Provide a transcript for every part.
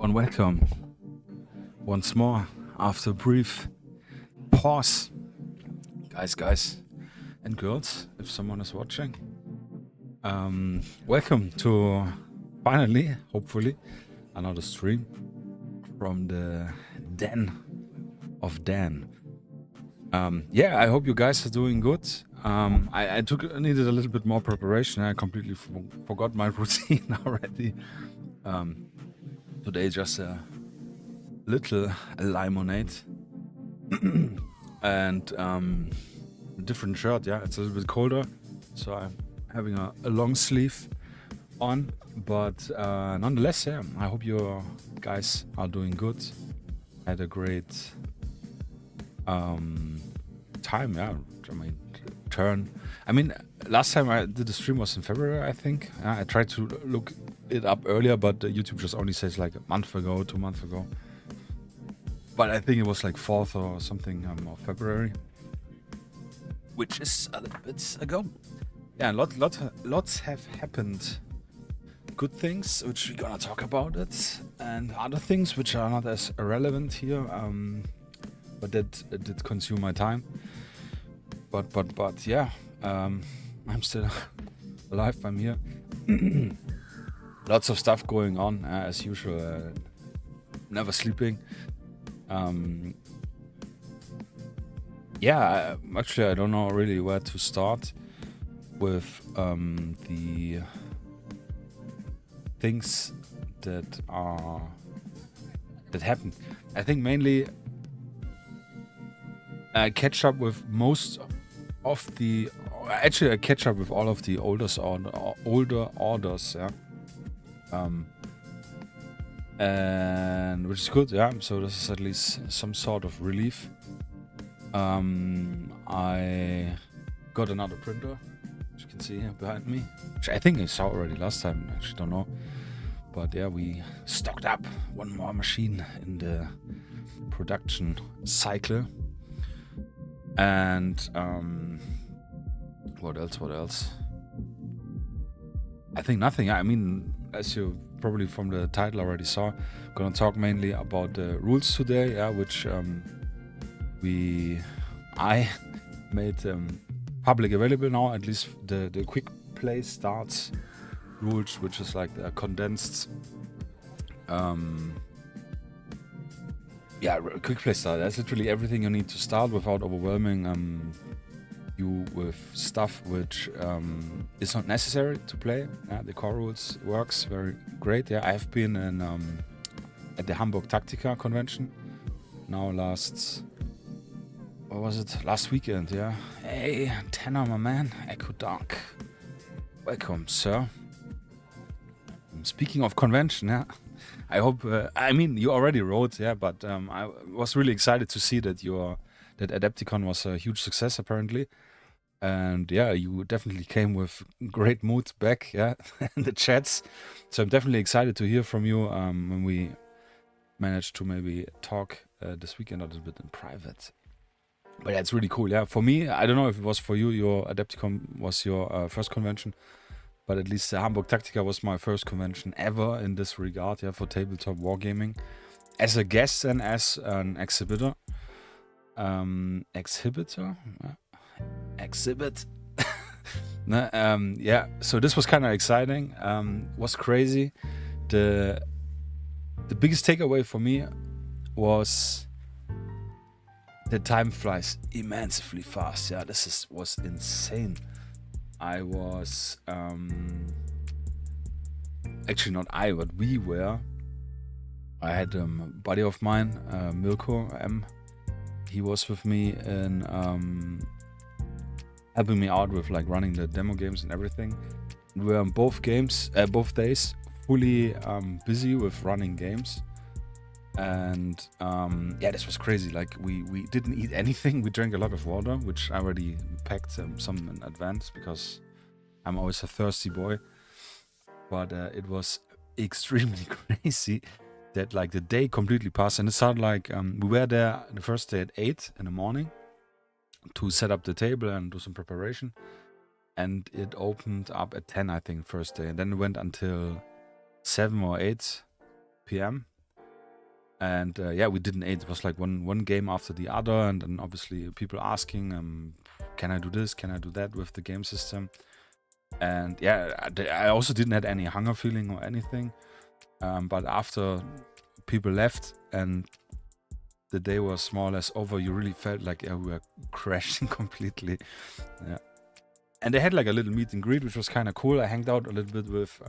And welcome once more after a brief pause. Guys and girls, if someone is watching. Welcome to finally, hopefully, another stream from the den of Dan. Yeah, I hope you guys are doing good. I needed a little bit more preparation. I completely forgot my routine already. Today just a little lemonade and a different shirt. Yeah, it's a little bit colder, so I'm having a long sleeve on, but nonetheless, yeah, I hope you guys are doing good. Had a great time. Yeah, I mean, last time I did the stream was in February, I think. I tried to look it up earlier, but YouTube just only says like a month ago, 2 months ago. But I think it was like 4th or something of February, which is a little bit ago. Yeah, lots have happened. Good things, which we're gonna talk about it, and other things which are not as relevant here, but that did consume my time. But yeah, I'm still alive. I'm here. Lots of stuff going on as usual. Never sleeping. Yeah, actually, I don't know really where to start with the things that happen. I think mainly I catch up with most of the. Actually, I catch up with all of the older orders. Yeah. And which is good, yeah. So this is at least some sort of relief. I got another printer, which you can see here behind me, which I think I saw already last time. I actually don't know, but yeah, we stocked up one more machine in the production cycle. And what else? I think nothing. I mean, as you probably from the title already saw, I'm gonna talk mainly about the rules today, yeah, which I made public available now, at least the quick play starts rules, which is like the condensed quick play start. That's literally everything you need to start without overwhelming you with stuff which is not necessary to play. Yeah, the core rules works very great. Yeah, I've been in at the Hamburg Tactica convention now last weekend. Yeah, hey Tanner, my man, Echo Dark, welcome, sir. Speaking of convention, yeah, I hope. I mean, you already wrote, yeah, but I was really excited to see that that Adepticon was a huge success apparently. And yeah, you definitely came with great mood back, yeah, in the chats. So I'm definitely excited to hear from you when we manage to maybe talk this weekend a little bit in private. But yeah, it's really cool. Yeah, for me, I don't know if it was for you. Your Adepticon was your first convention, but at least the Hamburg Tactica was my first convention ever in this regard. Yeah, for tabletop wargaming, as a guest and as an exhibitor. Exhibit. Yeah, so this was kind of exciting. Was crazy. The biggest takeaway for me was the time flies immensely fast. Yeah, was insane. I was actually not I, but we were. I had a buddy of mine, Milko M. He was with me in helping me out with like running the demo games and everything. We were on both days, fully busy with running games. And yeah, this was crazy. Like we didn't eat anything. We drank a lot of water, which I already packed some in advance because I'm always a thirsty boy. But it was extremely crazy that like the day completely passed, and it started like we were there the first day at 8 in the morning to set up the table and do some preparation, and it opened up at 10, I think, first day, and then it went until 7 or 8 p.m. And yeah, we didn't age. It was like one game after the other, and then obviously people asking, can I do this? Can I do that with the game system? And yeah, I also didn't have any hunger feeling or anything. But after people left and the day was more or less over, you really felt like we were crashing completely. Yeah. And they had like a little meet and greet, which was kind of cool. I hanged out a little bit with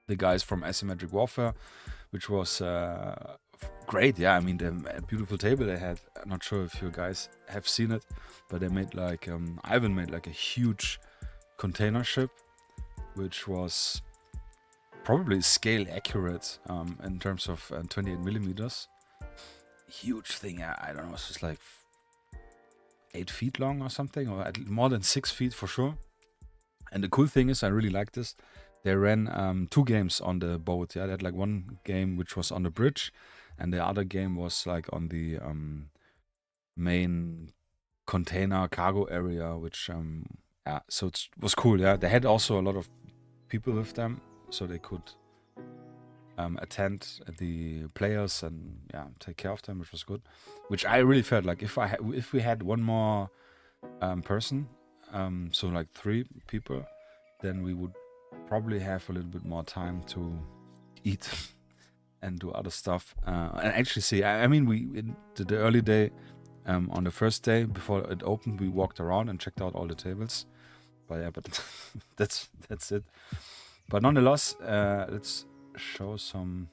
the guys from Asymmetric Warfare, which was great. Yeah, I mean, the beautiful table they had. I'm not sure if you guys have seen it, but they made like Ivan made like a huge container ship, which was probably scale accurate in terms of 28 millimeters. Huge thing. I don't know, it's just like 8 feet long or something, or more than 6 feet for sure. And the cool thing is, I really like this. They ran 2 games on the boat. Yeah, they had like one game which was on the bridge, and the other game was like on the main container cargo area, which yeah, so it was cool. Yeah, they had also a lot of people with them, so they could attend the players and yeah, take care of them, which was good. Which I really felt like if we had one more person, so like 3 people, then we would probably have a little bit more time to eat and do other stuff. And actually, see, I mean, we in the early day, on the first day before it opened, we walked around and checked out all the tables. But yeah, but that's it. But nonetheless, let's show some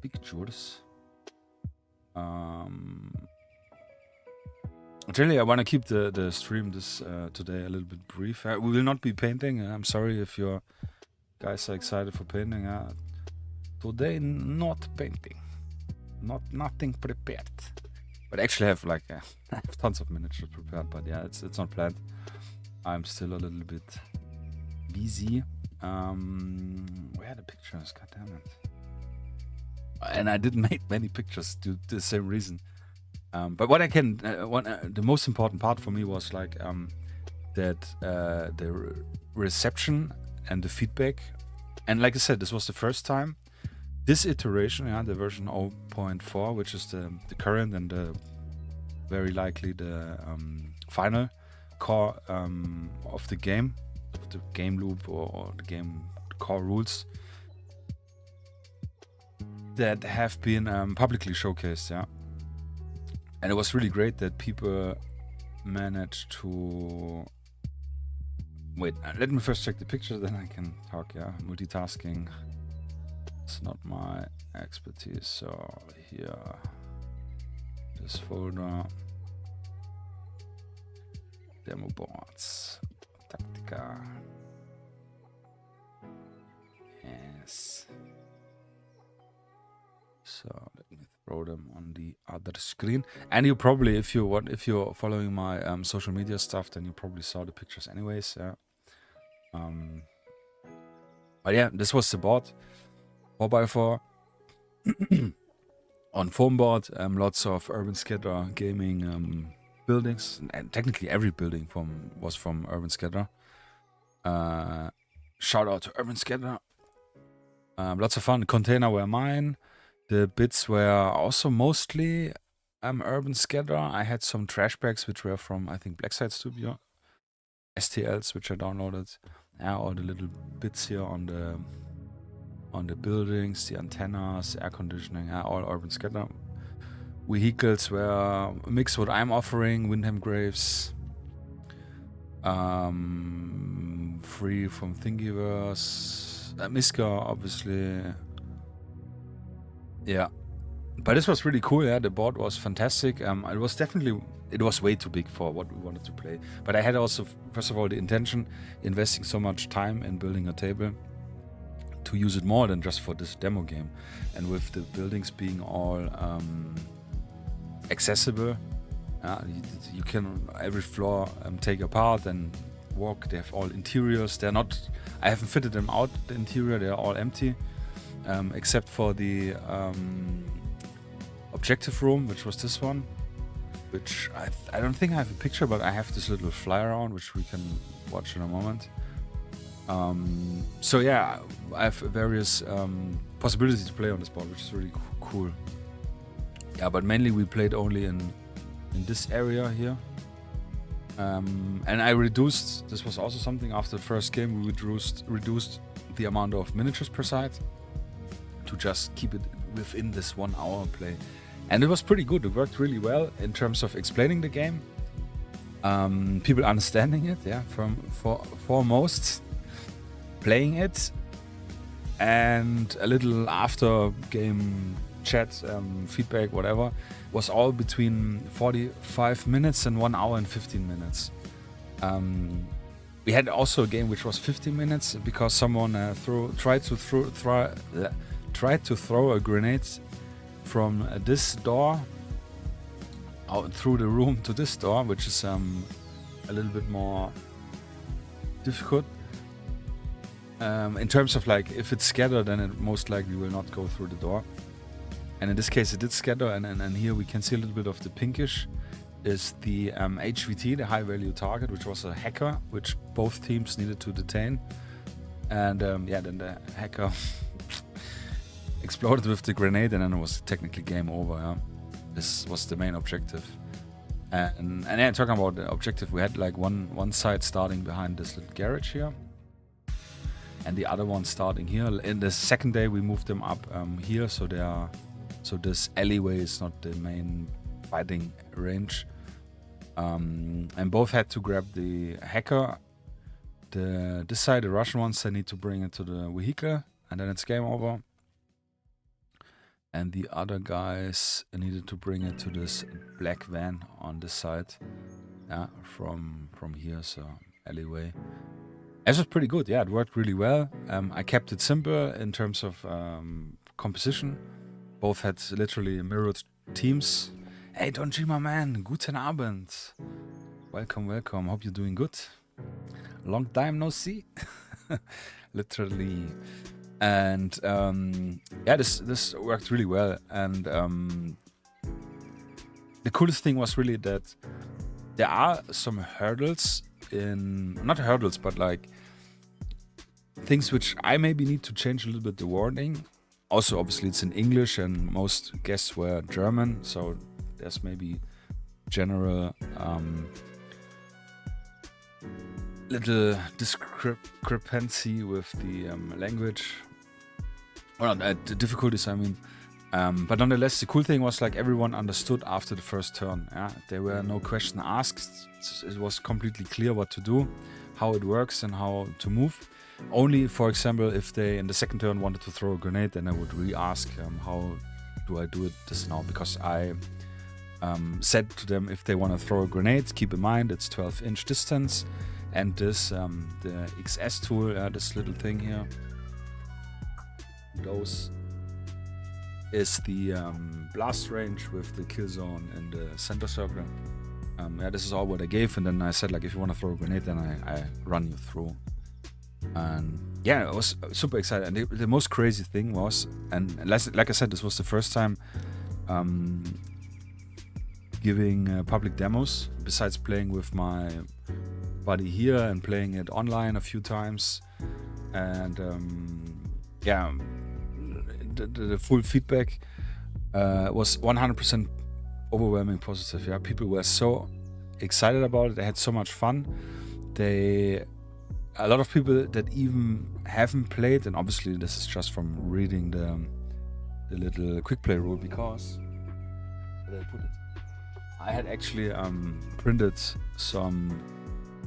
pictures. Actually, I want to keep the stream this today a little bit brief. We will not be painting. I'm sorry if you guys are excited for painting. Today, not painting. Nothing prepared. But actually, I have like I have tons of miniatures prepared. But yeah, it's not planned. I'm still a little bit busy. Where are the pictures? God damn it! And I didn't make many pictures due to the same reason. But what I can, the most important part for me was like that the reception and the feedback. And like I said, this was the first time. This iteration, yeah, the version 0.4, which is the current and very likely the final core of the game loop or the game core rules that have been publicly showcased, yeah. And it was really great that people managed to... Wait, let me first check the pictures, then I can talk, yeah. Multitasking, it's not my expertise, so here, this folder, demo boards, Tactica, yes. So let me throw them on the other screen. And you probably, if you're following my social media stuff, then you probably saw the pictures anyways. Yeah. But yeah, this was the board, 4x4 on foam board. Lots of Urban Scatter gaming buildings, and technically every building was from Urban Scatter. Shout out to Urban Scatter. Lots of fun. Container were mine. The bits were also mostly Urban Scatter. I had some trash bags which were from, I think, Blackside Studio. STLs which I downloaded. Yeah, all the little bits here on the buildings, the antennas, air conditioning, yeah, all Urban Scatter. Vehicles were a mix what I'm offering, Windham Graves, free from Thingiverse, Miska obviously. Yeah, but this was really cool. Yeah, the board was fantastic. It was way too big for what we wanted to play. But I had also, first of all, the intention, investing so much time in building a table, to use it more than just for this demo game. And with the buildings being all accessible, you can every floor take apart and walk. They have all interiors. They're not. I haven't fitted them out. The interior, they're all empty. Except for the objective room, which was this one, which I don't think I have a picture, but I have this little fly around, which we can watch in a moment. So yeah, I have various possibilities to play on this board, which is really cool. Yeah, but mainly we played only in this area here. And I reduced, this was also something after the first game, we reduced the amount of miniatures per side to just keep it within this 1 hour play. And it was pretty good, it worked really well in terms of explaining the game. People understanding it, yeah, foremost playing it, and a little after game chat, feedback, whatever, was all between 45 minutes and 1 hour and 15 minutes. We had also a game which was 15 minutes because someone tried to throw a grenade from this door out through the room to this door, which is a little bit more difficult. In terms of like, if it's scattered, then it most likely will not go through the door. And in this case it did scatter, and here we can see a little bit of the pinkish is the HVT, the high value target, which was a hacker, which both teams needed to detain. And yeah, then the hacker exploded with the grenade, and then it was technically game over. Yeah? This was the main objective. And yeah, talking about the objective, we had like one side starting behind this little garage here, and the other one starting here. In the second day we moved them up here, so this alleyway is not the main fighting range. And both had to grab the hacker. This side, the Russian ones, they need to bring it to the vehicle, and then it's game over. And the other guys needed to bring it to this black van on this side, yeah, from here, so alleyway. It was pretty good, yeah, it worked really well. I kept it simple in terms of composition. Both had literally mirrored teams. Hey, Donji, my man, guten Abend. Welcome, welcome. Hope you're doing good. Long time no see. Literally. And yeah, this worked really well. And the coolest thing was really that there are some hurdles not hurdles, but like things which I maybe need to change a little bit the wording. Also, obviously, it's in English, and most guests were German, so there's maybe general little discrepancy with the language. Well, the difficulties, I mean. But nonetheless, the cool thing was like everyone understood after the first turn. Yeah? There were no questions asked. It was completely clear what to do, how it works, and how to move. Only, for example, if they in the second turn wanted to throw a grenade, then I would re-ask how do I do this now, because I said to them if they want to throw a grenade, keep in mind it's 12-inch distance, and this the XS tool, this little thing here, those is the blast range with the kill zone in the center circle. Yeah, this is all what I gave, and then I said like if you want to throw a grenade, then I run you through. And yeah, I was super excited. And the most crazy thing was, and like I said, this was the first time giving public demos, besides playing with my buddy here and playing it online a few times. And yeah, the full feedback was 100% overwhelming positive. Yeah, people were so excited about it. They had so much fun. A lot of people that even haven't played, and obviously this is just from reading the little quick play rule, because where did I put it? I had actually printed some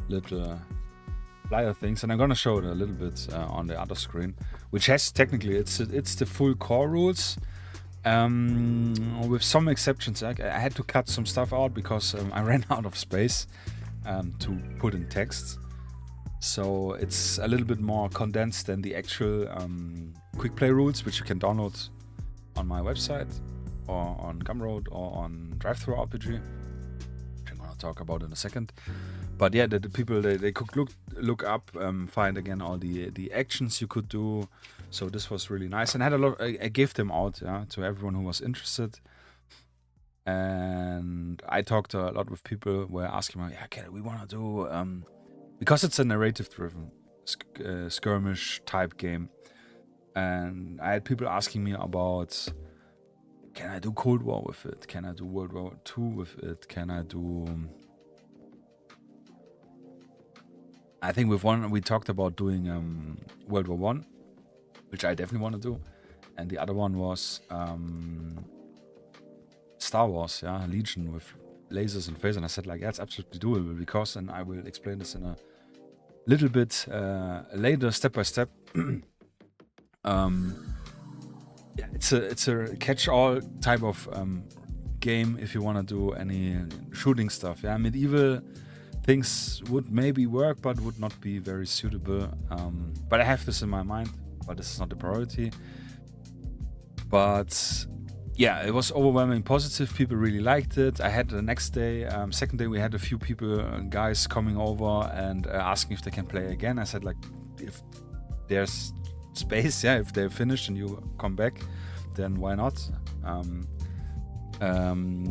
little flyer things, and I'm gonna show it a little bit on the other screen, which has technically it's the full core rules, with some exceptions. I had to cut some stuff out because I ran out of space to put in text. So it's a little bit more condensed than the actual quick play rules, which you can download on my website or on Gumroad or on Drive-Thru RPG, which I'm gonna talk about in a second. But yeah, the people they could look up, find again all the actions you could do. So this was really nice, and I had a lot. I gave them out, yeah, to everyone who was interested. And I talked a lot with people who were asking me, yeah, we want to do because it's a narrative driven. skirmish type game. And I had people asking me about, can I do Cold War with it? Can I do World War II with it? Can I do... I think with one, we talked about doing World War One, which I definitely want to do. And the other one was Star Wars, yeah, Legion with lasers and phasers. And I said, like, yeah, it's absolutely doable because, and I will explain this in a little bit later, step by step. Yeah, it's a catch-all type of game if you want to do any shooting stuff. Yeah, medieval things would maybe work, but would not be very suitable. But I have this in my mind, but this is not the priority. But yeah, it was overwhelming positive. People really liked it. I had the next day, second day, we had a few people, guys coming over and asking if they can play again. I said, like, if there's space, yeah, if they're finished and you come back, then why not?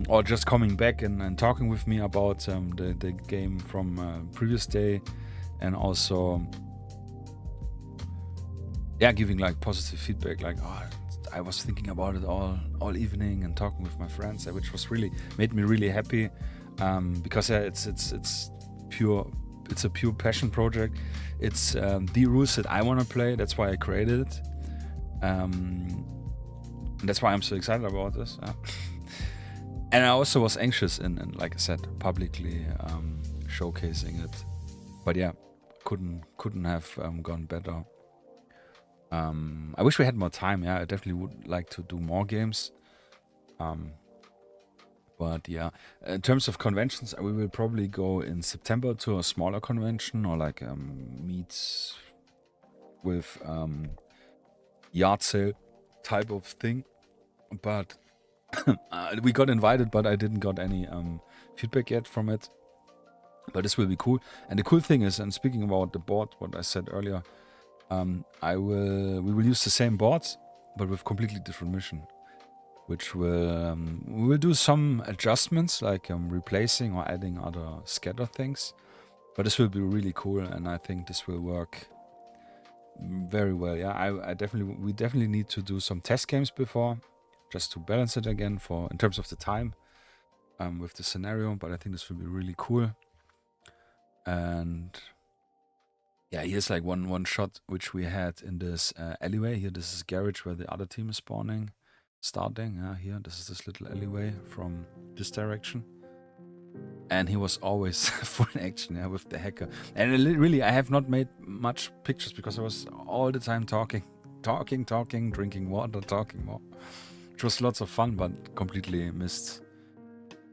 Or just coming back and talking with me about the game from previous day, and also, yeah, giving like positive feedback, like, oh, I was thinking about it all evening and talking with my friends, which was really made me really happy, because yeah, it's a pure passion project. It's the rules that I want to play. That's why I created it. And that's why I'm so excited about this. And I also was anxious in like I said, publicly showcasing it. But yeah, couldn't have gone better. I wish we had more time. Yeah, I definitely would like to do more games. But yeah, in terms of conventions, we will probably go in September to a smaller convention, or like meet with yard sale type of thing. But we got invited, but I didn't got any feedback yet from it. But this will be cool. And the cool thing is, and speaking about the board, what I said earlier, we will use the same boards, but with completely different mission. Which will we will do some adjustments, like replacing or adding other scatter things. But this will be really cool, and I think this will work very well. Yeah, we definitely need to do some test games before, just to balance it again in terms of the time with the scenario. But I think this will be really cool. And yeah, here's like one shot which we had in this alleyway. Here, this is garage where the other team is starting. Here, this is this little alleyway from this direction. And he was always full action, yeah, with the hacker. And really, I have not made much pictures because I was all the time talking, drinking water, talking more. Which was lots of fun, but completely missed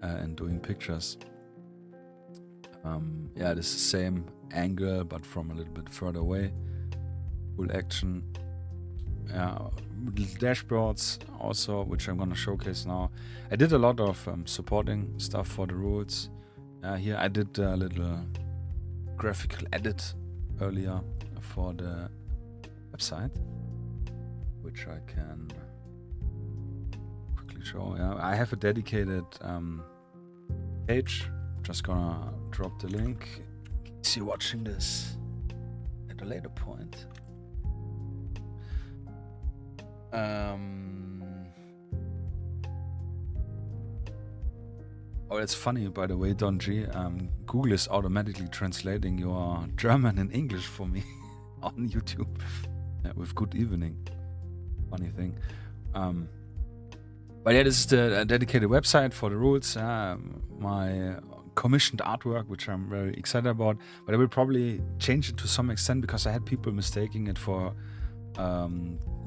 in doing pictures. Yeah, this is the same angle, but from a little bit further away. Full action. Yeah, little dashboards also, which I'm gonna showcase now. I did a lot of supporting stuff for the rules. Here I did a little graphical edit earlier for the website, which I can quickly show. Yeah, I have a dedicated page. Just gonna drop the link in case you're watching this at a later point. Oh, it's funny, by the way, Don G. Google is automatically translating your German and English for me on YouTube. Yeah, with good evening. Funny thing. But yeah, this is the dedicated website for the rules. My commissioned artwork, which I'm very excited about. But I will probably change it to some extent because I had people mistaking it for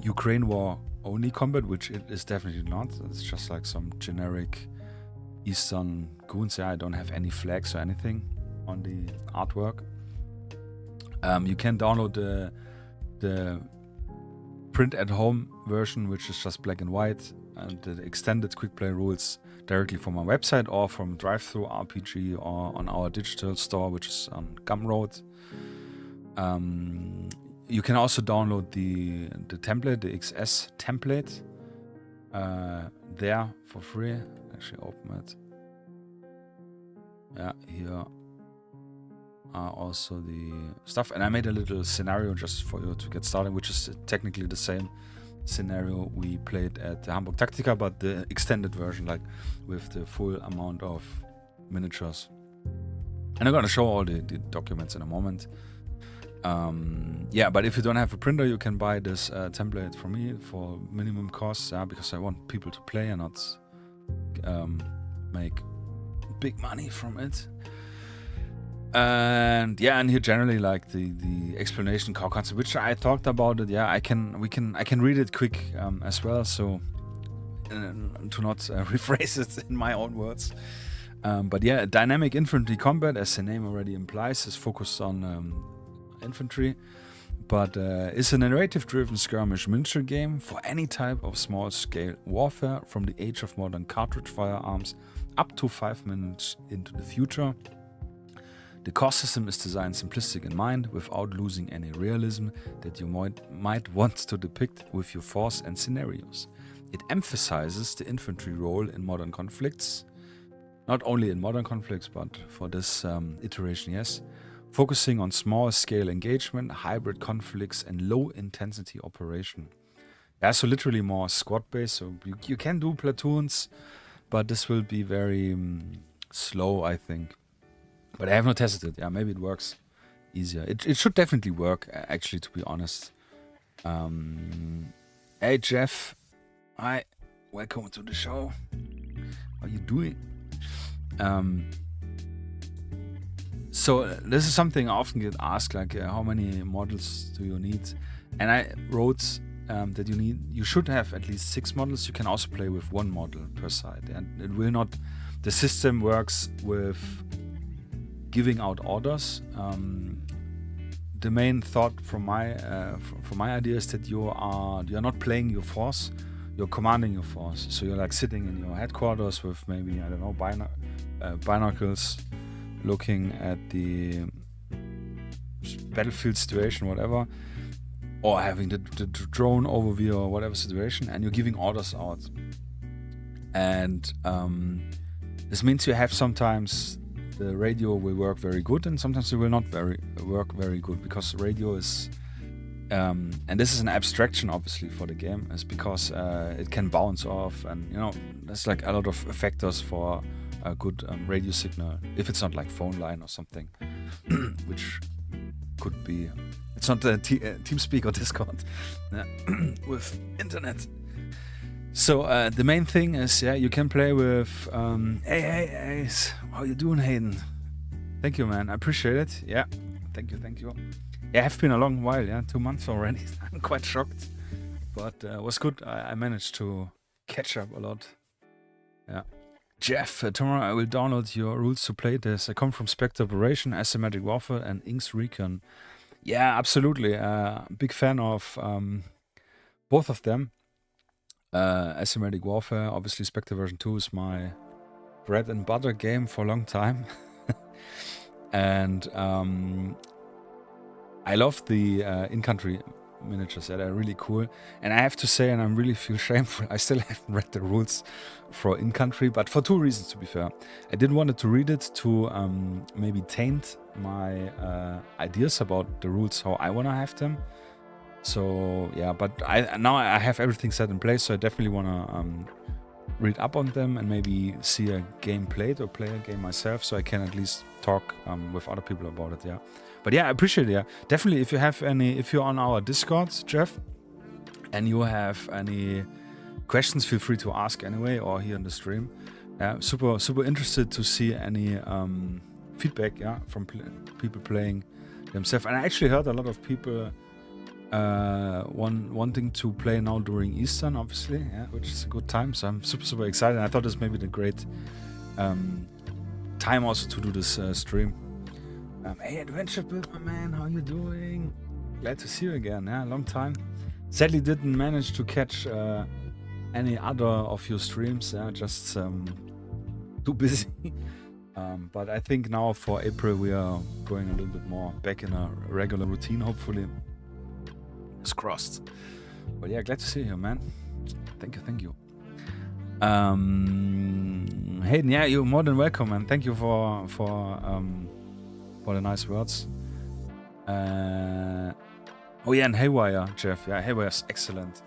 Ukraine war only combat, which it is definitely not. It's just like some generic Eastern goons. Yeah, I don't have any flags or anything on the artwork. You can download the print at home version, which is just black and white, and the extended quick play rules directly from my website or from Drive-Thru RPG or on our digital store, which is on Gumroad. You can also download the template, the XS template, there for free. Actually, open it. Yeah, here. also the stuff. And I made a little scenario just for you to get started, which is technically the same scenario we played at the Hamburg Tactica, but the extended version, like with the full amount of miniatures. And I'm gonna show all the documents in a moment. Yeah, but if you don't have a printer, you can buy this template from me for minimum costs, because I want people to play and not make big money from it. And yeah, and here generally like the explanation core concept, which I talked about it. Yeah, I can read it quick as well, so to not rephrase it in my own words. But yeah, dynamic infantry combat, as the name already implies, is focused on infantry, but is a narrative-driven skirmish miniature game for any type of small-scale warfare, from the age of modern cartridge firearms up to 5 minutes into the future. The core system is designed simplistic in mind, without losing any realism that you might want to depict with your force and scenarios. It emphasizes the infantry role in modern conflicts, not only in modern conflicts, but for this iteration, yes, focusing on small-scale engagement, hybrid conflicts, and low-intensity operation. Yeah, so literally more squad-based, so you can do platoons, but this will be very slow, I think. But I have not tested it. Yeah, maybe it works easier. It should definitely work, actually, to be honest. Hey, Jeff. Hi. Welcome to the show. How you doing? So this is something I often get asked, like how many models do you need? And I wrote that you should have at least 6 models. You can also play with 1 model per side, and it will not. The system works with giving out orders. The main thought from my idea is that you are not playing your force, you're commanding your force. So you're like sitting in your headquarters with maybe, I don't know, binocles, looking at the battlefield situation, whatever, or having the drone overview or whatever situation, and you're giving orders out. And this means you have sometimes the radio will work very good, and sometimes it will not work very good, because radio is, and this is an abstraction obviously for the game, is because it can bounce off, and there's like a lot of factors for a good radio signal, if it's not like phone line or something, which could be, it's not TeamSpeak or Discord with internet. So the main thing is, yeah, you can play with hey, how you doing, Hayden? Thank you, man, I appreciate it. Yeah, thank you. Yeah, it's been a long while, yeah, 2 months already. I'm quite shocked, but it was good. I managed to catch up a lot. Yeah. Jeff, tomorrow I will download your rules to play this. I come from Spectre Operation, Asymmetric Warfare, and Inks Recon. Yeah, absolutely. Big fan of both of them. Asymmetric Warfare, obviously Spectre version 2 is my bread and butter game for a long time. And I love the in-country miniatures. They're really cool. And I have to say, and I really feel shameful, I still haven't read the rules for in-country, but for 2 reasons, to be fair. I didn't want to read it to maybe taint my ideas about the rules, how I want to have them. So yeah, but now I have everything set in place, so I definitely want to read up on them and maybe see a game played or play a game myself, so I can at least talk with other people about it. Yeah, but yeah, I appreciate it. Yeah, definitely. If you're on our Discord, Jeff, and you have any questions, feel free to ask anyway, or here in the stream. Yeah, super interested to see any feedback, yeah, from people playing themselves. And I actually heard a lot of people wanting to play now during Eastern, obviously, yeah, which is a good time. So I'm super excited. And I thought this may be the great time also to do this stream. Hey, Adventure Build, my man, how you doing? Glad to see you again. Yeah, long time. Sadly, didn't manage to catch any other of your streams. Yeah, just too busy. But I think now for April we are going a little bit more back in a regular routine, hopefully. It's crossed. But yeah, glad to see you, man. Thank you. Hayden, yeah, you're more than welcome, and thank you for for the nice words. Oh yeah, and Haywire, Jeff. Yeah, Haywire's excellent.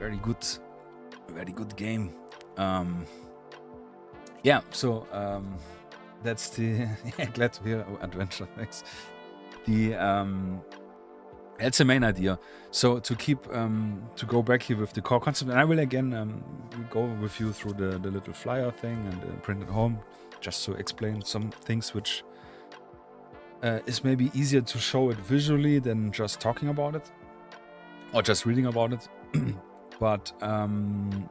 Very good game. Yeah, so that's the glad to hear adventure. Thanks. That's the main idea. So to keep to go back here with the core concept, and I will again go with you through the little flyer thing and print it home, just to explain some things which is maybe easier to show it visually than just talking about it or just reading about it. But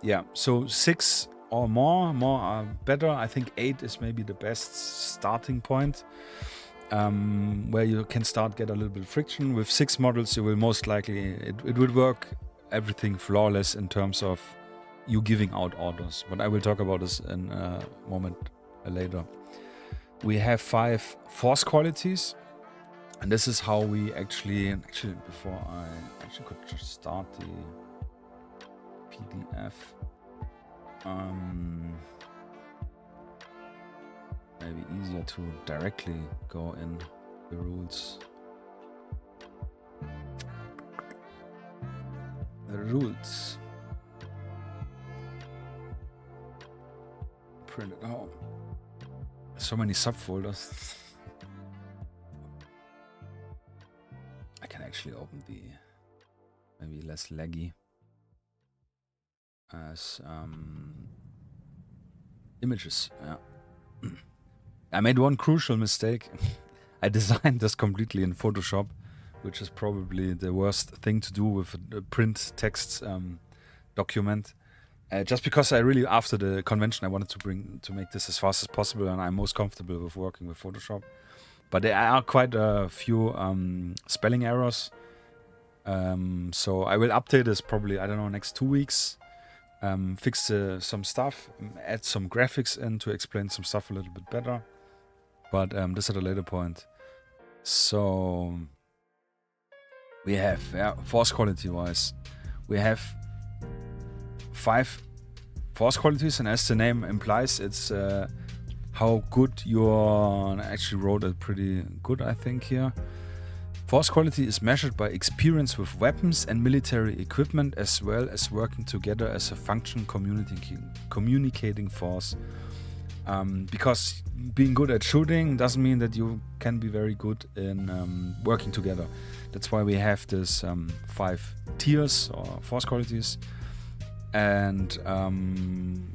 yeah, so 6 or more are better. I think 8 is maybe the best starting point. Where you can get a little bit of friction. With 6 models, you will most likely, it would work everything flawless in terms of you giving out orders. But I will talk about this in a moment later. We have 5 force qualities. And this is how we actually before I actually could just start the PDF. Maybe easier to directly go in the rules. The rules. Print it out. So many subfolders. I can actually open the maybe less laggy as images. Yeah. I made one crucial mistake. I designed this completely in Photoshop, which is probably the worst thing to do with a print text document. Just because I really, after the convention, I wanted to make this as fast as possible, and I'm most comfortable with working with Photoshop. But there are quite a few spelling errors. So I will update this probably, I don't know, next 2 weeks. Fix some stuff, add some graphics in to explain some stuff a little bit better. But this at a later point. So we have, force quality wise, we have 5 force qualities, and as the name implies, it's how good you are. I actually wrote it pretty good, I think, here. Force quality is measured by experience with weapons and military equipment, as well as working together as a function communicating force. Because being good at shooting doesn't mean that you can be very good in working together. That's why we have this 5 tiers or force qualities. And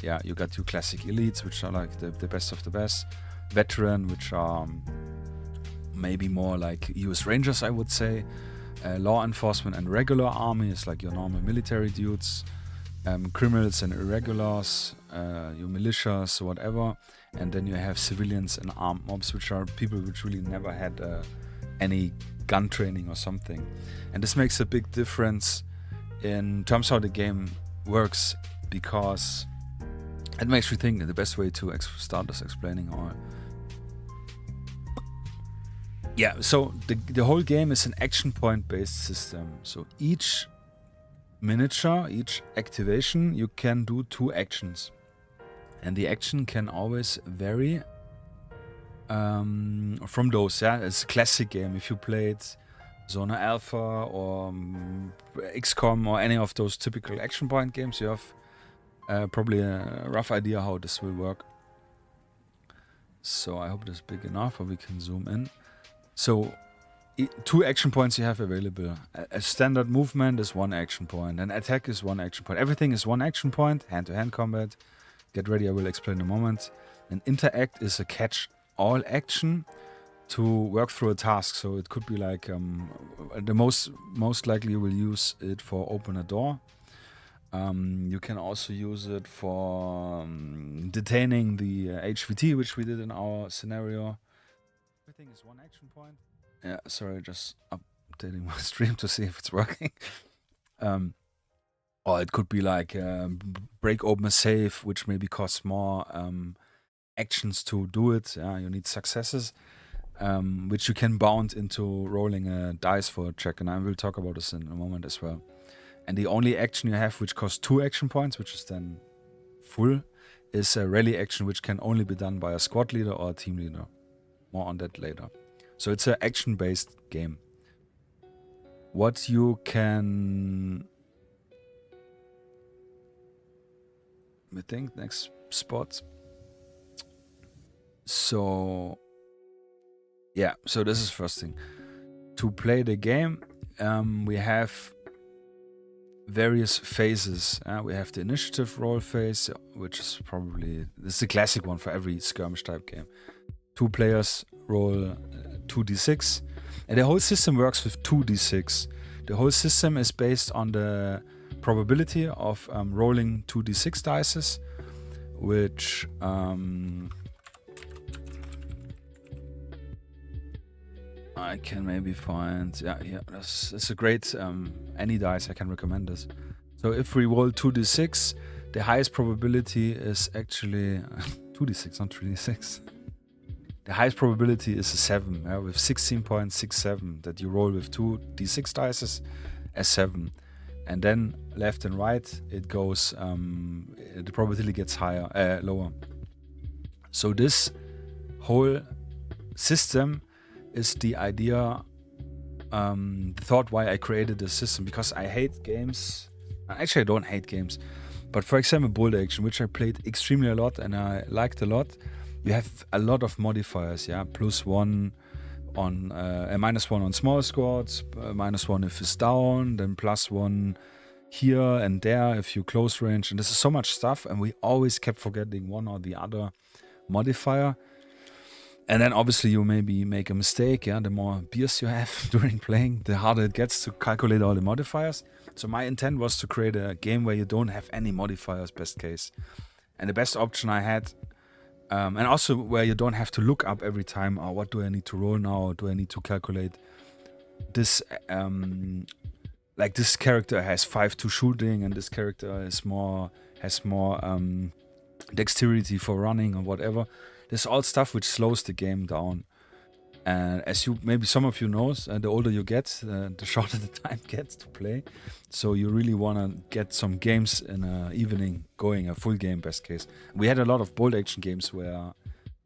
yeah, you got your classic elites, which are like the best of the best. Veteran, which are maybe more like US Rangers, I would say. Law enforcement and regular army is like your normal military dudes. Criminals and irregulars, your militias, whatever. And then you have civilians and armed mobs, which are people which really never had any gun training or something. And this makes a big difference in terms of how the game works, because it makes me think that the best way to start this explaining or yeah, so the whole game is an action point based system. So each miniature, each activation, you can do 2 actions. And the action can always vary from those. Yeah, it's a classic game. If you played Zona Alpha or XCOM or any of those typical action point games, you have probably a rough idea how this will work. So I hope this is big enough, or we can zoom in. So 2 action points you have available. A standard movement is 1 action point. An attack is 1 action point. Everything is 1 action point. Hand-to-hand combat. Get ready, I will explain in a moment. An interact is a catch-all action to work through a task. So it could be like the most likely you will use it for open a door. You can also use it for detaining the HVT, which we did in our scenario. Everything is 1 action point. Yeah, sorry, just updating my stream to see if it's working. Or it could be like break open a safe, which maybe costs more actions to do it. You need successes, which you can bound into rolling a dice for a check. And I will talk about this in a moment as well. And the only action you have, which costs 2 action points, which is then full, is a rally action, which can only be done by a squad leader or a team leader. More on that later. So it's an action-based game. What you can... I think next spot. So yeah, so this is first thing. To play the game, we have various phases. We have the initiative roll phase, which is probably, this is the classic one for every skirmish type game. 2 players roll 2d6, and the whole system works with 2d6. The whole system is based on the probability of rolling 2d6 dices, which I can maybe find. Yeah, that's a great any dice. I can recommend this. So if we roll 2d6, the highest probability is actually 2d6, not 3d6. The highest probability is a 7, with 16.67 that you roll with 2d6 dices as 7. And then left and right, it goes, the probability gets higher, lower. So this whole system is the idea, the thought why I created this system, because I hate games. Actually, I don't hate games, but for example, Bold Action, which I played extremely a lot and I liked a lot, you have a lot of modifiers, yeah, +1 on -1 on small squads, -1 if it's down, then +1 here and there if you close range, and this is so much stuff, and we always kept forgetting one or the other modifier. And then obviously you maybe make a mistake, yeah, the more beers you have during playing, the harder it gets to calculate all the modifiers. So my intent was to create a game where you don't have any modifiers, best case. And the best option I had, and also where you don't have to look up every time, oh, what do I need to roll now? Do I need to calculate this? Like this character has 5 to shooting, and this character has more dexterity for running or whatever. This is all stuff which slows the game down. And as you maybe some of you know, the older you get, the shorter the time gets to play. So you really want to get some games in an evening going, a full game best case. We had a lot of bold action games where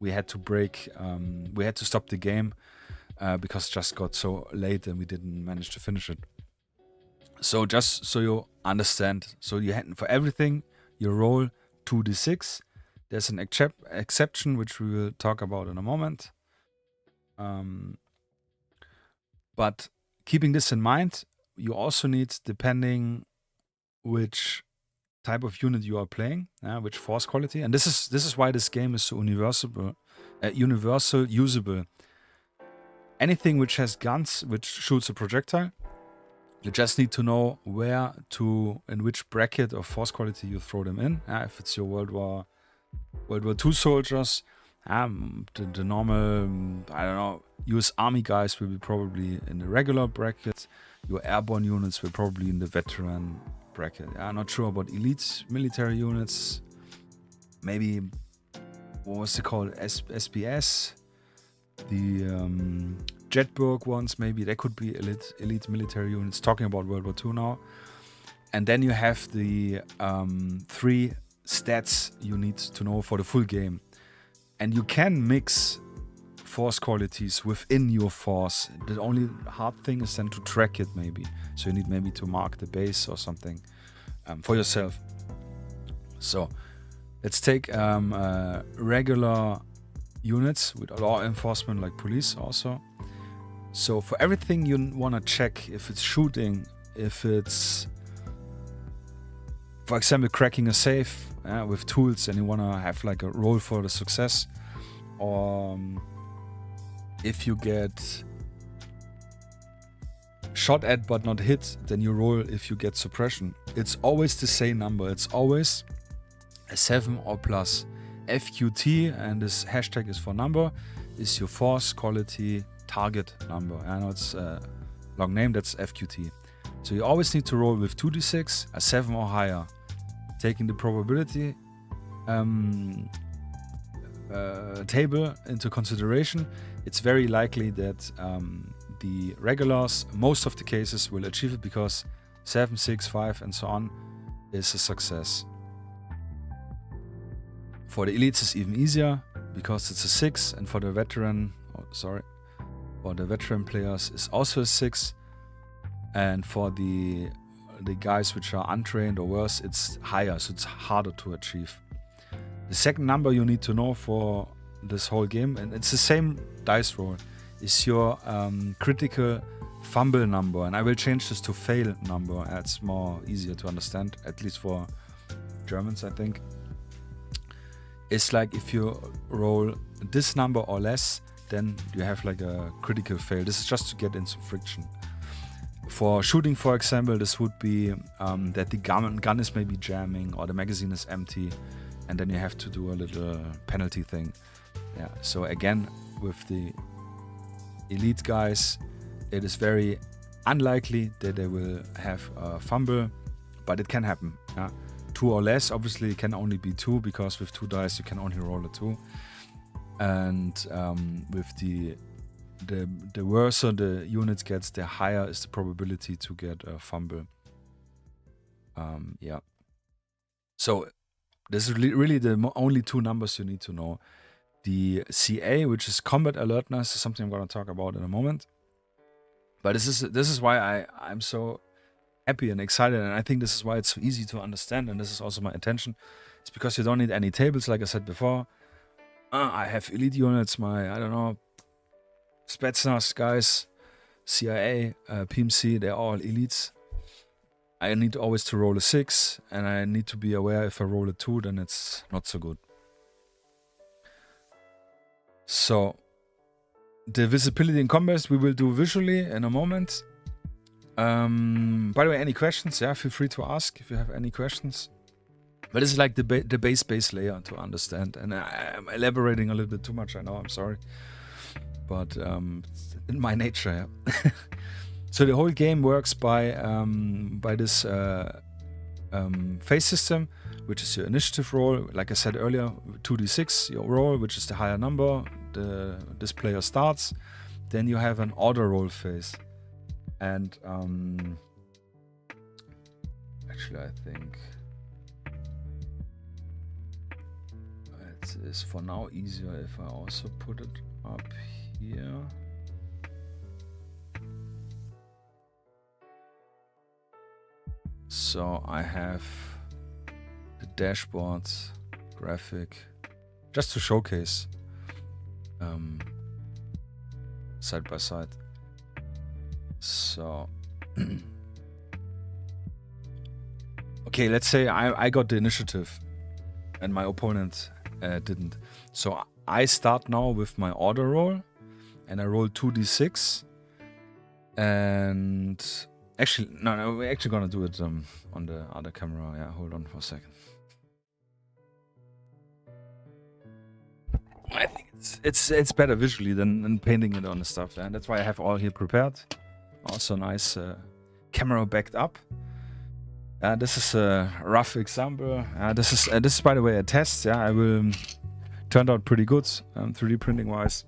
we had to break, we had to stop the game because it just got so late and we didn't manage to finish it. So just so you understand, so you had, for everything you roll 2d6. There's an exception which we will talk about in a moment. But keeping this in mind, you also need, depending which type of unit you are playing, which force quality, and this is why this game is so universal usable. Anything which has guns, which shoots a projectile, you just need to know where to, in which bracket of force quality you throw them in. If it's your World War II soldiers, the normal, I don't know, US Army guys will be probably in the regular bracket. Your airborne units will probably in the veteran bracket. I'm not sure about elite military units. Maybe, what was it called? SBS? The Jetburg ones, maybe they could be elite military units, talking about World War II now. And then you have the 3 stats you need to know for the full game. And you can mix force qualities within your force. The only hard thing is then to track it maybe. So you need maybe to mark the base or something for yourself. So let's take regular units with law enforcement like police also. So for everything you want to check, if it's shooting, if it's, for example, cracking a safe with tools and you want to have like a roll for the success, or if you get shot at but not hit, then you roll if you get suppression. It's always the same number. It's always a 7 or plus. FQT, and this hashtag is for number, is your force quality target number. I know it's a long name, that's FQT. So you always need to roll with 2d6, a 7 or higher. Taking the probability table into consideration, it's very likely that the regulars, most of the cases, will achieve it, because 7, 6, 5 and so on is a success. For the elites it's even easier because it's a 6, and for the veteran, for the veteran players is also a 6, and for the guys which are untrained or worse, it's higher, so it's harder to achieve. The second number you need to know for this whole game, and it's the same dice roll, is your critical fumble number, and I will change this to fail number. It's more easier to understand, at least for Germans, I think. It's like if you roll this number or less, then you have like a critical fail. This is just to get in some friction. For shooting, for example, this would be that the gun is maybe jamming or the magazine is empty, and then you have to do a little penalty thing. Yeah. So again, with the elite guys, it is very unlikely that they will have a fumble, but it can happen. Yeah. 2 or less, obviously it can only be 2, because with 2 dice you can only roll a 2. And with the worse the units gets, the higher is the probability to get a fumble. Yeah. So this is really the only 2 numbers you need to know. The CA, which is combat alertness, is something I'm going to talk about in a moment. But this is why I'm so happy and excited, and I think this is why it's so easy to understand, and this is also my intention. It's because you don't need any tables, like I said before. I have elite units, I don't know, Spetsnaz guys, CIA, PMC, they're all elites. I need always to roll a 6, and I need to be aware if I roll a 2, then it's not so good. So, the visibility in combat we will do visually in a moment. By the way, any questions? Yeah, feel free to ask if you have any questions. But it's like the base layer to understand, and I'm elaborating a little bit too much. I know, I'm sorry, but it's in my nature. Yeah. So the whole game works by this phase system, which is your initiative roll. Like I said earlier, 2d6 your roll, which is the higher number. This player starts. Then you have an order roll phase. And actually, I think it is for now easier if I also put it up here. So I have the dashboard graphic just to showcase side by side. So, okay, let's say I got the initiative and my opponent didn't. So I start now with my order roll, and I roll 2d6. And actually, no, we're actually gonna do it on the other camera. Yeah, hold on for a second. I think it's better visually than painting it on the stuff, and that's why I have all here prepared. Also nice camera backed up. This is a rough example. This is by the way a test. Yeah, I will turned out pretty good 3D printing wise,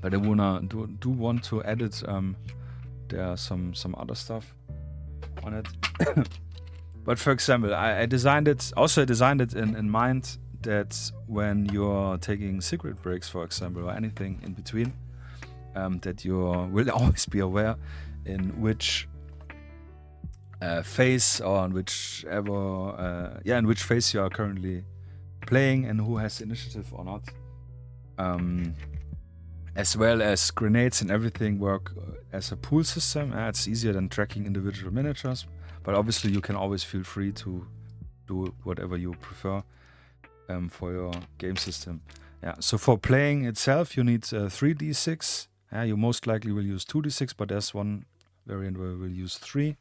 but I do want to edit. There are some other stuff on it. But for example, I designed it. Also, I designed it in mind that when you're taking secret breaks, for example, or anything in between, that you will always be aware in which phase or in whichever in which phase you are currently playing and who has initiative or not. As well as grenades and everything work as a pool system. It's easier than tracking individual miniatures, but obviously you can always feel free to do whatever you prefer for your game system. Yeah. So for playing itself, you need 3d6. You most likely will use 2d6, but there's one variant where we'll use 3,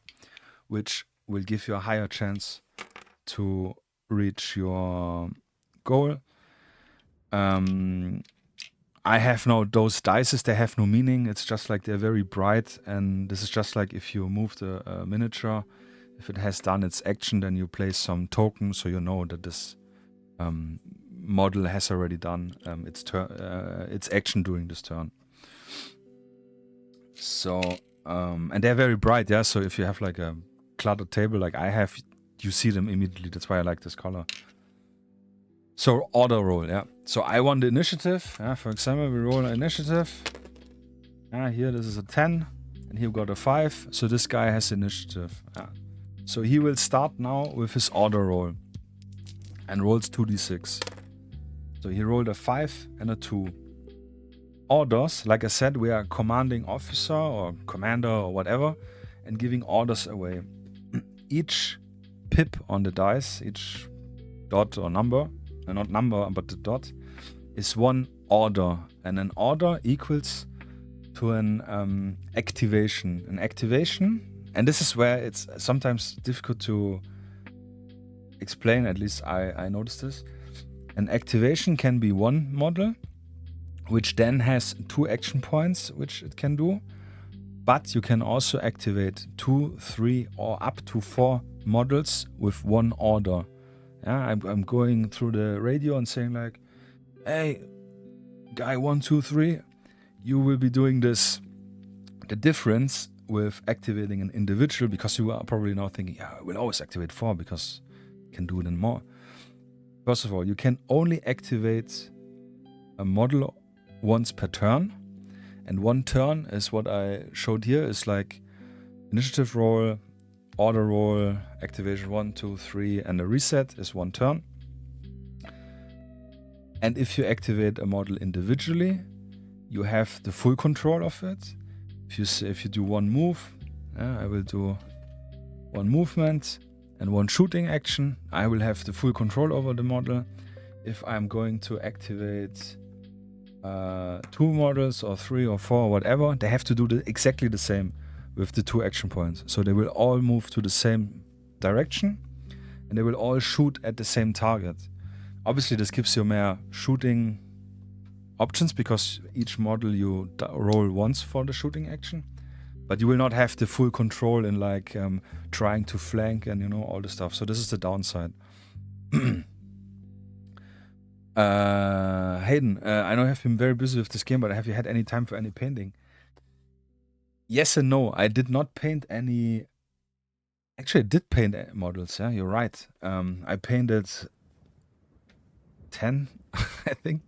which will give you a higher chance to reach your goal. I have now those dices, they have no meaning. It's just like they're very bright, and this is just like if you move the miniature, if it has done its action, then you place some token, so you know that this model has already done its action during this turn. So, and they're very bright, yeah, so if you have like a cluttered table like I have, you see them immediately. That's why I like this color. So order roll, yeah. So I won the initiative. Yeah, for example, we roll an initiative, Here this is a 10, and here we got a 5, so this guy has initiative. So he will start now with his order roll, and rolls 2d6. So he rolled a 5 and a 2. Orders, like I said, we are commanding officer or commander or whatever, and giving orders away. Each pip on the dice, each dot or number, not number, but the dot, is one order, and an order equals to an activation. An activation, and this is where it's sometimes difficult to explain, at least I noticed this. An activation can be one model, which then has 2 action points, which it can do, but you can also activate 2, 3, or up to 4 models with one order. I'm going through the radio and saying like, hey, guy 1, 2, 3, you will be doing this. The difference with activating an individual, because you are probably now thinking, yeah, I will always activate 4 because you can do it in more. First of all, you can only activate a model once per turn, and one turn is what I showed here, is like initiative roll, order roll, activation 1, 2, 3, and a reset is one turn. And if you activate a model individually, you have the full control of it. If you do one move, I will do one movement and one shooting action, I will have the full control over the model. If I'm going to activate 2 models or 3 or 4 or whatever, they have to do exactly the same with the 2 action points. So they will all move to the same direction, and they will all shoot at the same target. Obviously this gives you more shooting options, because each model you roll once for the shooting action, but you will not have the full control in like trying to flank and, you know, all the stuff. So this is the downside. Hayden, I know you have been very busy with this game, but have you had any time for any painting? Yes and no. I did not paint any. Actually, I did paint models. Yeah, you're right. I painted 10, I think,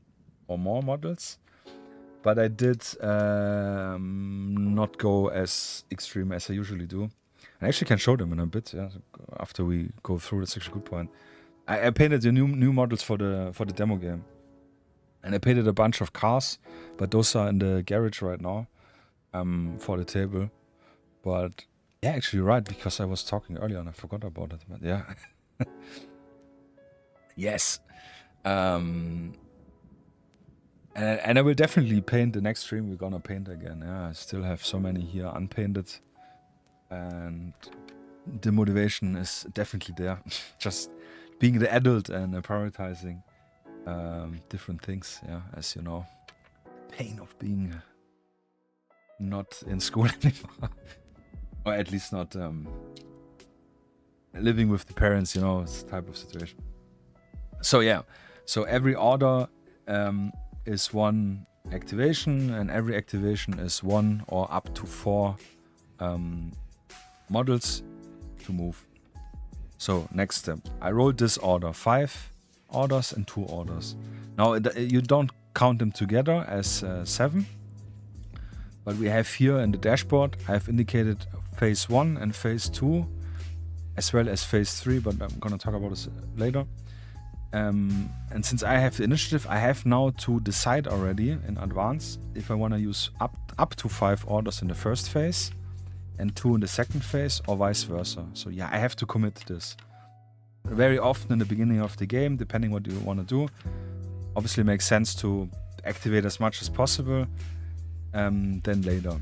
or more models, but I did not go as extreme as I usually do. I actually can show them in a bit. Yeah, after we go through. That's actually a good point. I painted the new models for the demo game, and I painted a bunch of cars, but those are in the garage right now, for the table. But yeah, actually you're right, because I was talking earlier and I forgot about it. But yeah, yes, and I will definitely paint the next stream. We're gonna paint again. Yeah, I still have so many here unpainted, and the motivation is definitely there. Just being the adult and prioritizing different things, yeah, as you know. Pain of being not in school anymore. Or at least not living with the parents, you know, it's a type of situation. So yeah, so every order is one activation, and every activation is 1 or up to 4 models to move. So next step, I rolled this order, 5 orders and 2 orders. Now you don't count them together as 7, but we have here in the dashboard, I've indicated phase 1 and phase 2, as well as phase 3, but I'm gonna talk about this later. And since I have the initiative, I have now to decide already in advance if I want to use up to 5 orders in the first phase and 2 in the second phase, or vice versa. So yeah, I have to commit to this. Very often in the beginning of the game, depending what you want to do, obviously it makes sense to activate as much as possible, then later.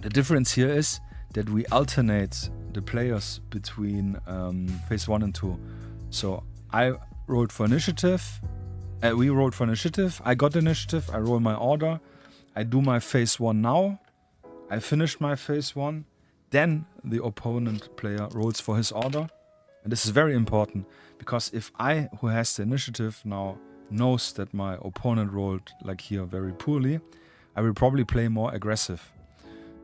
The difference here is that we alternate the players between phase 1 and 2. So I rolled for initiative, we rolled for initiative, I got initiative, I roll my order, I do my phase 1 now, I finish my phase 1, then the opponent player rolls for his order. And this is very important, because if I, who has the initiative now, knows that my opponent rolled, like here, very poorly, I will probably play more aggressive.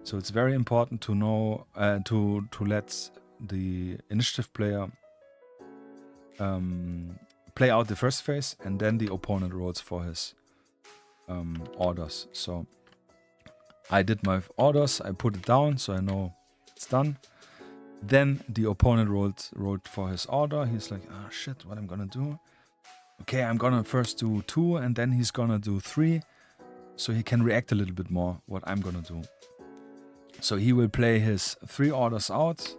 So it's very important to know, to let the initiative player play out the first phase, and then the opponent rolls for his orders. So I did my orders, I put it down so I know it's done. Then the opponent rolled for his order. He's like, ah, shit, what I'm gonna do? Okay, I'm gonna first do 2 and then he's gonna do 3. So he can react a little bit more what I'm gonna do. So he will play his 3 orders out.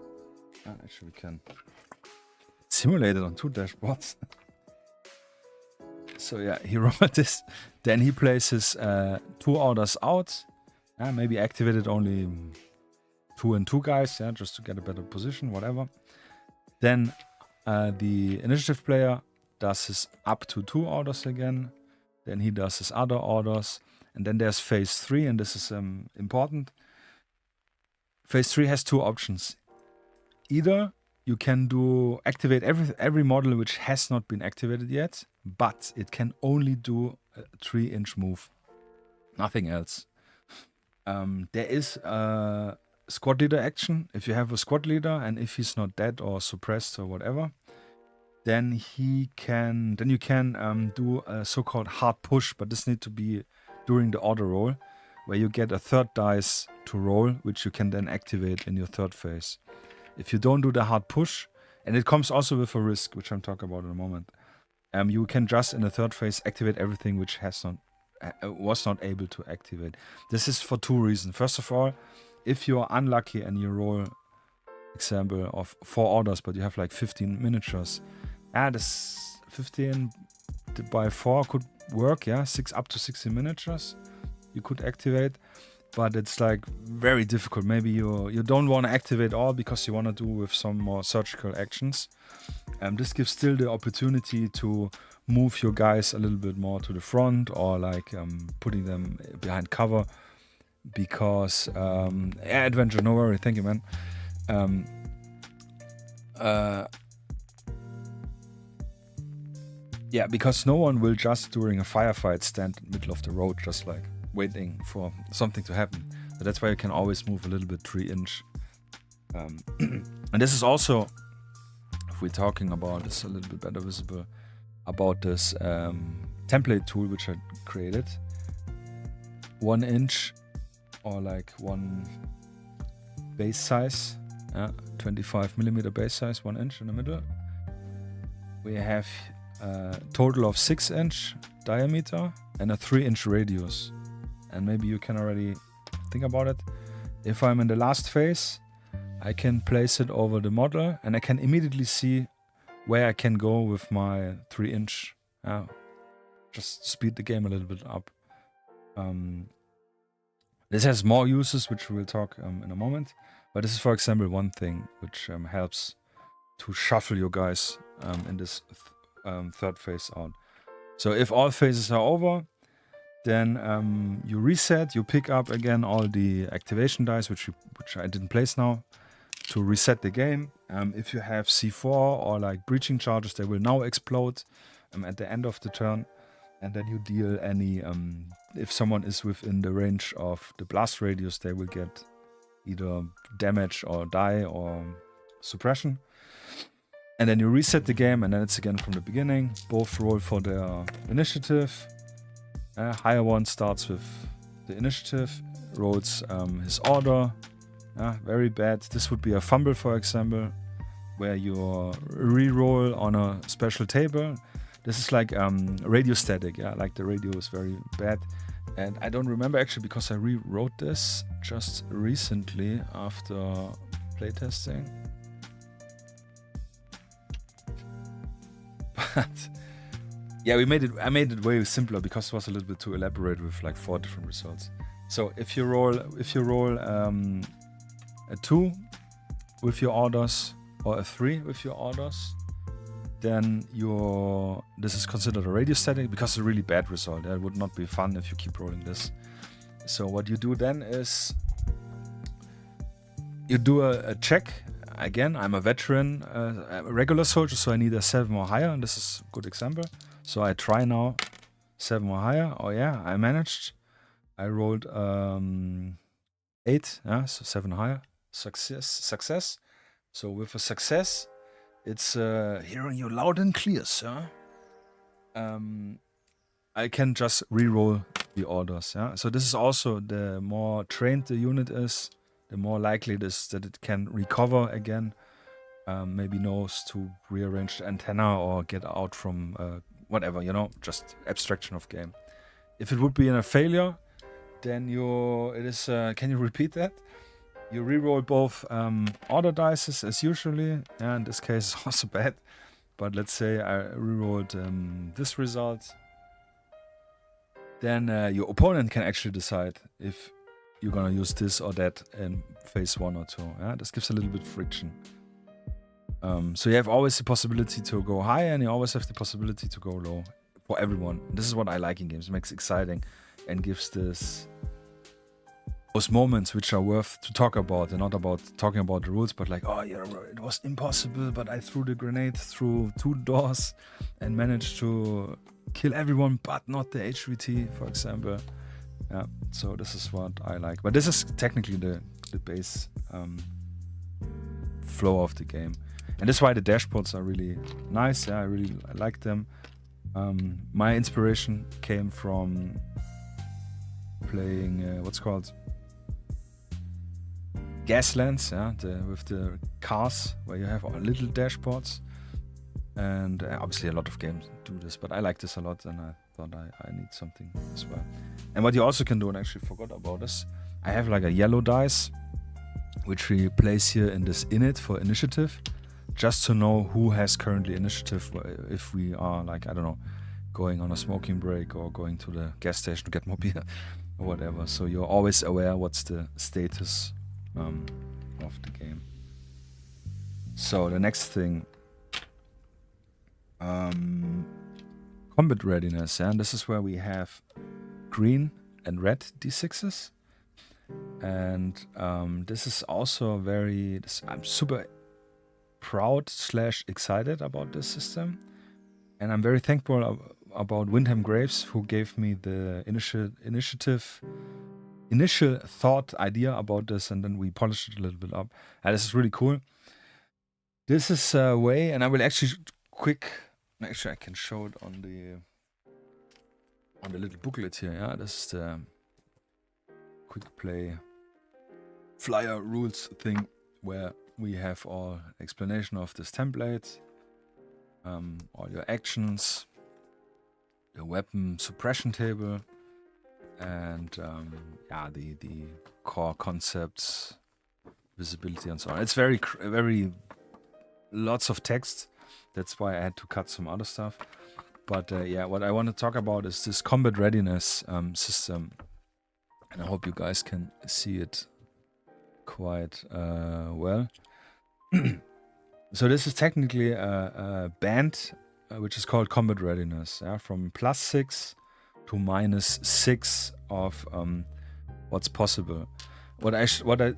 Actually, we can simulate it on 2 dashboards. So yeah, he rolled this. Then he plays his 2 orders out. Maybe activated only 2 and 2 guys, yeah, just to get a better position, whatever. Then the initiative player does his up to 2 orders again. Then he does his other orders. And then there's phase 3, and this is important. Phase 3 has 2 options. Either you can activate every model which has not been activated yet, but it can only do a 3-inch move. Nothing else. There is a squad leader action. If you have a squad leader and if he's not dead or suppressed or whatever, then you can do a so-called hard push, but this needs to be during the order roll, where you get a 3rd dice to roll, which you can then activate in your 3rd phase. If you don't do the hard push, and it comes also with a risk, which I'm talking about in a moment, you can just in the 3rd phase activate everything which was not able to activate. This is for 2 reasons. First of all, if you are unlucky and you roll example of 4 orders, but you have like 15 miniatures, this 15 by 4 could work, yeah, up to 16 miniatures you could activate, but it's like very difficult. Maybe you don't want to activate all because you want to do with some more surgical actions. This gives still the opportunity to move your guys a little bit more to the front, or like putting them behind cover, because adventure, no worry, thank you, man. Yeah, because no one will just during a firefight stand in the middle of the road just like waiting for something to happen. So that's why you can always move a little bit 3-inch. And this is also, if we're talking about this a little bit better visible, about this template tool which I created. 1 inch or like 1 base size, 25mm base size, 1 inch in the middle. We have a total of 6-inch diameter and a 3-inch radius. And maybe you can already think about it. If I'm in the last phase, I can place it over the model and I can immediately see where I can go with my 3-inch. Just speed the game a little bit up. This has more uses, which we'll talk in a moment. But this is, for example, one thing which helps to shuffle your guys in this 3rd phase out. So if all phases are over, then you reset, you pick up again all the activation dice, which I didn't place now, to reset the game. If you have C4 or like breaching charges, they will now explode at the end of the turn. And then you deal any, if someone is within the range of the blast radius, they will get either damage or die or suppression. And then you reset the game, and then it's again from the beginning. Both roll for their initiative. Higher one starts with the initiative, rolls his order. Very bad. This would be a fumble, for example, where you re-roll on a special table. This is like radio static, like the radio is very bad. And I don't remember actually, because I rewrote this just recently after playtesting. But yeah, I made it way simpler because it was a little bit too elaborate with like 4 different results. So if you roll a 2 with your orders or a 3 with your orders, then this is considered a radio static because it's a really bad result. It would not be fun if you keep rolling this. So what you do then is you do a check. Again, I'm a veteran, a regular soldier, so I need a 7 or higher, and this is a good example. So I try now 7 or higher. Oh yeah, I managed. I rolled 8, so 7 or higher. Success. So with a success, it's hearing you loud and clear, sir. I can just re-roll the orders. Yeah. So this is also, the more trained the unit is, the more likely it is that it can recover again. Maybe knows to rearrange the antenna or get out from whatever, you know, just abstraction of game. If it would be in a failure, then it is. Can you repeat that? You reroll both order dices as usually. Yeah, in this case, it's also bad. But let's say I rerolled this result. Then your opponent can actually decide if you're gonna use this or that in phase 1 or 2. Yeah, this gives a little bit friction. So you have always the possibility to go high, and you always have the possibility to go low for everyone. This is what I like in games. It makes it exciting and gives those moments which are worth to talk about, and not about talking about the rules, but like, oh yeah, it was impossible, but I threw the grenade through 2 doors and managed to kill everyone, but not the HVT, for example. Yeah, so this is what I like. But this is technically the base flow of the game. And that's why the dashboards are really nice. Yeah, I like them. My inspiration came from playing what's called Gaslands, yeah, with the cars where you have little dashboards. And obviously a lot of games do this, but I like this a lot, and I thought I need something as well. And what you also can do, and I actually forgot about this, I have like a yellow dice, which we place here in this init for initiative, just to know who has currently initiative if we are, like, I don't know, going on a smoking break or going to the gas station to get more beer or whatever. So you're always aware what's the status of the game. So the next thing, combat readiness, and this is where we have green and red D6s. And this is also I'm super proud / excited about this system, and I'm very thankful about Windham Graves, who gave me the initial thought idea about this, and then we polished it a little bit up. And this is really cool. This is a way, and I will actually actually I can show it on the little booklet here. Yeah, this is the quick play flyer rules thing, where we have all explanation of this template, all your actions, the weapon suppression table, and yeah, the core concepts, visibility, and so on. It's very lots of text. That's why I had to cut some other stuff. But yeah, what I want to talk about is this combat readiness system, and I hope you guys can see it quite well. So this is technically a band which is called combat readiness, yeah, from +6 to -6 of what's possible. What I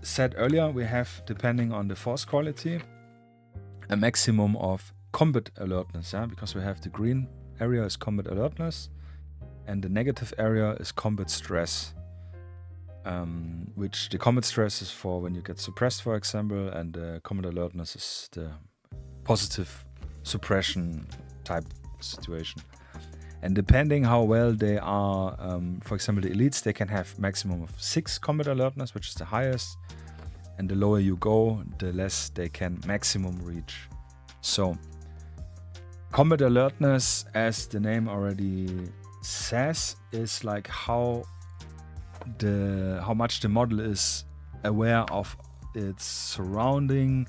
said earlier, we have, depending on the force quality, a maximum of combat alertness, yeah, because we have the green area is combat alertness, and the negative area is combat stress. Which the combat stress is for when you get suppressed, for example, and the combat alertness is the positive suppression type situation. And depending how well they are, for example, the elites, they can have maximum of 6 combat alertness, which is the highest, and the lower you go, the less they can maximum reach. So combat alertness, as the name already says, is like how much the model is aware of its surrounding,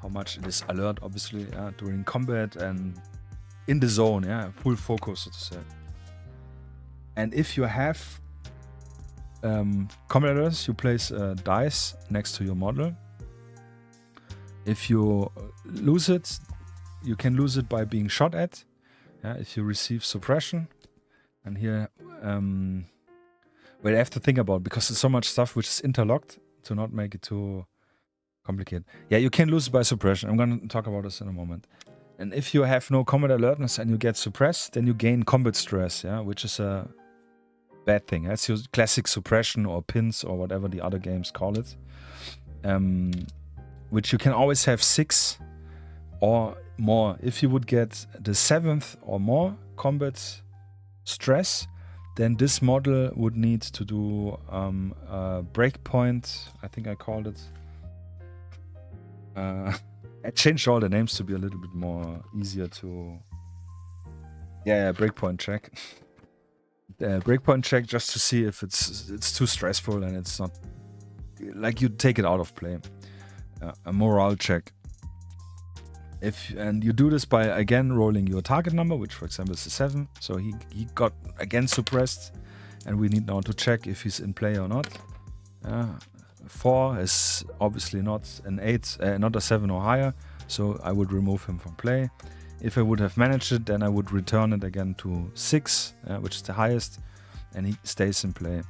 how much it is alert, obviously, during combat and in the zone, yeah, full focus, so to say. And if you have combat alerts, you place a dice next to your model. If you lose it, you can lose it by being shot at. Yeah, if you receive suppression, and here. Well, I have to think about, because there's so much stuff which is interlocked, to not make it too complicated. Yeah, you can lose it by suppression. I'm going to talk about this in a moment. And if you have no combat alertness and you get suppressed, then you gain combat stress, yeah, which is a bad thing. That's your classic suppression or pins or whatever the other games call it. Which you can always have 6 or more. If you would get the 7th or more combat stress, then this model would need to do a breakpoint. I think I called it. I changed all the names to be a little bit more easier to. Yeah, breakpoint check. Breakpoint check just to see if it's too stressful and it's not like you take it out of play. A morale check. And you do this by again rolling your target number, which for example is a 7. So he got again suppressed, and we need now to check if he's in play or not. 4 is obviously not an 8, not a 7 or higher, so I would remove him from play. If I would have managed it, then I would return it again to 6, which is the highest, and he stays in play.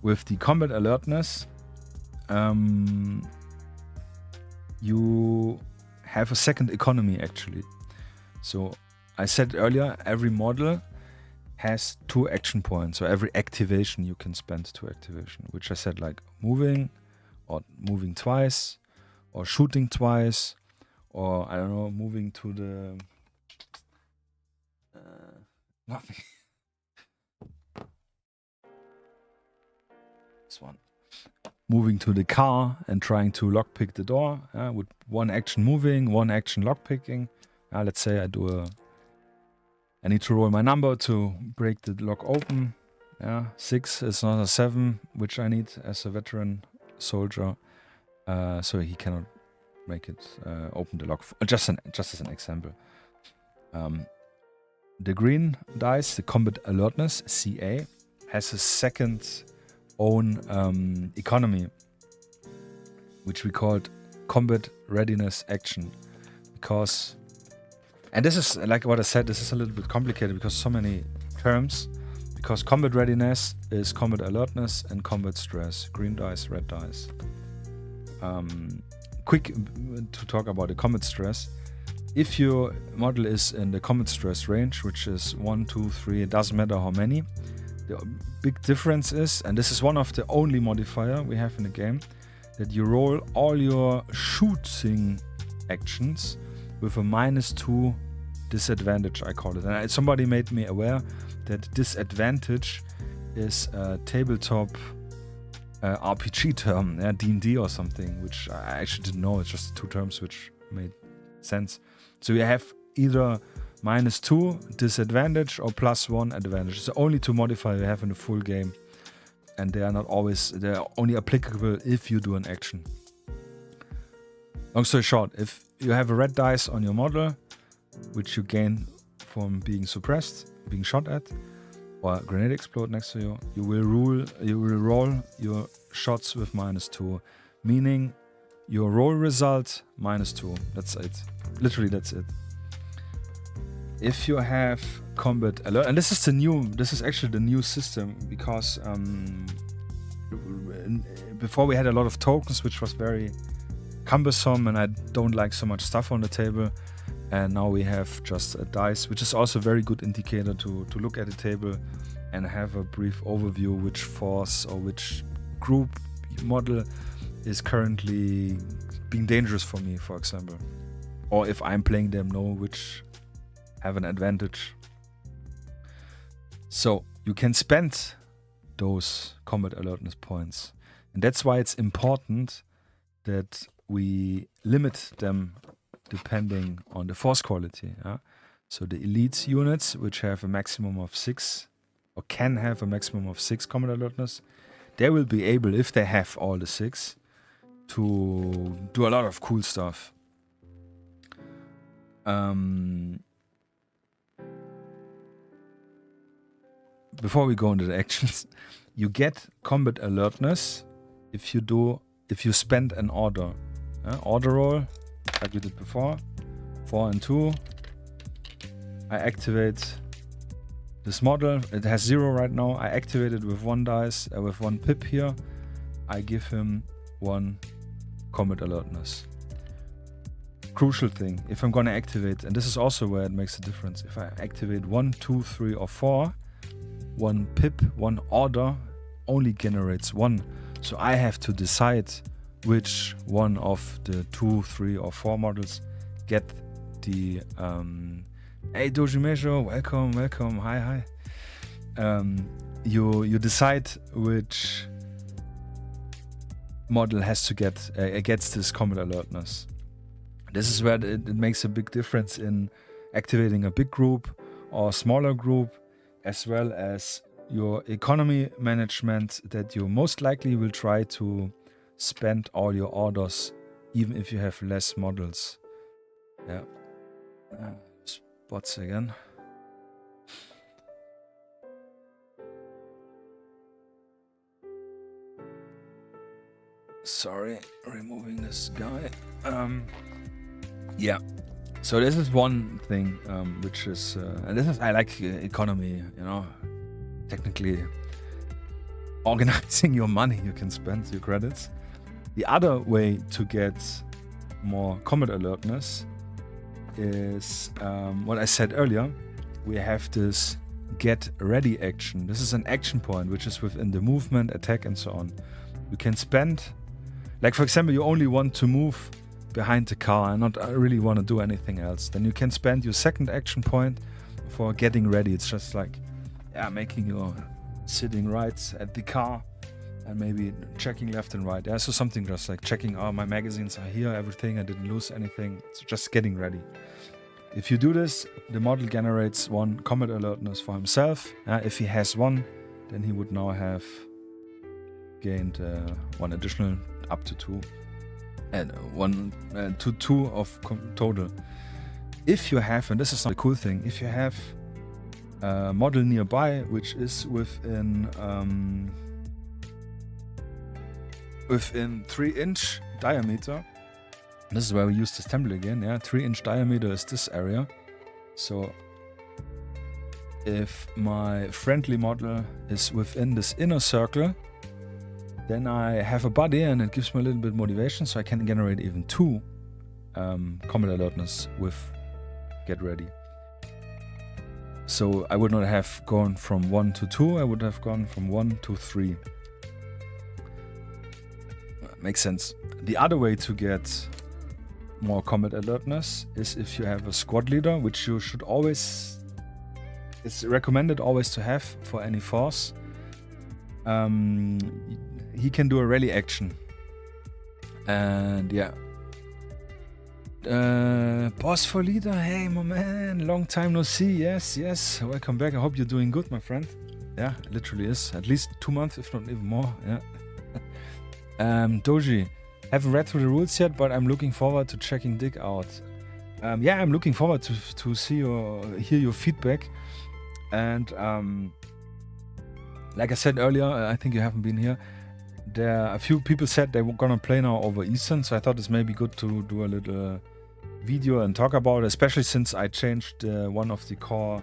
With the combat alertness, you have a second economy actually. So I said earlier, every model has 2 action points. So every activation you can spend 2 activation, which I said like moving, or moving twice, or shooting twice, or I don't know, moving to the nothing. This one. Moving to the car and trying to lockpick the door with 1 action moving, 1 action lockpicking. Let's say I need to roll my number to break the lock open. 6 is not a 7, which I need as a veteran soldier. So he cannot make it open the lock. Just as an example. The green dice, the combat alertness, CA, has a second own economy, which we called combat readiness action, because, and this is like what I said, this is a little bit complicated because so many terms, because combat readiness is combat alertness and combat stress, green dice, red dice. Quick to talk about the combat stress. If your model is in the combat stress range, which is 1, 2, 3, it doesn't matter how many. The big difference is, and this is one of the only modifier we have in the game, that you roll all your shooting actions with a -2 disadvantage, I call it. And somebody made me aware that disadvantage is a tabletop RPG term, D&D or something, which I actually didn't know. It's just 2 terms which made sense. So you have either -2 disadvantage or +1 advantage. It's the only 2 modifiers you have in the full game, and they are not always, they're only applicable if you do an action. Long story short, if you have a red dice on your model, which you gain from being suppressed, being shot at, or a grenade explode next to you, you will roll your shots with -2, meaning your roll result -2. That's it. Literally, that's it. If you have combat alert, and this is actually the new system, because before we had a lot of tokens, which was very cumbersome, and I don't like so much stuff on the table. And now we have just a dice, which is also a very good indicator to look at the table and have a brief overview which force or which group model is currently being dangerous for me, for example. Or if I'm playing them, know which have an advantage. So you can spend those combat alertness points. And that's why it's important that we limit them depending on the force quality. So the elite units, which have a maximum of 6, or can have a maximum of 6 combat alertness, they will be able, if they have all the 6, to do a lot of cool stuff. Before we go into the actions, you get combat alertness if you spend an order. Order roll, like we did before. 4 and 2. I activate this model. It has 0 right now. I activate it with 1 dice, with 1 pip here. I give him 1 combat alertness. Crucial thing, if I'm gonna activate, and this is also where it makes a difference, if I activate 1, 2, 3 or 4, 1 pip, 1 order only generates 1. So I have to decide which one of the 2, 3 or 4 models get the hey Doji Measure, welcome, hi. you decide which model has to get gets this combat alertness. This is where it makes a big difference in activating a big group or smaller group, as well as your economy management, that you most likely will try to spend all your orders even if you have less models. Yeah. Spots again. Sorry, removing this guy. Yeah. So this is one thing, which is, and this is, I like economy, you know, technically organizing your money you can spend, your credits. The other way to get more combat alertness is what I said earlier. We have this get ready action. This is an action point which is within the movement, attack, and so on. You can spend, like for example, you only want to move behind the car and not really want to do anything else. Then you can spend your second action point for getting ready. It's just like, yeah, making your sitting right at the car and maybe checking left and right. Yeah, so something just like checking, oh, my magazines are here, everything, I didn't lose anything. So just getting ready. If you do this, the model generates one combat alertness for himself. If he has one, then he would now have gained one additional, up to 2. And 1 to 2 of total. If you have, and this is the cool thing, if you have a model nearby which is within 3-inch diameter, this is where we use this template again. Yeah, 3-inch diameter is this area. So if my friendly model is within this inner circle, then I have a body and it gives me a little bit motivation, so I can generate even 2 combat alertness with get ready. So I would not have gone from 1 to 2, I would have gone from 1 to 3. Makes sense. The other way to get more combat alertness is if you have a squad leader, which you should always, it's recommended always to have for any force. He can do a rally action. And yeah. Boss for leader, hey my man, long time no see. Yes, welcome back. I hope you're doing good, my friend. Yeah, it literally is. At least 2 months, if not even more. Yeah. Doji, haven't read through the rules yet, but I'm looking forward to checking D.I.C out. Yeah, I'm looking forward to see hear your feedback. And like I said earlier, I think you haven't been here. There a few people said they were gonna play now over Eastern, so I thought it's maybe good to do a little video and talk about it, especially since I changed one of the core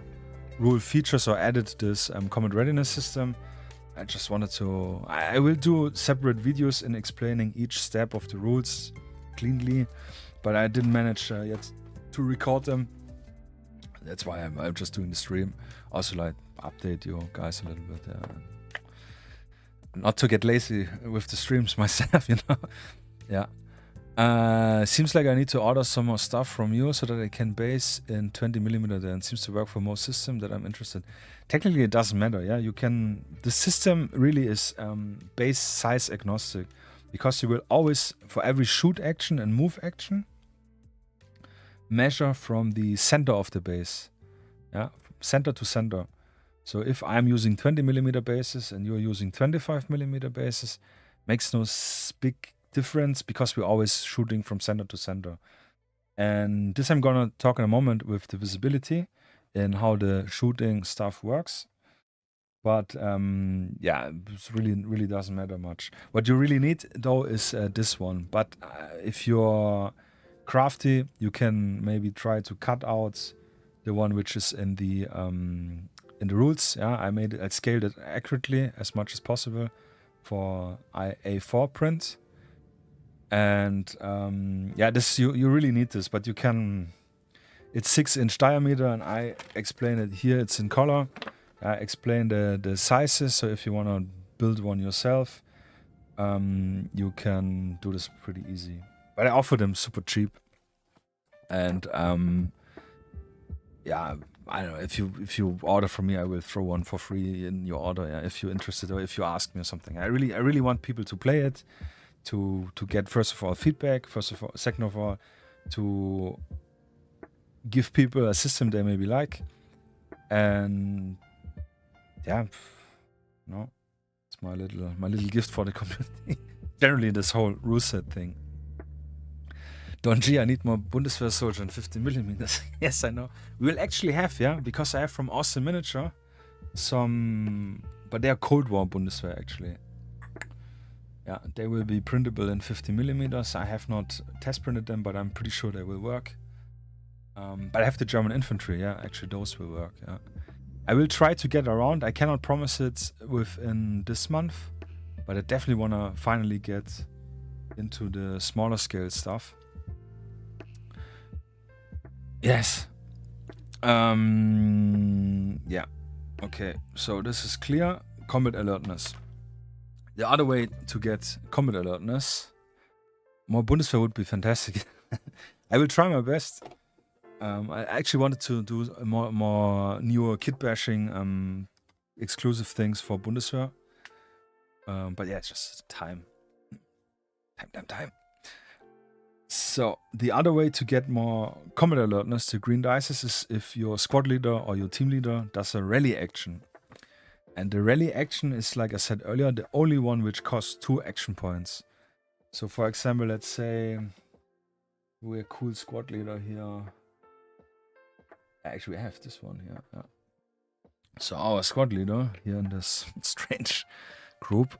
rule features or added this combat readiness system. I just wanted to... I will do separate videos in explaining each step of the rules cleanly, but I didn't manage yet to record them. That's why I'm just doing the stream. Also, like, update you guys a little bit. Not to get lazy with the streams myself, you know. Yeah. Seems like I need to order some more stuff from you so that I can base in 20mm. Then seems to work for most systems that I'm interested. Technically, it doesn't matter. Yeah, you can. The system really is base size agnostic, because you will always, for every shoot action and move action, measure from the center of the base. Yeah, from center to center. So if I'm using 20mm bases and you're using 25mm bases, makes no big difference because we're always shooting from center to center. And this I'm gonna talk in a moment with the visibility and how the shooting stuff works. But yeah, it really doesn't matter much. What you really need though is this one. But if you're crafty, you can maybe try to cut out the one which is in the rules. Yeah, I scaled it accurately as much as possible for A4 print. And yeah, this you really need this, but you can. It's 6-inch diameter, and I explain it here. It's in color. I explain the sizes. So if you want to build one yourself, you can do this pretty easy. But I offer them super cheap, and yeah, I don't know, if you order from me, I will throw one for free in your order. Yeah, if you're interested, or if you ask me or something. I really want people to play it, to get first of all feedback, second of all, to give people a system they maybe like, and yeah, no, it's my little gift for the community. Generally, this whole rule set thing. Don G, I need more Bundeswehr soldier and 50mm. Yes, I know. We will actually have, yeah, because I have from Austin Miniature some, but they are Cold War Bundeswehr actually. Yeah, they will be printable in 50mm. I have not test printed them, but I'm pretty sure they will work. But I have the German infantry, yeah, actually those will work, yeah. I will try to get around. I cannot promise it within this month, but I definitely want to finally get into the smaller scale stuff. Yes. Yeah. Okay, so this is clear. Combat alertness. The other way to get combat alertness, more Bundeswehr would be fantastic. I will try my best. I actually wanted to do a more newer kit bashing exclusive things for Bundeswehr. But yeah, it's just time. Time. So the other way to get more combat alertness to green dices is if your squad leader or your team leader does a rally action. And the rally action is, like I said earlier, the only one which costs 2 action points. So for example, let's say we're a cool squad leader here. Actually, we have this one here. Yeah. So our squad leader here in this strange group.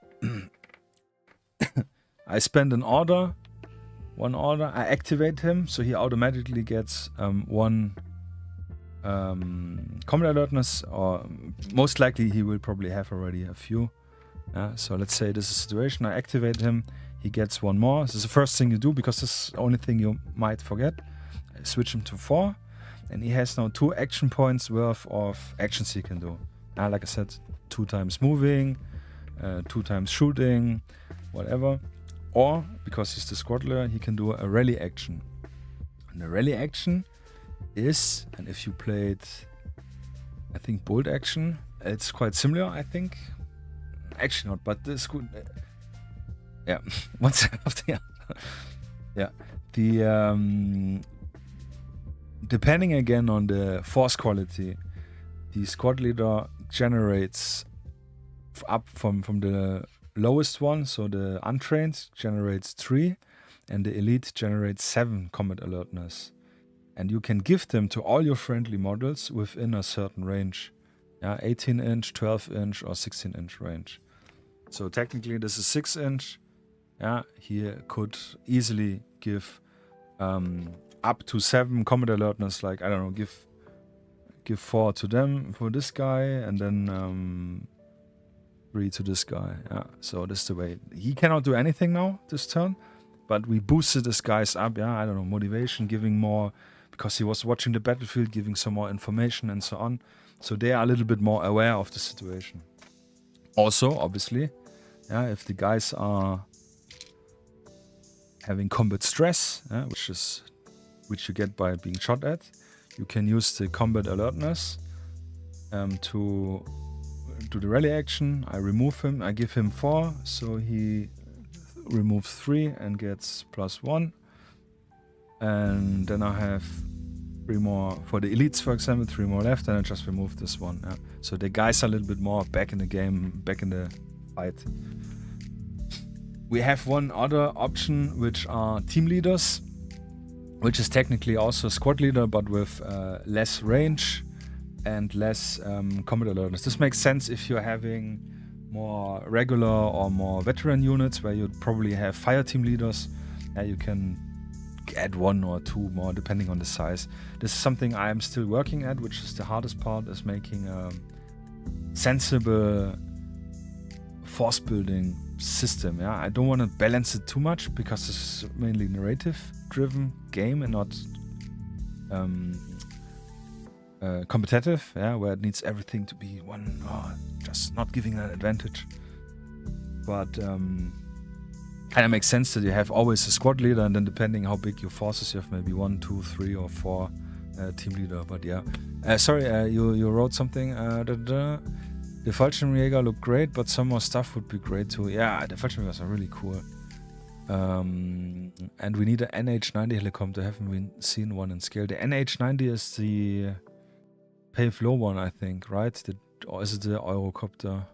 I spend one order, I activate him, so he automatically gets 1 combat alertness, or most likely he will probably have already a few. So let's say this is a situation, I activate him, he gets 1 more. This is the first thing you do, because this is the only thing you might forget. I switch him to 4, and he has now 2 action points worth of actions he can do. Like I said, 2 times moving, 2 times shooting, whatever. Or, because he's the squad leader, he can do a rally action. And the rally action is, and if you played, I think, bolt action, it's quite similar, I think. Actually not, but this could... yeah, one step after the other. Yeah, the... depending again on the force quality, the squad leader generates up from the lowest one, so the untrained generates 3, and the elite generates 7 combat alertness. And you can give them to all your friendly models within a certain range. Yeah, 18-inch, 12-inch, or 16-inch range. So technically this is 6-inch. Yeah, he could easily give up to 7 combat alertness, like, I don't know, give 4 to them for this guy, and then 3 to this guy. Yeah, so this is the way. He cannot do anything now this turn, but we boosted this guy's up. Yeah, I don't know, motivation, giving more, because he was watching the battlefield, giving some more information and so on. So they are a little bit more aware of the situation. Also, obviously, yeah, if the guys are having combat stress, yeah, which you get by being shot at, you can use the combat alertness to do the rally action. I remove him, I give him 4, so he removes 3 and gets +1. And then I have 3 more for the elites, for example, 3 more left, and I just remove this one. Yeah. So the guys are a little bit more back in the game, back in the fight. We have one other option, which are team leaders, which is technically also a squad leader, but with less range and less combat alertness. This makes sense if you're having more regular or more veteran units, where you'd probably have fire team leaders. You can add 1 or 2 more depending on the size. This is something I am still working at, which is the hardest part, is making a sensible force building system. Yeah, I don't want to balance it too much, because this is mainly narrative driven game and not competitive, yeah, where it needs everything to be one, just not giving an advantage. But kind of makes sense that you have always a squad leader, and then depending how big your forces, you have maybe 1, 2, 3, or 4 team leader. But yeah, Sorry, you wrote something. The Fallschirmjäger look great, but some more stuff would be great too. Yeah, the Fallschirmjägers are really cool. And we need an NH90 helicopter. Haven't we seen one in scale? The NH90 is the pave low one, I think, right? Or is it the Eurocopter?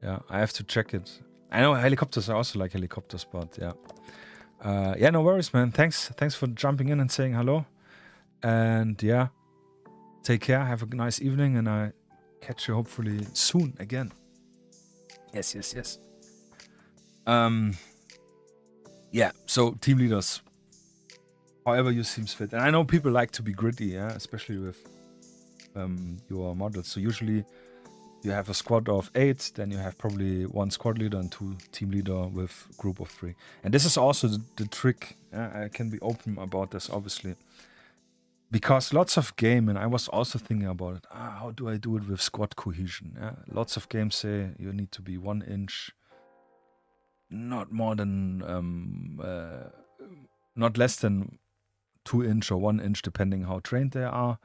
Yeah, I have to check it. I know helicopters are also like helicopters, but yeah. Yeah, no worries, man. Thanks for jumping in and saying hello. And yeah, take care. Have a nice evening, and I catch you hopefully soon again. Yes. Yeah, so team leaders, however you seems fit. And I know people like to be gritty, yeah, especially with your models. So usually you have a squad of 8, then you have probably 1 squad leader and 2 team leader with group of 3. And this is also the trick. I can be open about this, obviously. Because lots of game, and I was also thinking about it, how do I do it with squad cohesion? Yeah? Lots of games say you need to be 1 inch, not more than, not less than 2 inch or 1 inch, depending how trained they are.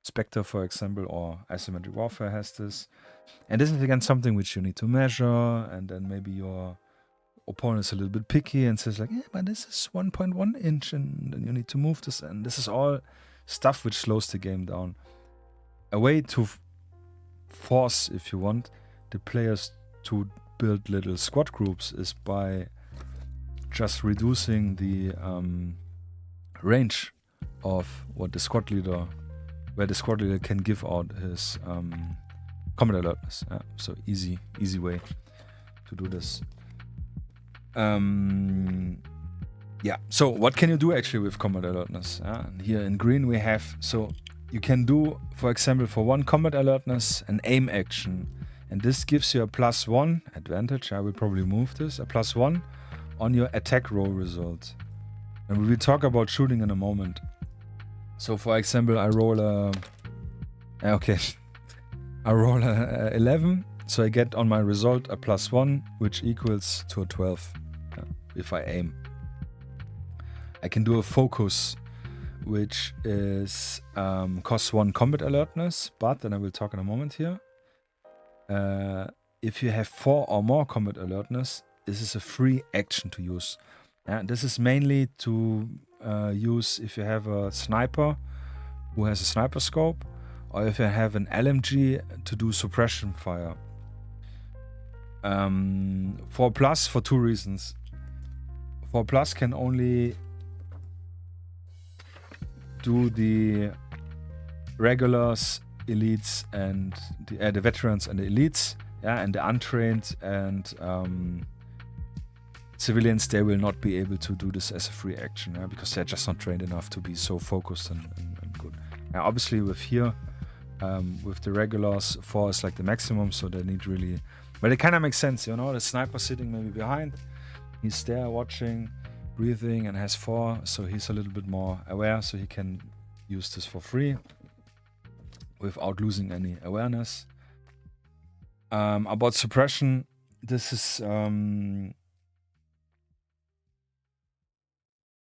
Spectre, for example, or Asymmetric Warfare has this. And this is again something which you need to measure, and then maybe your opponent is a little bit picky and says like, yeah, but this is 1.1 inch, and then you need to move this, and this is all stuff which slows the game down. A way to force, if you want, the players to build little squad groups is by just reducing the range of what the squad leader, where the squad leader can give out his combat alertness. So easy way to do this. Yeah, so what can you do actually with combat alertness? Here in green we have, so you can do, for example, for 1 combat alertness, an aim action. And this gives you a +1 advantage. I will probably move this, a +1 on your attack roll result. And we will talk about shooting in a moment. So for example, I roll a... Okay. I roll a 11, so I get on my result a +1, which equals to a 12 if I aim. I can do a focus, which is costs 1 combat alertness, but, and I will talk in a moment here, if you have 4 or more combat alertness, this is a free action to use. This is mainly to use if you have a sniper who has a sniper scope, or if you have an LMG to do suppression fire. 4+ for 2 reasons. 4+ can only do the regulars, elites, and the veterans and the elites, and the untrained and civilians, they will not be able to do this as a free action, because they're just not trained enough to be so focused and good. Obviously with here, with the regulars, 4 is like the maximum, so they need really... But it kind of makes sense, you know, the sniper sitting maybe behind, he's there watching, breathing, and has 4, so he's a little bit more aware, so he can use this for free without losing any awareness. About suppression, this is...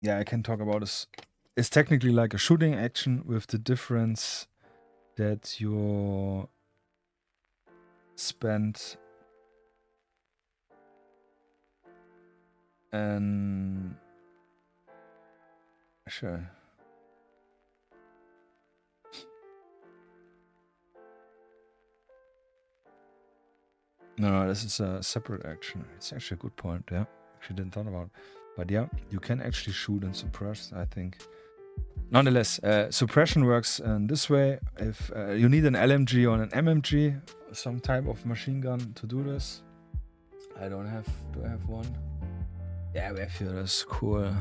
yeah, I can talk about this. It's technically like a shooting action with the difference that you spend and sure. No, this is a separate action. It's actually a good point, yeah. Actually didn't thought about it. But yeah, you can actually shoot and suppress, I think. Nonetheless, suppression works in this way. If you need an LMG or an MMG, some type of machine gun to do this. I don't have, do I have one? Yeah, we have here this cool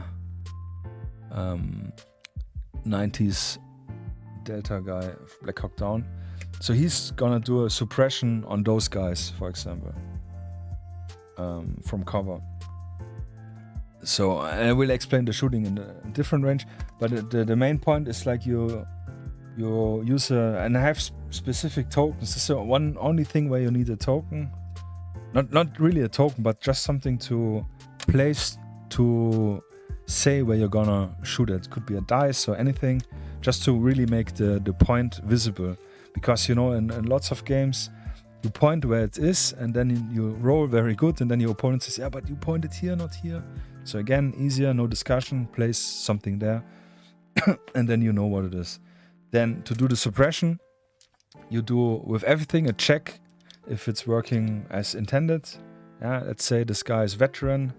90s Delta guy, Black Hawk Down. So he's gonna do a suppression on those guys, for example, from cover. So I will explain the shooting in a different range, but the main point is like you use and I have specific tokens. This is one only thing where you need a token, not really a token, but just something to place to say where you're gonna shoot it. It could be a dice or anything just to really make the point visible. Because, you know, in lots of games, you point where it is, and then you roll very good, and then your opponent says, yeah, but you pointed here, not here. So again, easier, no discussion, place something there, and then you know what it is. Then to do the suppression, you do with everything a check if it's working as intended. Yeah, let's say this guy is veteran.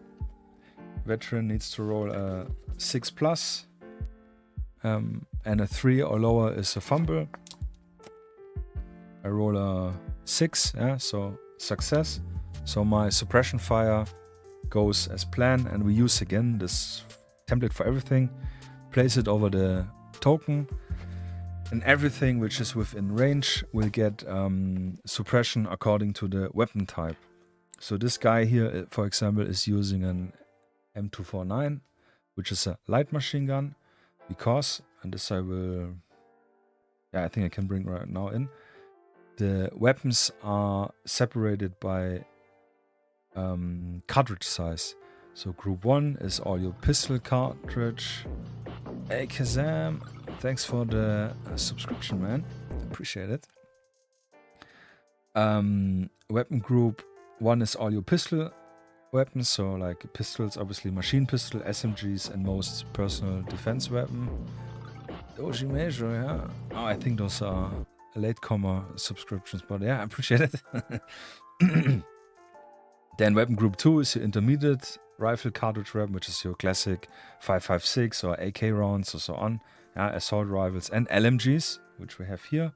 Veteran needs to roll a 6+, and a 3 or lower is a fumble. I roll a 6, yeah, so success. So my suppression fire goes as planned, and we use again this template for everything. Place it over the token, and everything which is within range will get suppression according to the weapon type. So this guy here, for example, is using an M249, which is a light machine gun, because, and this I will, yeah, I think I can bring right now in, the weapons are separated by cartridge size. So group 1 is all your pistol cartridge. Hey Kazam, thanks for the subscription, man. Appreciate it. Weapon group 1 is all your pistol weapons, so like pistols, obviously machine pistol, SMGs, and most personal defense weapon. Doji Major, yeah. Oh, I think those are latecomer subscriptions, but yeah, I appreciate it. Then weapon group 2 is your intermediate rifle cartridge weapon, which is your classic 5.56 or AK rounds or so on. Yeah, assault rifles and LMGs, which we have here.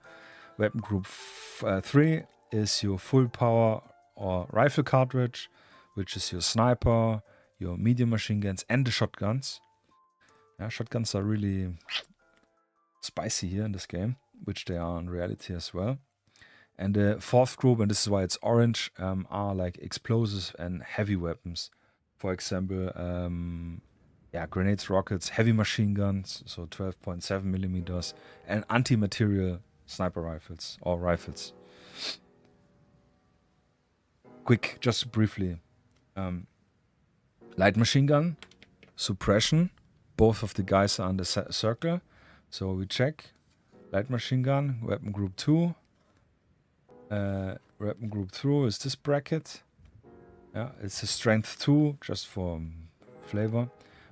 Weapon group 3 is your full power or rifle cartridge, which is your sniper, your medium machine guns, and the shotguns. Yeah, shotguns are really spicy here in this game, which they are in reality as well. And the 4th group, and this is why it's orange, are like explosives and heavy weapons. For example, yeah, grenades, rockets, heavy machine guns, so 12.7 millimeters, and anti-material sniper rifles or rifles. Quick, just briefly. Light machine gun, suppression. Both of the guys are on the circle. So we check. Light machine gun, weapon group 2. Weapon group 2 is this bracket. Yeah, it's a strength 2, just for flavor.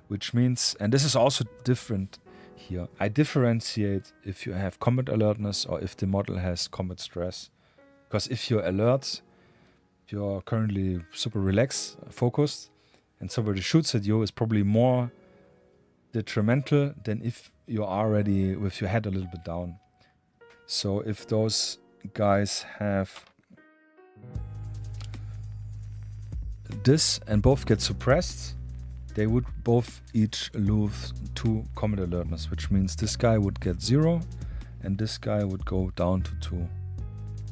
Which means, and this is also different here. I differentiate if you have combat alertness or if the model has combat stress. Because if you're alert, if you're currently super relaxed, focused, and somebody shoots at you, is probably more detrimental than if you're already with your head a little bit down. So if those guys have this and both get suppressed, they would both each lose 2 combat alertness, which means this guy would get 0 and this guy would go down to 2.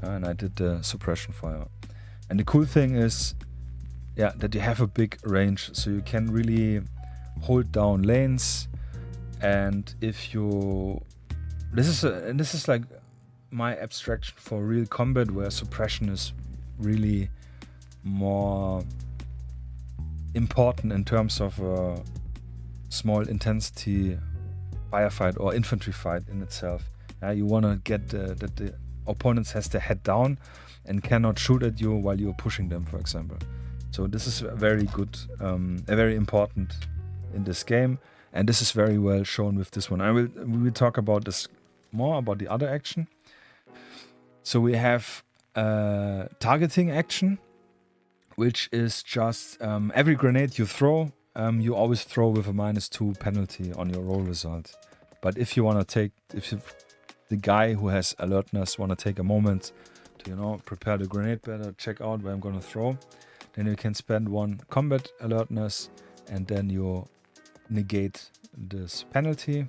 And I did the suppression fire. And the cool thing is, yeah, that you have a big range, so you can really hold down lanes. And if you, this is like my abstraction for real combat, where suppression is really more important in terms of a small intensity firefight or infantry fight in itself. You want to get that the opponent has their head down and cannot shoot at you while you're pushing them, for example. So this is very good, very important in this game, and this is very well shown with this one. We will talk about this more, about the other action. So we have targeting action, which is just every grenade you throw, you always throw with a -2 penalty on your roll result. But if you want to take, if the guy who has alertness want to take a moment to, you know, prepare the grenade better, check out where I'm going to throw, then you can spend 1 combat alertness and then you negate this penalty.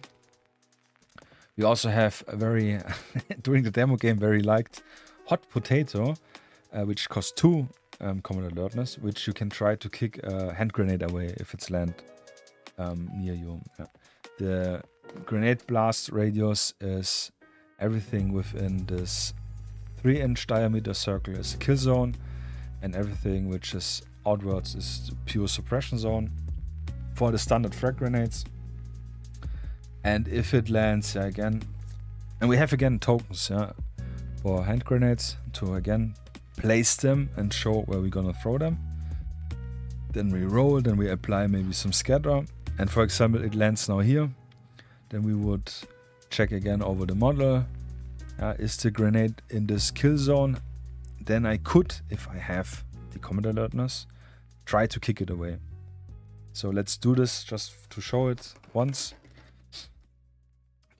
We also have a very, during the demo game, very liked hot potato, which costs 2 combat alertness, which you can try to kick a hand grenade away if it's land near you. Yeah. The grenade blast radius is everything within this 3-inch diameter circle is a kill zone, and everything which is outwards is pure suppression zone for the standard frag grenades. And if it lands again, and we have again tokens for hand grenades to again place them and show where we're gonna throw them. Then we roll, then we apply maybe some scatter. And for example, it lands now here. Then we would check again over the model. Is the grenade in this kill zone? Then I could, if I have the combat alertness, try to kick it away. So let's do this just to show it once.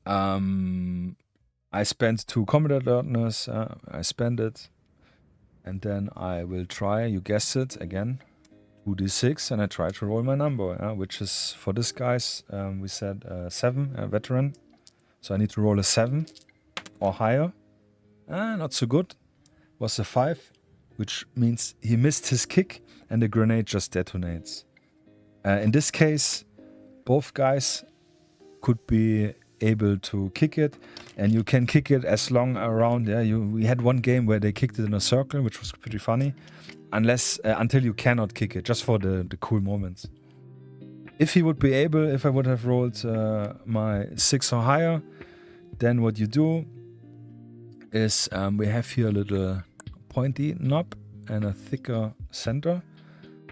I spent 2 combat alertness, I spend it, and then I will try, you guessed it, again, 2d6, and I try to roll my number, which is, for this guys, we said 7, veteran, so I need to roll a 7 or higher. Not so good, was a 5, which means he missed his kick, and the grenade just detonates. In this case, both guys could be able to kick it, and you can kick it as long around. We had one game where they kicked it in a circle, which was pretty funny, until you cannot kick it, just for the cool moments. If he would be able, if I would have rolled my 6 or higher, then what you do is we have here a little pointy knob and a thicker center.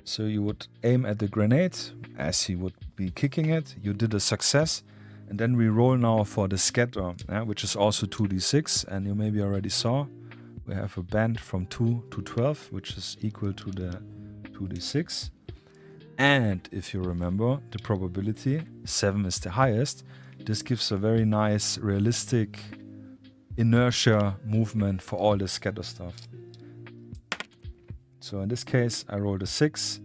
So you would aim at the grenade as he would be kicking it. You did a success. And then we roll now for the scatter, which is also 2d6. And you maybe already saw, we have a band from 2 to 12, which is equal to the 2d6. And if you remember the probability, 7 is the highest. This gives a very nice, realistic inertia movement for all the scatter stuff. So in this case, I rolled a 6.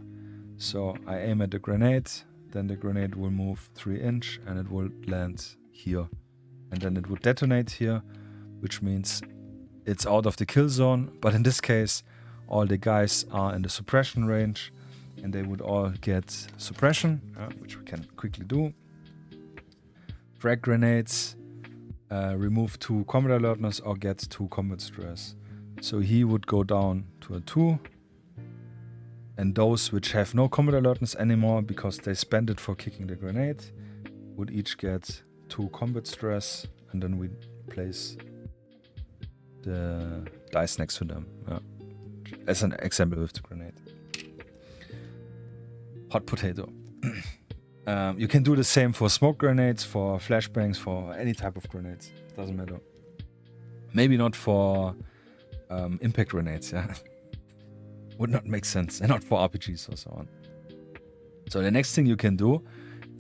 So I aim at the grenade. Then the grenade will move 3 inch and it will land here. And then it would detonate here, which means it's out of the kill zone. But in this case, all the guys are in the suppression range and they would all get suppression, which we can quickly do. Frag grenades, remove 2 combat alertness or get 2 combat stress. So he would go down to a 2. And those which have no combat alertness anymore because they spent it for kicking the grenade would each get 2 combat stress, and then we place the dice next to them. As an example with the grenade. Hot potato. You can do the same for smoke grenades, for flashbangs, for any type of grenades. Doesn't matter. Maybe not for impact grenades, Would not make sense, and not for RPGs or so on. So the next thing you can do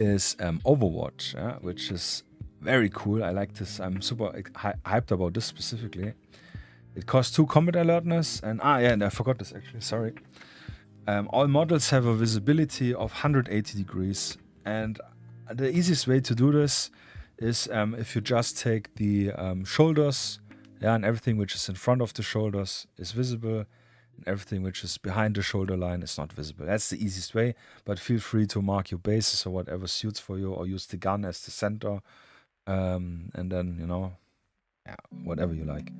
is Overwatch, which is very cool. I like this. I'm super hyped about this specifically. It costs 2 combat alertness, and and I forgot this actually. Sorry. All models have a visibility of 180 degrees, and the easiest way to do this is if you just take the shoulders, and everything which is in front of the shoulders is visible. Everything which is behind the shoulder line is not visible. That's the easiest way, but feel free to mark your bases or whatever suits for you, or use the gun as the center, and then, whatever you like.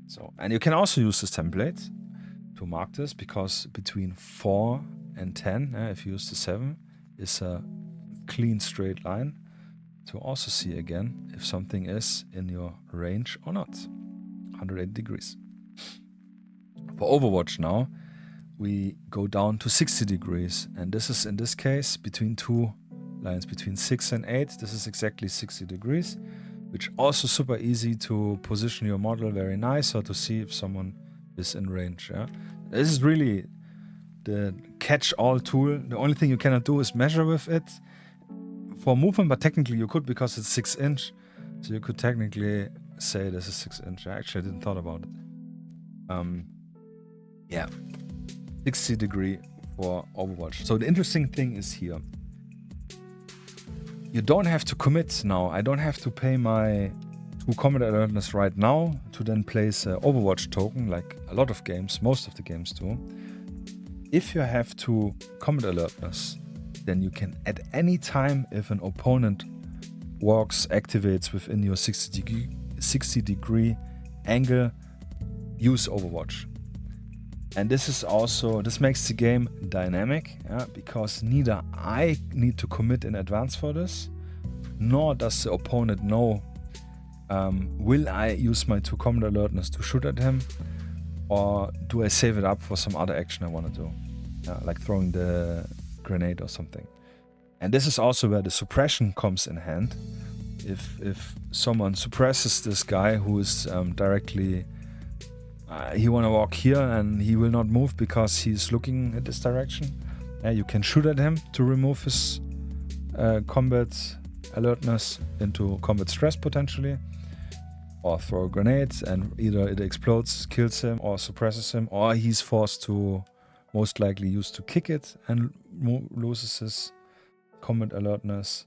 So, and you can also use this template to mark this, because between 4 and 10, if you use the 7, is a clean straight line to also see again if something is in your range or not. 180 degrees. For Overwatch now, we go down to 60 degrees, and this is in this case between 2 lines, between 6 and 8. This is exactly 60 degrees, which also super easy to position your model very nice, or to see if someone is in range. This is really the catch-all tool. The only thing you cannot do is measure with it for movement, but technically you could, because it's 6 inch. So you could technically say this is 6 inch. Actually, I didn't thought about it. 60 degree for Overwatch. So the interesting thing is here, you don't have to commit now. I don't have to pay my 2 combat alertness right now to then place an Overwatch token, like a lot of games, most of the games do. If you have 2 combat alertness, then you can at any time, if an opponent activates within your 60 degree angle, use Overwatch. And this makes the game dynamic, because neither I need to commit in advance for this, nor does the opponent know, will I use my 2 combat alertness to shoot at him, or do I save it up for some other action I want to do, like throwing the grenade or something. And this is also where the suppression comes in hand. If someone suppresses this guy who is directly, he want to walk here and he will not move because he's looking at this direction, you can shoot at him to remove his combat alertness into combat stress potentially, or throw grenades and either it explodes, kills him, or suppresses him, or he's forced to most likely use to kick it and loses his combat alertness.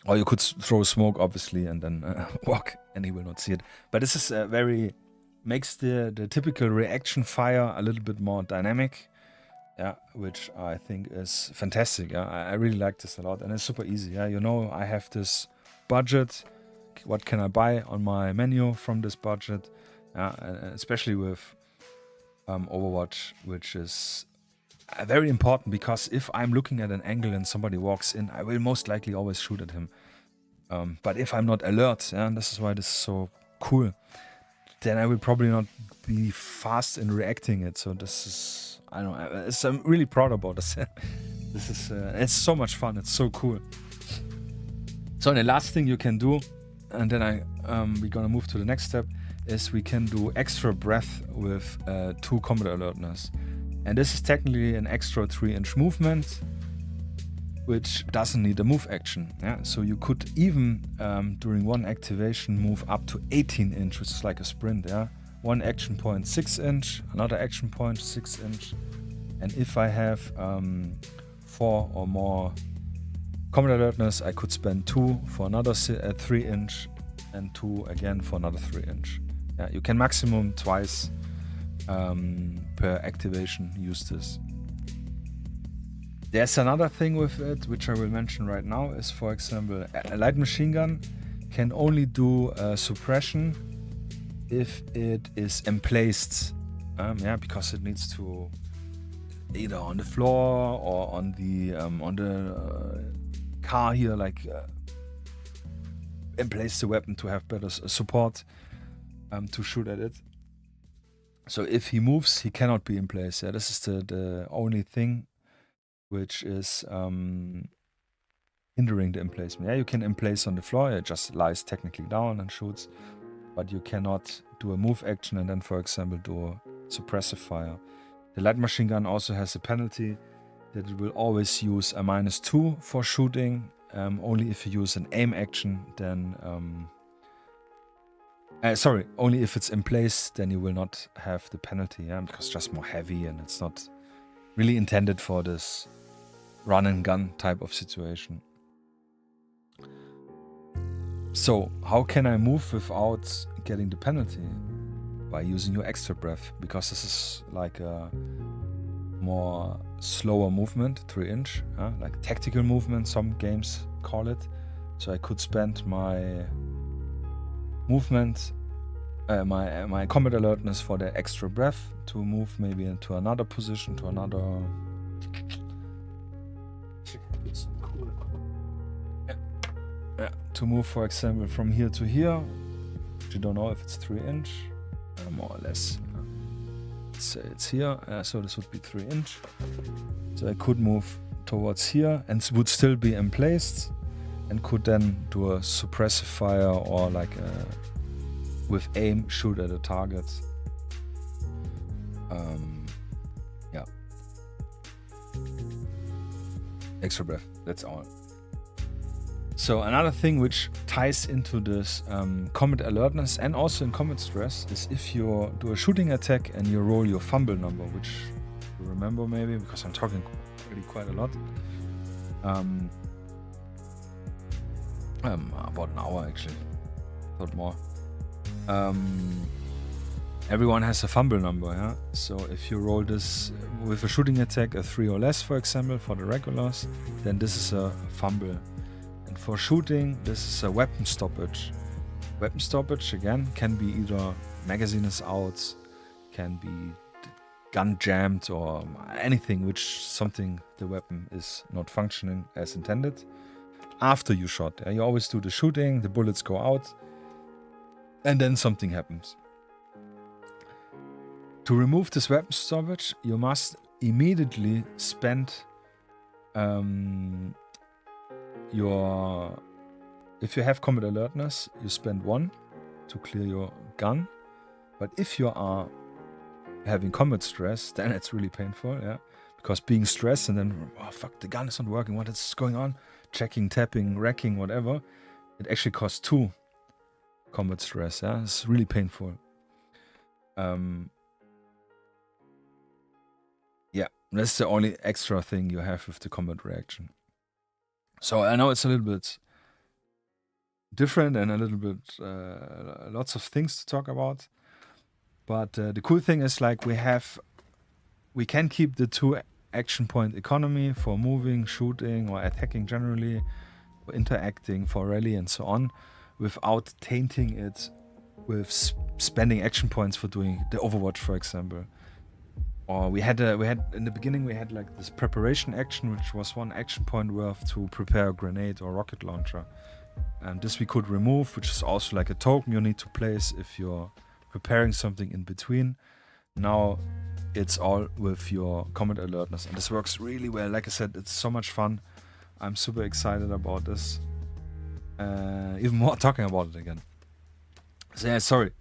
Or you could throw smoke, obviously, and then walk, and he will not see it. But this is makes the typical reaction fire a little bit more dynamic, which I think is fantastic. I really like this a lot, and it's super easy. You know, I have this budget. What can I buy on my menu from this budget? Especially with Overwatch, which is very important, because if I'm looking at an angle and somebody walks in, I will most likely always shoot at him. But if I'm not alert, and this is why this is so cool, then I will probably not be fast in reacting it. So this is, I don't know, I'm really proud about this. This is, it's so much fun. It's so cool. So the last thing you can do, and then we're gonna move to the next step, is we can do extra breath with 2 combat alertness. And this is technically an extra 3-inch movement, which doesn't need a move action. So you could even, during one activation, move up to 18 inch, which is like a sprint. One action point 6 inch, another action point 6 inch. And if I have 4 or more combat alertness, I could spend 2 for another 3 inch and 2 again for another 3 inch. You can maximum twice per activation use this. There's another thing with it, which I will mention right now, is, for example, a light machine gun can only do suppression if it is emplaced, because it needs to either on the floor or on the car here, like emplace the weapon to have better support to shoot at it. So if he moves, he cannot be in place. This is the only thing which is hindering the emplacement. You can emplace on the floor. It just lies technically down and shoots, but you cannot do a move action and then, for example, do a suppressive fire. The light machine gun also has a penalty that it will always use a -2 for shooting. Only if you use an aim action, then only if it's in place, then you will not have the penalty, because it's just more heavy and it's not really intended for this run and gun type of situation. So how can I move without getting the penalty? By using your extra breath, because this is like a more slower movement, 3 inch, like tactical movement, some games call it. So I could spend my movement, my combat alertness for the extra breath to move maybe into another position, to another. To move, for example, from here to here. You don't know if it's 3 inch, more or less. Let's say it's here, so this would be 3 inch. So I could move towards here and would still be emplaced, and could then do a suppressive fire or like with aim shoot at a target. Extra breath, that's all. So another thing which ties into this combat alertness and also in combat stress is if you do a shooting attack and you roll your fumble number, which you remember maybe, because I'm talking really quite a lot. About an hour actually, thought more. Everyone has a fumble number, So if you roll this with a shooting attack, a 3 or less, for example, for the regulars, then this is a fumble. And for shooting, this is a weapon stoppage. Weapon stoppage, again, can be either magazine is out, can be gun jammed or anything which something the weapon is not functioning as intended. After you shot, you always do the shooting, the bullets go out, and then something happens. To remove this weapon stoppage, you must immediately spend if you have combat alertness, you spend 1 to clear your gun. But if you are having combat stress, then it's really painful, yeah. Because being stressed and then, oh fuck, the gun is not working, what is going on? Checking, tapping, racking, whatever. It actually costs 2 combat stress, yeah. It's really painful. Yeah, that's the only extra thing you have with the combat reaction. So I know it's a little bit different and a little bit lots of things to talk about. But the cool thing is, like, we can keep the 2 action point economy for moving, shooting, or attacking generally, or interacting for rally and so on, without tainting it with spending action points for doing the Overwatch, for example. Or we had in the beginning we had like this preparation action, which was 1 action point worth to prepare a grenade or rocket launcher, and this we could remove, which is also like a token you need to place if you're preparing something in between. Now it's all with your combat alertness, and this works really well. Like I said, it's so much fun. I'm super excited about this. Even more talking about it again. So yeah, sorry,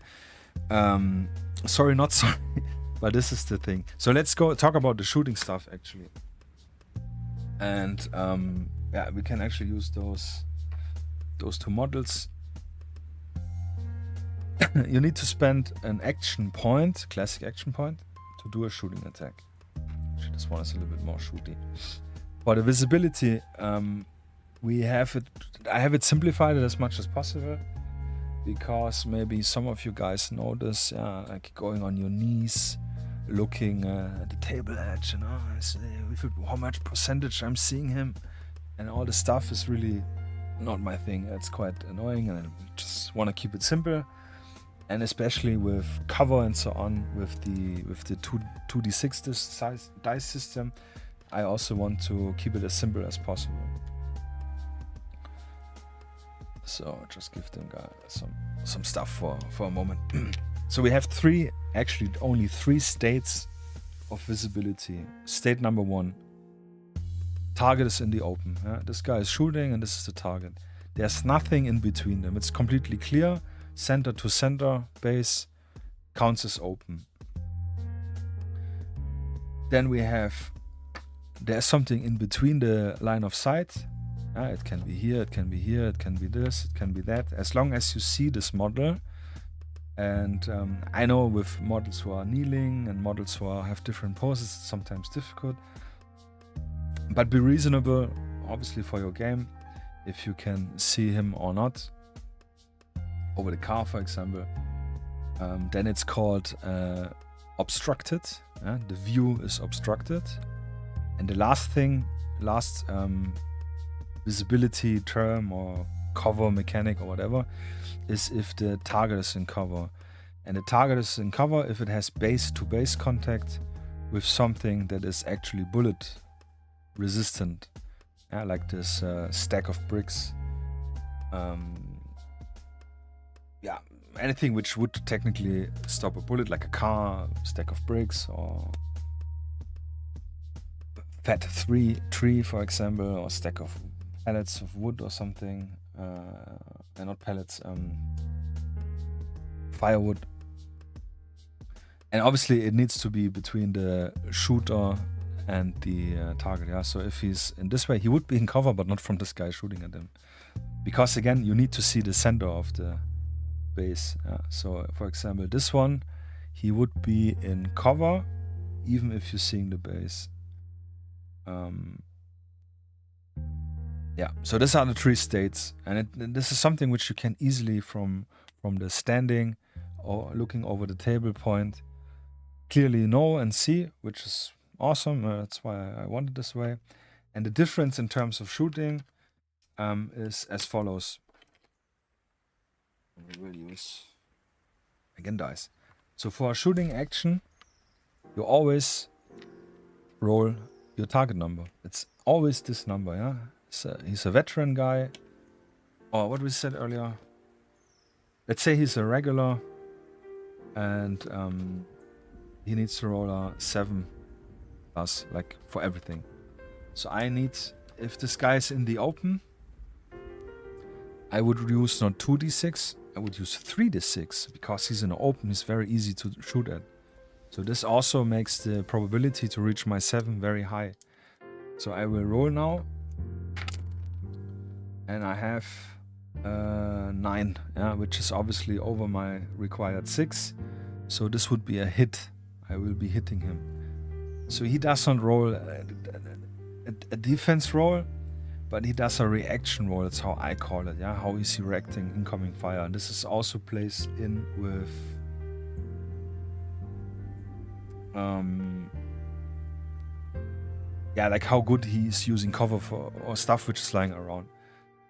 not sorry. But this is the thing. So let's go talk about the shooting stuff actually. And yeah, we can actually use those 2 models. You need to spend an action point, classic action point, to do a shooting attack. Actually, this one is a little bit more shooty. For the visibility, we have it. I have it simplified as much as possible, because maybe some of you guys know this, like going on your knees, looking at the table edge, and how much percentage I'm seeing him, and all the stuff is really not my thing. It's quite annoying, and I just want to keep it simple. And especially with cover and so on, with the 2d6 dice system, I also want to keep it as simple as possible. So just give them guys some stuff for a moment. So we have only three states of visibility. State number 1, target is in the open. This guy is shooting and this is the target. There's nothing in between them. It's completely clear. Center to center base counts as open. Then there's something in between the line of sight. It can be here, it can be here, it can be this, it can be that. As long as you see this model, and I know with models who are kneeling and models who have different poses, it's sometimes difficult. But be reasonable, obviously, for your game, if you can see him or not. Over the car, for example, then it's called obstructed. The view is obstructed. And the last visibility term or cover mechanic or whatever is if the target is in cover. And the target is in cover if it has base-to-base contact with something that is actually bullet resistant. Like this stack of bricks. Anything which would technically stop a bullet, like a car, stack of bricks, or fat tree, for example, or stack of pallets of wood or something. Not pallets, firewood. And obviously it needs to be between the shooter and the target. So if he's in this way, he would be in cover, but not from this guy shooting at him. Because again, you need to see the center of the base. So for example, this one, he would be in cover even if you're seeing the base. So these are the 3 states, and this is something which you can easily from the standing or looking over the table point clearly know and see, which is awesome. That's why I want it this way. And the difference in terms of shooting is as follows. We will use again dice. So for a shooting action, you always roll your target number. It's always this number, yeah? He's a veteran guy. Or what we said earlier. Let's say he's a regular and he needs to roll a 7+, like for everything. So I need, if this guy is in the open, I would use not 2d6, I would use 3d6, because he's in the open, he's very easy to shoot at. So this also makes the probability to reach my 7 very high. So I will roll now. And I have 9, yeah, which is obviously over my required 6. So this would be a hit. I will be hitting him. So he does not roll a defense roll, but he does a reaction roll. That's how I call it, yeah. How is he reacting incoming fire? And this is also placed in with yeah, like how good he is using cover for or stuff which is lying around.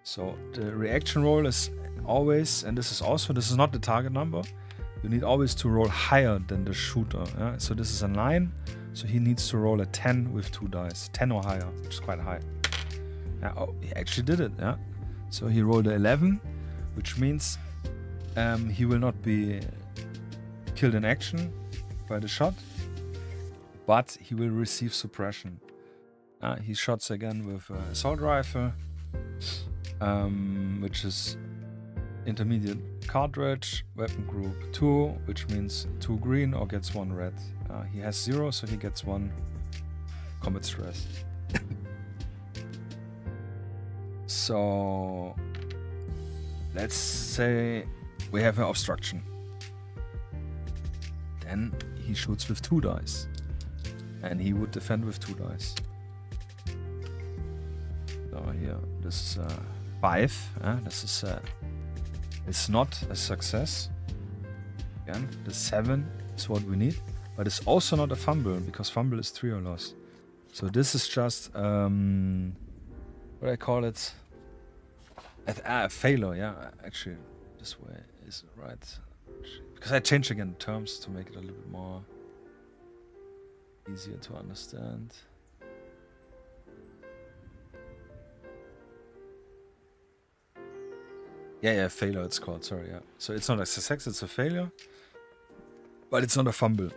So the reaction roll is always, and this is not the target number. You need always to roll higher than the shooter. Yeah? So this is a 9, so he needs to roll a 10 with 2 dice, 10 or higher, which is quite high. Yeah, oh, he actually did it. Yeah. So he rolled an 11, which means he will not be killed in action by the shot, but he will receive suppression. He shots again with assault rifle. Which is intermediate cartridge, weapon group 2, which means 2 green or gets 1 red. He has 0, so he gets 1 combat stress. So let's say we have an obstruction. Then he shoots with 2 dice. And he would defend with 2 dice. So here, this is 5. This is it's not a success. Again, the 7 is what we need, but it's also not a fumble because fumble is 3 or less. So this is just what I call it, a failure. Yeah, actually, this way is right because I changed again the terms to make it a little bit more easier to understand. Yeah, failure it's called, sorry, yeah. So it's not a success, it's a failure, but it's not a fumble.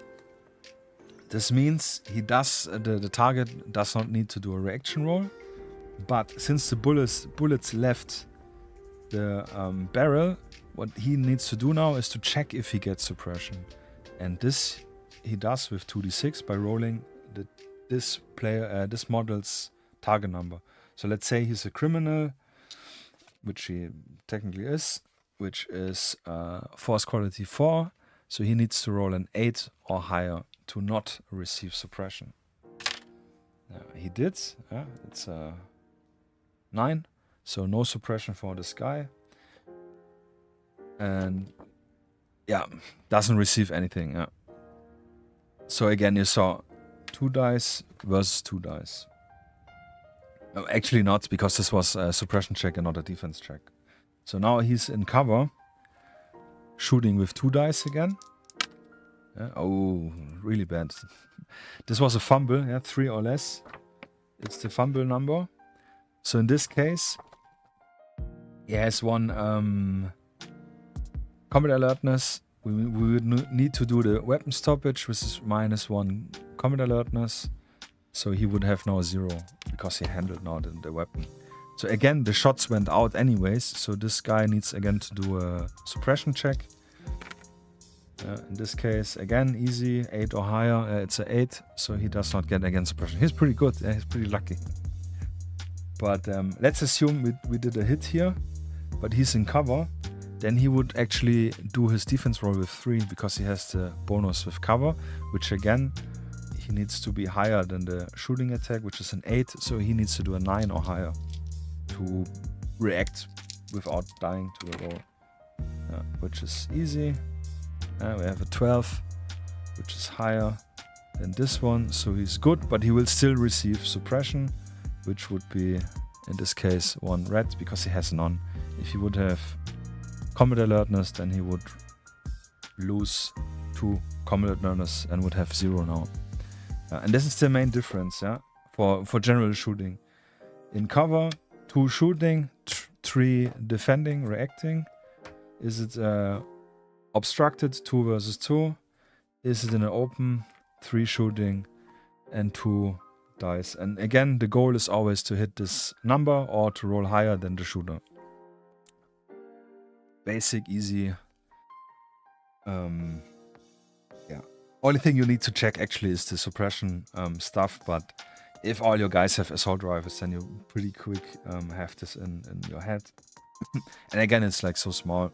This means he does, the target does not need to do a reaction roll, but since the bullets left the barrel, what he needs to do now is to check if he gets suppression. And this he does with 2d6 by rolling this model's target number. So let's say he's a criminal, which he technically is, which is force quality 4. So he needs to roll an 8 or higher to not receive suppression. He did. It's a 9. So no suppression for this guy. And yeah, doesn't receive anything. Yeah. So again, you saw 2 dice versus 2 dice. Oh, actually not, because this was a suppression check and not a defense check. So now he's in cover, shooting with 2 dice again. Oh, really bad. This was a fumble, 3 or less. It's the fumble number. So in this case, he has 1 combat alertness. We would need to do the weapon stoppage, which is -1 combat alertness. So he would have now 0 because he handled now the weapon. So again, the shots went out anyways. So this guy needs again to do a suppression check. In this case, again, easy, 8 or higher. It's an 8, so he does not get again suppression. He's pretty good. He's pretty lucky. But let's assume we did a hit here, but he's in cover. Then he would actually do his defense roll with 3 because he has the bonus with cover, which again, he needs to be higher than the shooting attack, which is an 8. So he needs to do a 9 or higher to react without dying to a roll, which is easy. We have a 12, which is higher than this one. So he's good, but he will still receive suppression, which would be, in this case, 1 red because he has none. If he would have combat alertness, then he would lose 2 combat alertness and would have 0 now. And this is the main difference, yeah, for general shooting. In cover, 2 shooting, 3 defending, reacting. Is it obstructed, 2 versus 2? Is it in an open, 3 shooting and 2 dice? And again, the goal is always to hit this number or to roll higher than the shooter. Basic, easy. Yeah. Only thing you need to check actually is the suppression stuff, but if all your guys have assault rifles, then you pretty quick have this in your head. And again, it's like so small.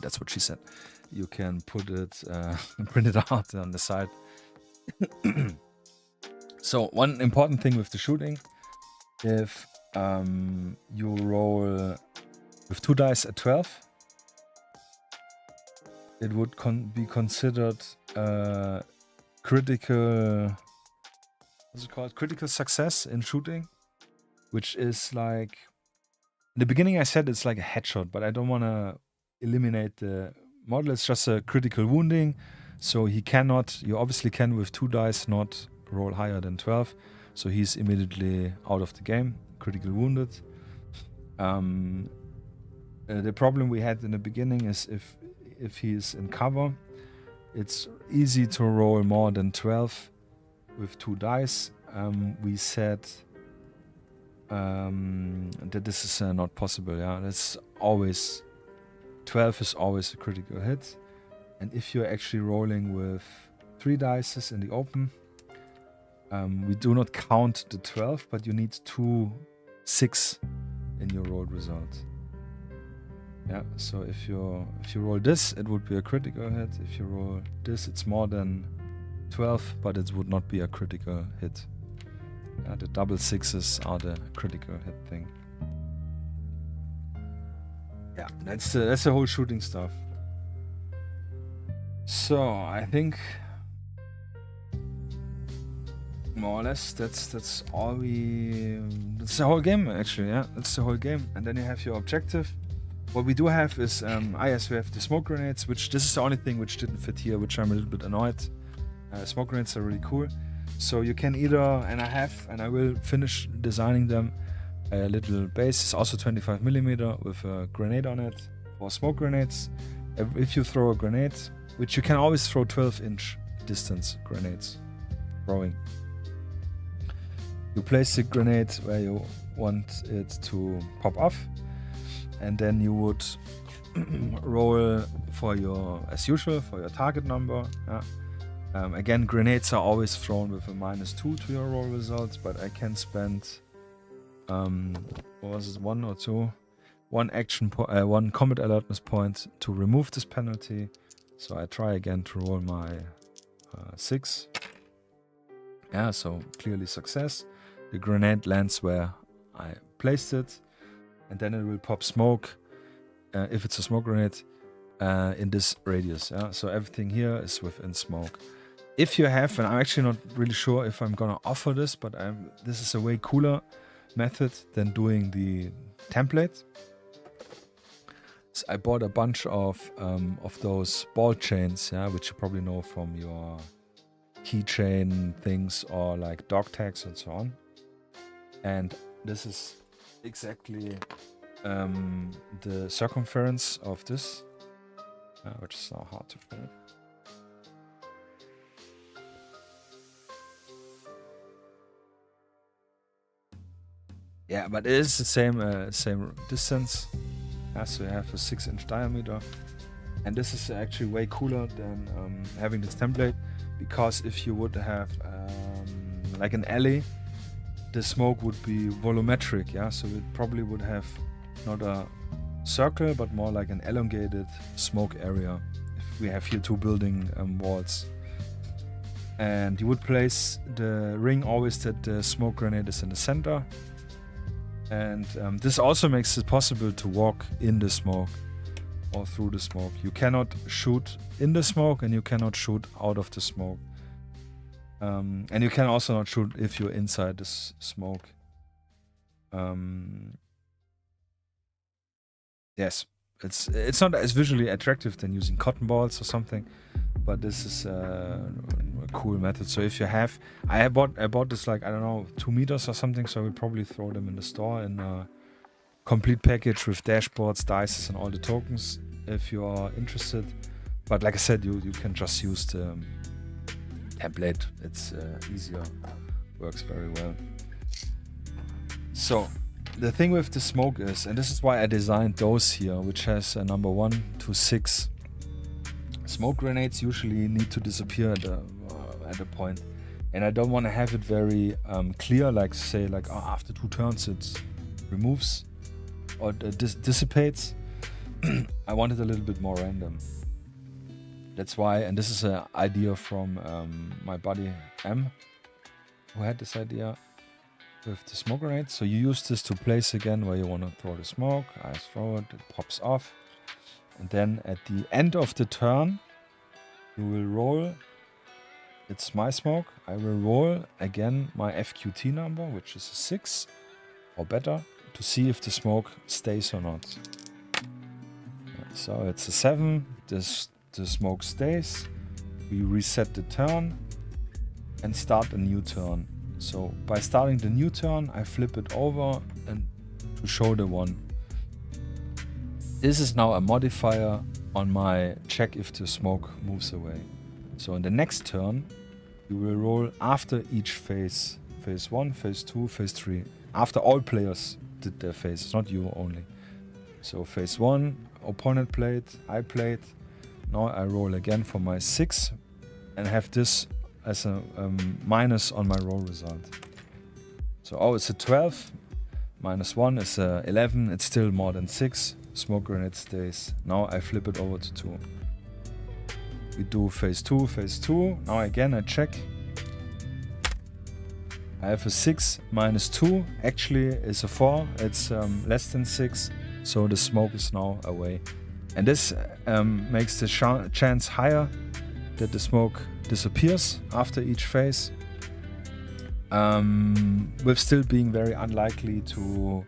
That's what she said. You can put it, print it out on the side. So one important thing with the shooting, if you roll with 2 dice at 12, it would be considered critical, what's it called? Critical success in shooting, which is like, in the beginning I said it's like a headshot, but I don't want to eliminate the model. It's just a critical wounding. So he cannot, you obviously can with 2 dice not roll higher than 12. So he's immediately out of the game, critical wounded. The problem we had in the beginning is if he's in cover, it's easy to roll more than 12 with 2 dice. We said that this is not possible. Yeah, that's always 12 is always a critical hit, and if you're actually rolling with 3 dice in the open, we do not count the 12, but you need 2 6 in your roll result. Yeah, so if you roll this, it would be a critical hit. If you roll this, it's more than 12, but it would not be a critical hit. Yeah, the double 6s are the critical hit thing. Yeah, that's the whole shooting stuff. So I think more or less that's all that's the whole game actually. Yeah, that's the whole game. And then you have your objective. What we do have is yes, we have the smoke grenades, which this is the only thing which didn't fit here, which I'm a little bit annoyed. Smoke grenades are really cool. So you can either, and I will finish designing them, a little base. It's also 25mm with a grenade on it for smoke grenades. If you throw a grenade, which you can always throw 12-inch distance grenades throwing. You place the grenade where you want it to pop off, and then you would roll for your, as usual, for your target number. Yeah. Again, grenades are always thrown with a -2 to your roll results, but I can spend what was it, 1 or 2, one combat alertness point to remove this penalty. So I try again to roll my 6. Yeah, so clearly success. The grenade lands where I placed it, and then it will pop smoke if it's a smoke grenade in this radius. Yeah, so everything here is within smoke. If you have, and I'm actually not really sure if I'm gonna offer this, but this is a way cooler method than doing the template. So I bought a bunch of those ball chains, yeah, which you probably know from your keychain things or like dog tags and so on. And this is exactly the circumference of this, which is now hard to find. Yeah, but it is the same distance. So you have a 6-inch diameter, and this is actually way cooler than having this template, because if you would have like an alley, the smoke would be volumetric. Yeah, so it probably would have not a circle, but more like an elongated smoke area. If we have here 2 building walls, and you would place the ring always that the smoke grenade is in the center. And this also makes it possible to walk in the smoke or through the smoke. You cannot shoot in the smoke, and you cannot shoot out of the smoke. And you can also not shoot if you're inside this smoke. Yes, It's not as visually attractive than using cotton balls or something, but this is a cool method. So if you have, I bought this like, I don't know, 2 meters or something, so we'll probably throw them in the store in a complete package with dashboards, dices, and all the tokens if you are interested. But like I said, you can just use the template. It's easier, works very well. So the thing with the smoke is, and this is why I designed those here, which has a number 1 to 6. Smoke grenades usually need to disappear at a point, and I don't want to have it very clear, like say like after 2 turns it removes or dissipates. I want it a little bit more random. That's why, and this is an idea from my buddy M, who had this idea with the smoke grenade. So you use this to place again where you want to throw the smoke. I throw it, it pops off. And then at the end of the turn, you will roll. It's my smoke. I will roll again my FQT number, which is a 6 or better, to see if the smoke stays or not. So it's a 7. The smoke stays. We reset the turn and start a new turn. So by starting the new turn, I flip it over and to show the 1. This is now a modifier on my check if the smoke moves away. So in the next turn, you will roll after each phase. Phase 1, phase 2, phase 3. After all players did their phases, not you only. So phase 1, opponent played, I played. Now I roll again for my 6 and have this as a minus on my roll result. So it's a 12, minus 1 is a 11, it's still more than 6. Smoke grenade stays. Now I flip it over to 2. We do phase 2, phase 2. Now again I check. I have a 6 minus 2, actually is a 4, it's less than 6, so the smoke is now away. And this makes the chance higher that the smoke disappears after each phase, with still being very unlikely to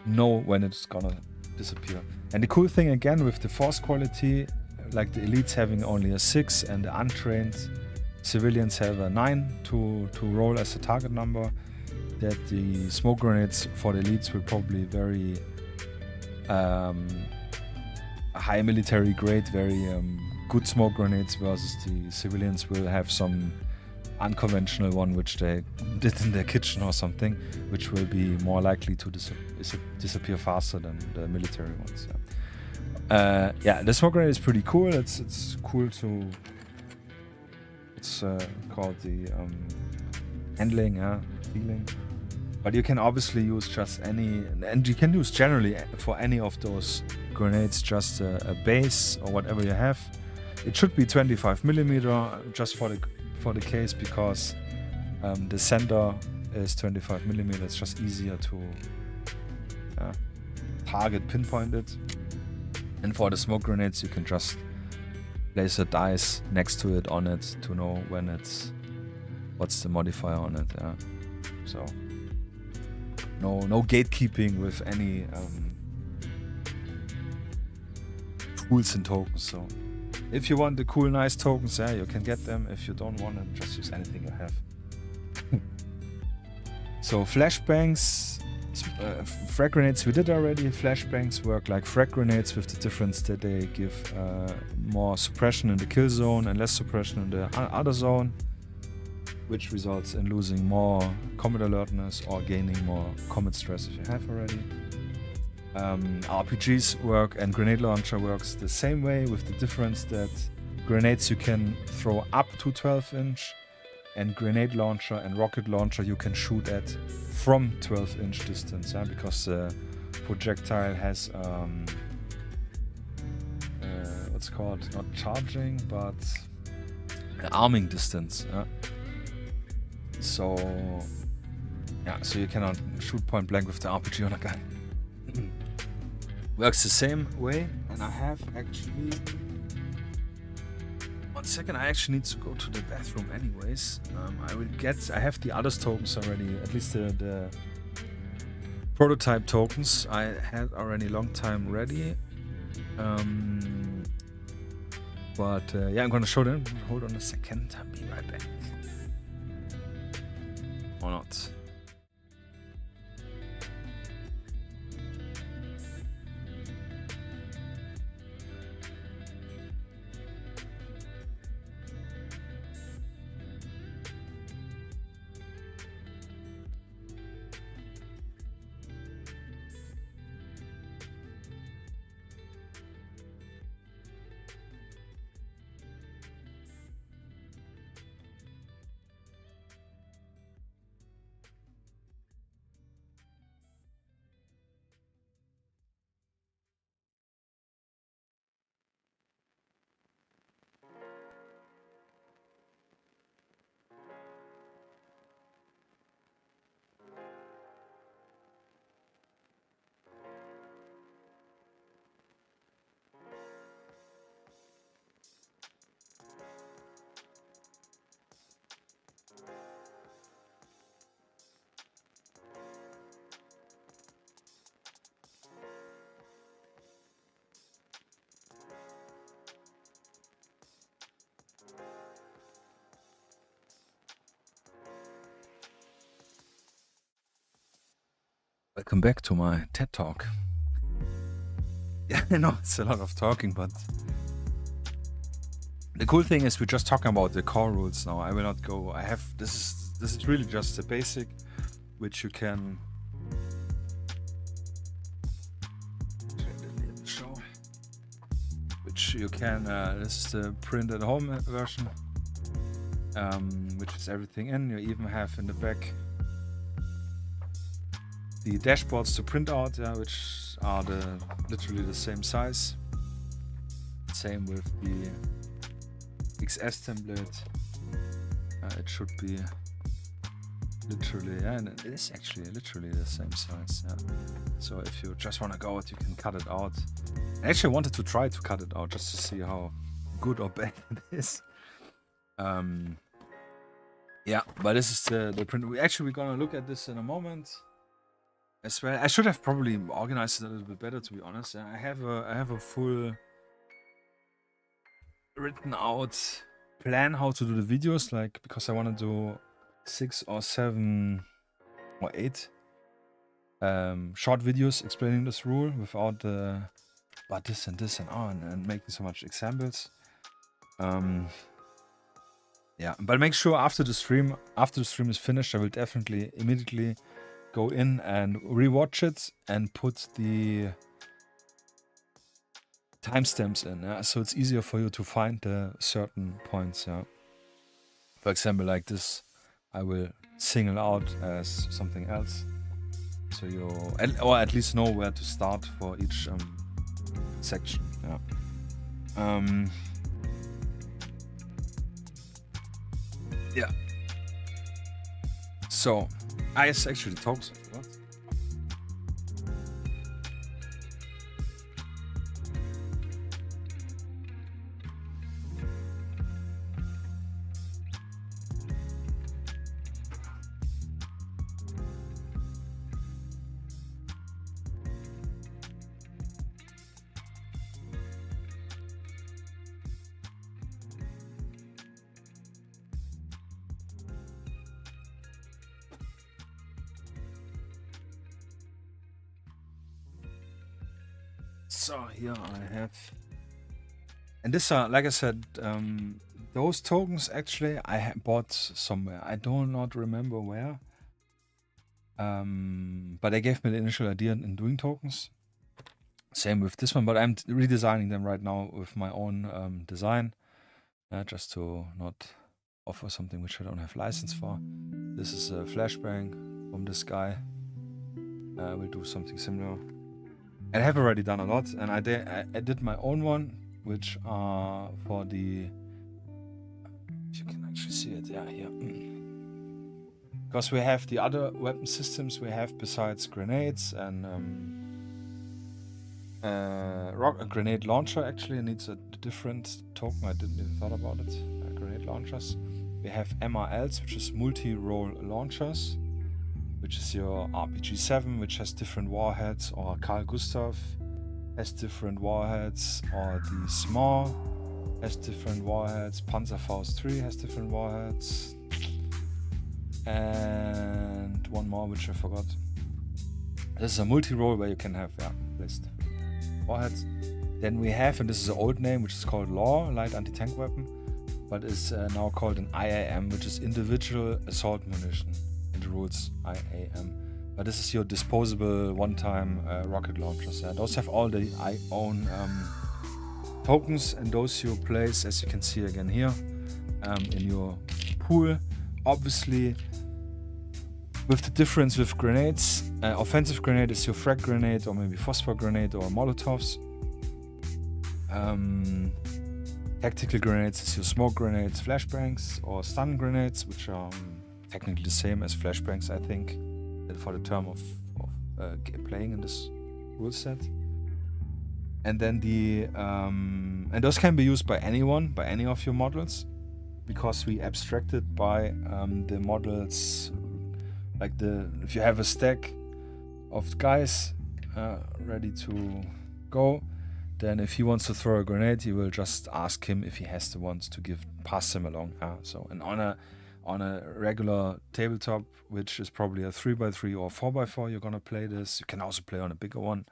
know when it's gonna disappear. And the cool thing again with the force quality, like the elites having only a 6 and the untrained civilians have a 9 to roll as a target number, that the smoke grenades for the elites will probably very high military grade, very good smoke grenades, versus the civilians will have some unconventional one which they did in their kitchen or something, which will be more likely to disappear faster than the military ones. Yeah, the smoke grenade is pretty cool. It's cool to. It's called the handling, feeling. But you can obviously use just any, and you can use generally for any of those grenades just a base or whatever you have. It should be 25mm just for the case, because the center is 25mm. It's just easier to target, pinpoint it. And for the smoke grenades, you can just place a dice next to it, on it, to know when what's the modifier on it. So no gatekeeping with any tools and tokens. So if you want the cool, nice tokens, you can get them. If you don't want them, just use anything you have. So flashbangs, frag grenades we did already. Flashbangs work like frag grenades, with the difference that they give more suppression in the kill zone and less suppression in the other zone, which results in losing more combat alertness or gaining more combat stress if you have already. RPGs work, and grenade launcher works the same way, with the difference that grenades you can throw up to 12-inch, and grenade launcher and rocket launcher you can shoot at from 12-inch distance, because the projectile has what's called, not charging, but arming distance. So so you cannot shoot point blank with the RPG on a gun. Works the same way, and I have actually. 1 second, I actually need to go to the bathroom anyways. I have the others tokens already, at least the prototype tokens I had already long time ready. But yeah, I'm gonna show them. Hold on a second. I'll be right back. Or not. Welcome back to my TED Talk. Yeah, I know it's a lot of talking, but the cool thing is we're just talking about the core rules now. I will not go. I have this is really just the basic, which you can show. Which you can. This is the print at home version, which is everything in. You even have in the back the dashboards to print out, which are literally the same size. Same with the XS template. It should be literally, and it is actually literally the same size. So if you just want to go out, you can cut it out. I actually wanted to try to cut it out just to see how good or bad it is. Yeah, but this is the print. We're gonna look at this in a moment. As well, I should have probably organized it a little bit better, to be honest. I have a full written out plan how to do the videos, like, because I want to do 6 or 7 or 8 short videos explaining this rule without the but this and this and on and making so much examples. Yeah, but make sure after the stream is finished, I will definitely immediately go in and rewatch it and put the timestamps in, so it's easier for you to find the certain points. For example, like this, I will single out as something else, so you or at least know where to start for each section. Yeah. So I actually talked. What? So here I have, and this are, like I said, those tokens actually I bought somewhere. I do not remember where, but they gave me the initial idea in doing tokens. Same with this one, but I'm redesigning them right now with my own design, just to not offer something which I don't have license for. This is a flashbang from this guy. We'll do something similar. I have already done a lot, and I did my own one, which are for the, if you can actually see it, yeah, here. Because we have the other weapon systems we have besides grenades, and a grenade launcher actually needs a different token. I didn't even thought about it. Grenade launchers. We have MRLs, which is multi-role launchers, which is your RPG 7, which has different warheads, or Carl Gustav has different warheads, or the small has different warheads. Panzerfaust 3 has different warheads. And one more which I forgot. This is a multi-role where you can have list warheads. Then we have, and this is an old name, which is called Law, Light Anti-Tank Weapon, but is now called an IAM, which is Individual Assault Munition. In the rules, IAM. But this is your disposable one-time rocket launchers. Those have all the own tokens, and those you place, as you can see again here, in your pool. Obviously, with the difference with grenades, offensive grenade is your frag grenade, or maybe phosphor grenade, or Molotovs. Tactical grenades is your smoke grenades, flashbangs, or stun grenades, which are technically the same as flashbangs, I think, for the term of playing in this rule set. And then and those can be used by anyone, by any of your models, because we abstracted by the models, like if you have a stack of guys ready to go, then if he wants to throw a grenade, you will just ask him if he has the ones to pass them along. And on a regular tabletop, which is probably a 3x3 or 4x4, you're gonna play this. You can also play on a bigger one.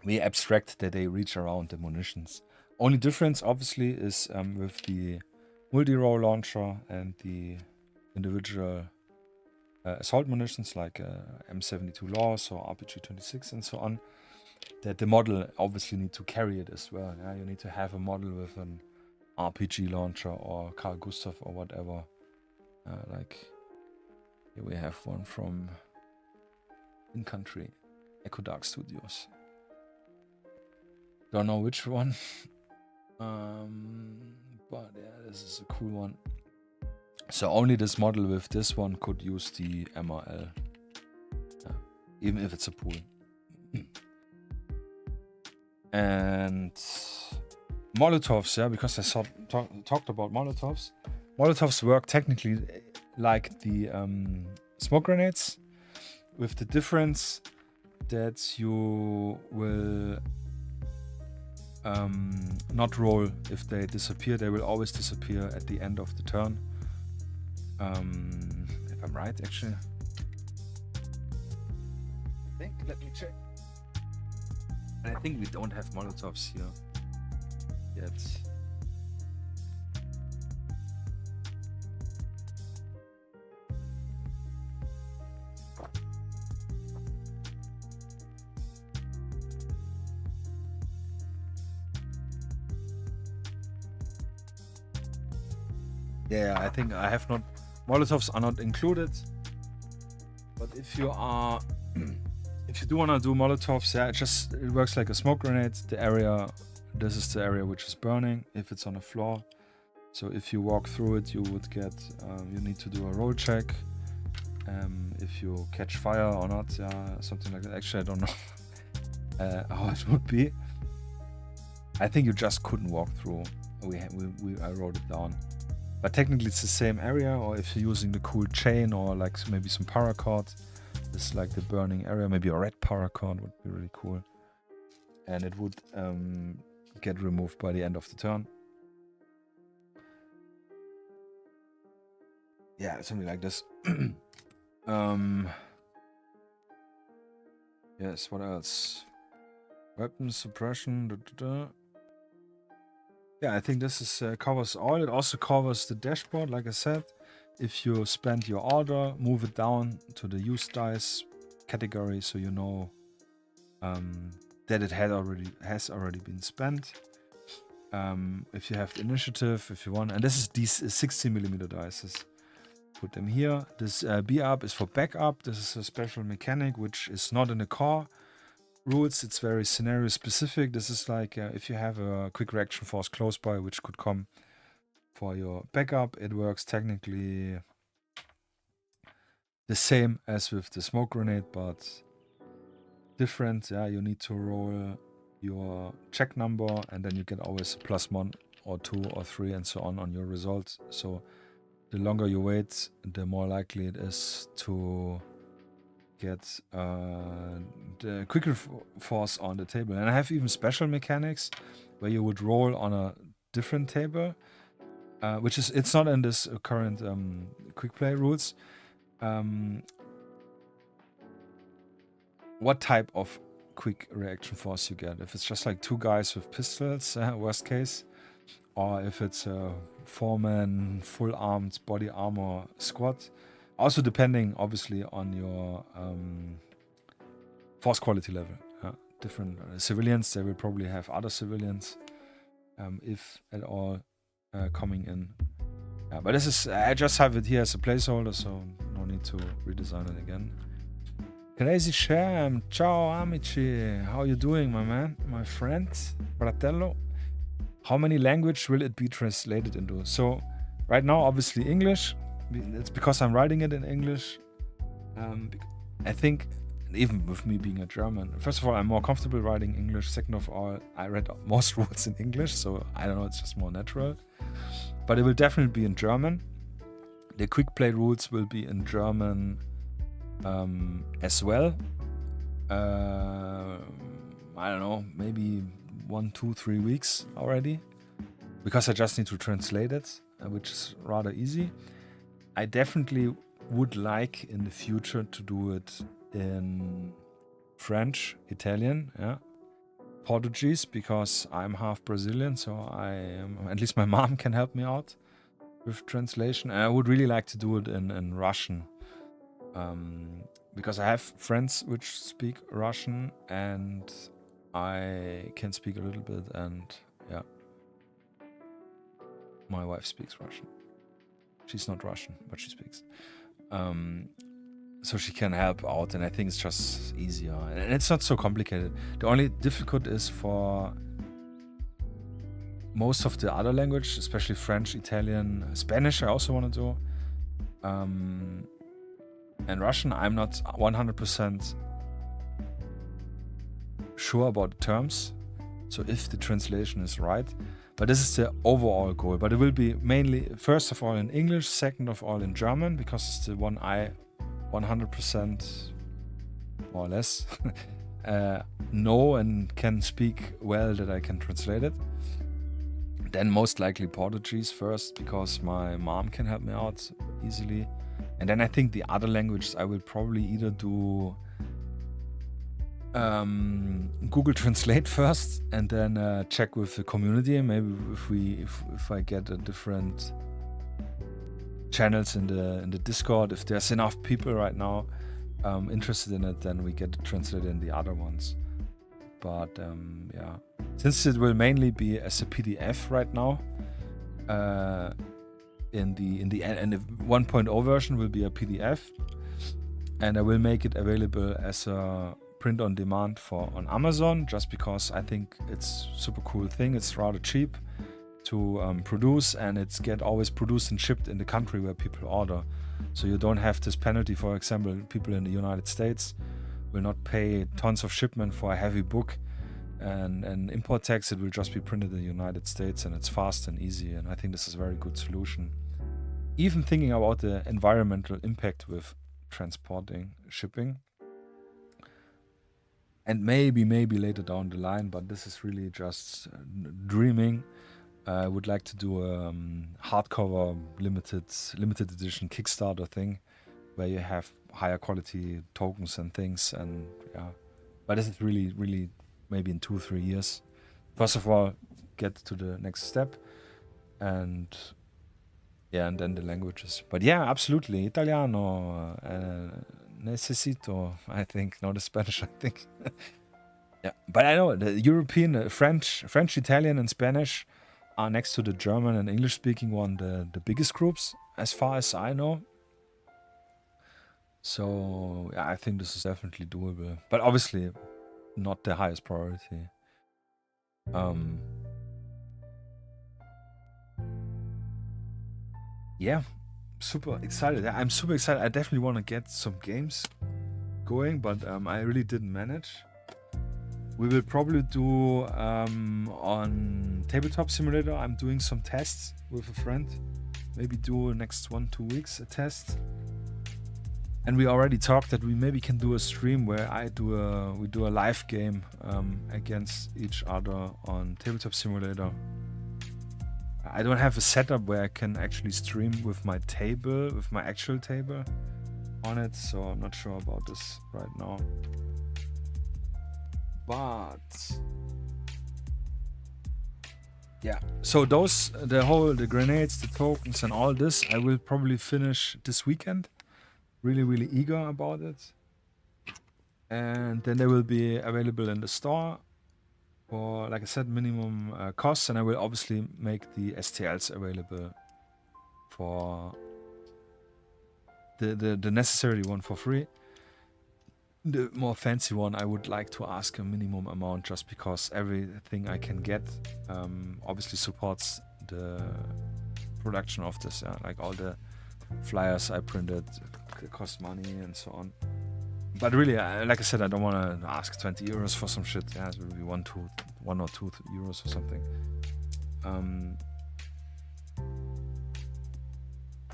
We abstract that they reach around the munitions. Only difference, obviously, is with the multi-role launcher and the individual assault munitions like M72 Laws or RPG-26 and so on, that the model obviously need to carry it as well. You need to have a model with an RPG launcher or Carl Gustav or whatever. Like here we have one from Infantry, Echo Dark Studios. Don't know which one, but yeah, this is a cool one. So only this model with this one could use the MRL, even if it's a pool. And Molotovs, because I talked about Molotovs. Molotovs work technically like the smoke grenades, with the difference that you will not roll if they disappear. They will always disappear at the end of the turn. If I'm right, actually. Let me check. And I think we don't have Molotovs here yet. Yeah, I think I have not. Molotovs are not included. But if you are, if you do want to do Molotovs, it works like a smoke grenade. The area, this is the area which is burning if it's on a floor. So if you walk through it, you would get, you need to do a roll check. If you catch fire or not, something like that. Actually, I don't know how it would be. I think you just couldn't walk through. I wrote it down. But technically it's the same area, or if you're using the cool chain or like maybe some paracord, this is like the burning area, maybe a red paracord would be really cool. And it would get removed by the end of the turn. Yeah, something like this. Yes, what else? Weapon suppression. Yeah, I think this is covers all. It also covers the dashboard, like I said. If you spend your order, move it down to the used dice category, so you know that it has already been spent. If you have the initiative, if you want, and this is these 60mm dice. Put them here. This B up is for backup. This is a special mechanic which is not in the core rules. It's very scenario specific. This is like if you have a quick reaction force close by which could come for your backup, it works technically the same as with the smoke grenade, but different. You need to roll your check number, and then you get always a +1 or 2 or 3 and so on your results. So the longer you wait, the more likely it is to get the quick force on the table. And I have even special mechanics where you would roll on a different table, which is, it's not in this current quick play rules. What type of quick reaction force you get? If it's just like 2 guys with pistols, worst case, or if it's a 4-man full armed body armor squad. Also depending obviously on your force quality level. Different civilians, they will probably have other civilians, if at all, coming in. But this is, I just have it here as a placeholder, so no need to redesign it again. Crazy Sham, ciao amici, how you doing, my man, my friend, fratello? How many language will it be translated into? So right now, obviously English. It's because I'm writing it in English. I think, even with me being a German, first of all, I'm more comfortable writing English. Second of all, I read most rules in English, so I don't know, it's just more natural. But it will definitely be in German. The quick play rules will be in German as well. I don't know, maybe 1, 2, 3 weeks already, because I just need to translate it, which is rather easy. I definitely would like in the future to do it in French, Italian, Portuguese, because I'm half Brazilian, so I am, at least my mom can help me out with translation. And I would really like to do it in Russian, because I have friends which speak Russian and I can speak a little bit, and yeah, my wife speaks Russian. She's not Russian, but she speaks. So she can help out, and I think it's just easier. And it's not so complicated. The only difficult is for most of the other language, especially French, Italian, Spanish I also want to do. And Russian, I'm not 100% sure about the terms. So if the translation is right. But this is the overall goal. But it will be mainly, first of all, in English, second of all in German, because it's the one I 100% more or less know and can speak well, that I can translate it. Then most likely Portuguese first, because my mom can help me out easily. And then I think the other languages I will probably either do Google Translate first, and then check with the community. Maybe if I get a different channels in the Discord, if there's enough people right now interested in it, then we get it translated in the other ones. But yeah, since it will mainly be as a PDF right now, in the 1.0 version will be a PDF, and I will make it available as a print on demand on Amazon, just because I think it's super cool thing. It's rather cheap to produce, and it's always produced and shipped in the country where people order, so you don't have this penalty. For example, people in the United States will not pay tons of shipment for a heavy book and import tax. It will just be printed in the United States, and it's fast and easy, and I think this is a very good solution. Even thinking about the environmental impact with transporting, shipping. And maybe later down the line, but this is really just dreaming. I would like to do a hardcover limited edition Kickstarter thing, where you have higher quality tokens and things, and yeah. But this is really maybe in 2-3 years. First of all, get to the next step, and yeah, and then the languages. But yeah, absolutely, Italiano. Necesito, I think. No, the Spanish, I think. Yeah, but I know the European, French, Italian, and Spanish are, next to the German and English-speaking one, the biggest groups, as far as I know. So yeah, I think this is definitely doable, but obviously not the highest priority. Yeah. Super excited. I'm super excited. I definitely want to get some games going, but I really didn't manage. We will probably do on Tabletop Simulator. I'm doing some tests with a friend. Maybe do next 1-2 weeks a test. And we already talked that we maybe can do a stream where we do a live game against each other on Tabletop Simulator. I don't have a setup where I can actually stream with my table, with my actual table on it, so I'm not sure about this right now. But yeah, so those, the grenades, the tokens and all this, I will probably finish this weekend. Really eager about it. And then they will be available in the store for, like I said, minimum costs, and I will obviously make the STLs available for the necessary one for free. The more fancy one, I would like to ask a minimum amount, just because everything I can get obviously supports the production of this. Like all the flyers I printed cost money and so on. But really, like I said, I don't want to ask 20 euros for some shit. Yeah, it will be 1 or 2 euros or something.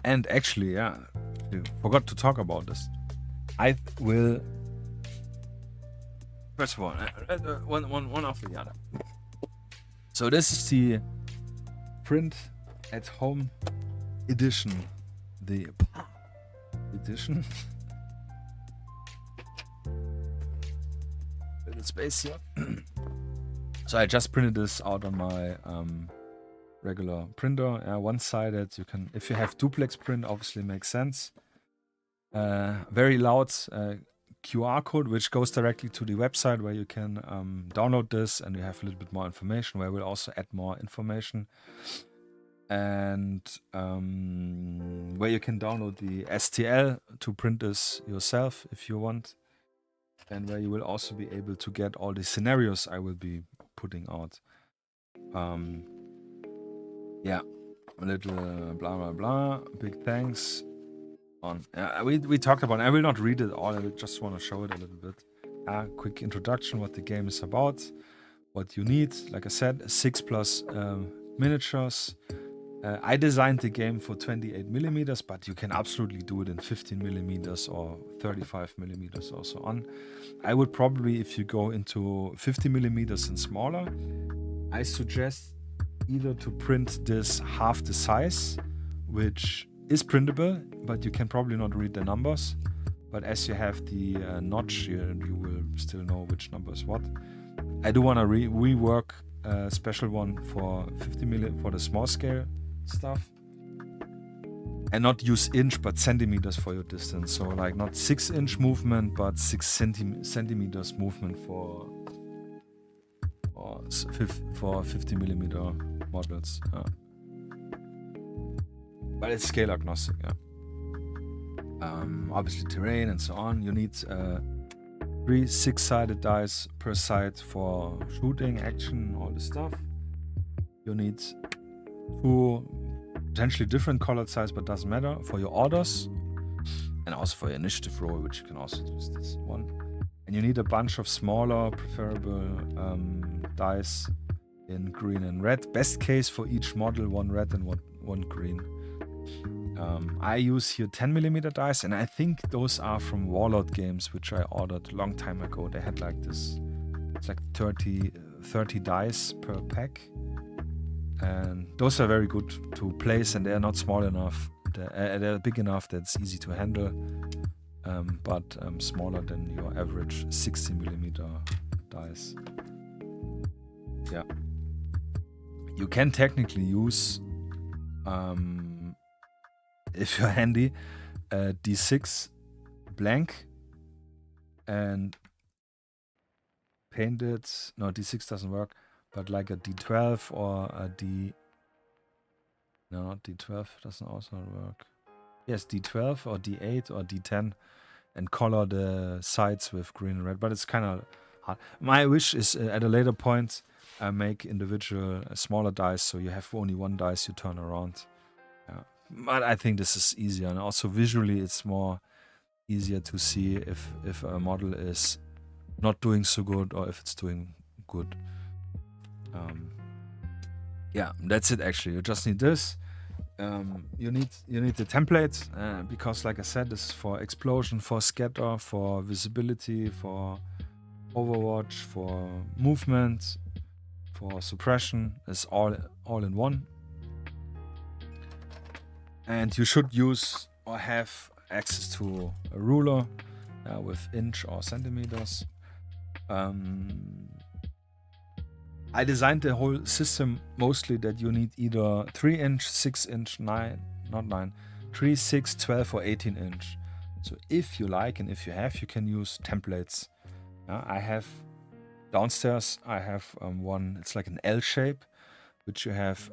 And actually, yeah, I forgot to talk about this. I will. First of all, one after the other. So this is the print at home edition. The edition. Little space here. So I just printed this out on my regular printer, one-sided. You can, if you have duplex print, obviously makes sense. Very loud QR code, which goes directly to the website where you can download this, and you have a little bit more information, where we'll also add more information. And where you can download the STL to print this yourself if you want. And where you will also be able to get all the scenarios I will be putting out. Yeah, a little blah blah blah. Big thanks. We talked about it. I will not read it all. I just want to show it a little bit. Quick introduction, what the game is about, what you need. Like I said, 6+ miniatures. I designed the game for 28mm, but you can absolutely do it in 15mm or 35mm or so on. I would probably, if you go into 50mm and smaller, I suggest either to print this half the size, which is printable, but you can probably not read the numbers. But as you have the notch here, you will still know which number is what. I do want to rework a special one for 50mm for the small scale stuff, and not use inch but centimeters for your distance. So like not 6-inch movement, but 6 centimeters movement for 50mm models. But it's scale agnostic. Yeah. Obviously terrain and so on. You need 3 6-sided dice per side for shooting, action, all this stuff. You need 2 potentially different colored size, but doesn't matter, for your orders, and also for your initiative roll, which you can also use this one. And you need a bunch of smaller, preferable dice in green and red. Best case for each model, 1 red and 1 green. I use here 10mm dice, and I think those are from Warlord Games, which I ordered a long time ago. They had like this, it's like 30 dice per pack. And those are very good to place, and they're not small enough. They're big enough that it's easy to handle, but smaller than your average 60mm dice. Yeah. You can technically use, if you're handy, D6 blank and paint it. No, D6 doesn't work. But like a D12 or a No, not D12 doesn't also work. Yes, D12 or D8 or D10, and color the sides with green and red. But it's kind of hard. My wish is at a later point, make individual smaller dice, so you have only 1 dice you turn around. But I think this is easier, and also visually it's more easier to see if a model is not doing so good or if it's doing good. Yeah, that's it actually. You just need this, you need the templates because, like I said, this is for explosion, for scatter, for visibility, for Overwatch, for movement, for suppression. It's all in one. And you should use or have access to a ruler with inch or centimeters. I designed the whole system mostly that you need either 3 inch, 6 inch, 3, 6, 12 or 18 inch. So if you like and if you have, you can use templates. I have downstairs, I have one, it's like an L shape, which you have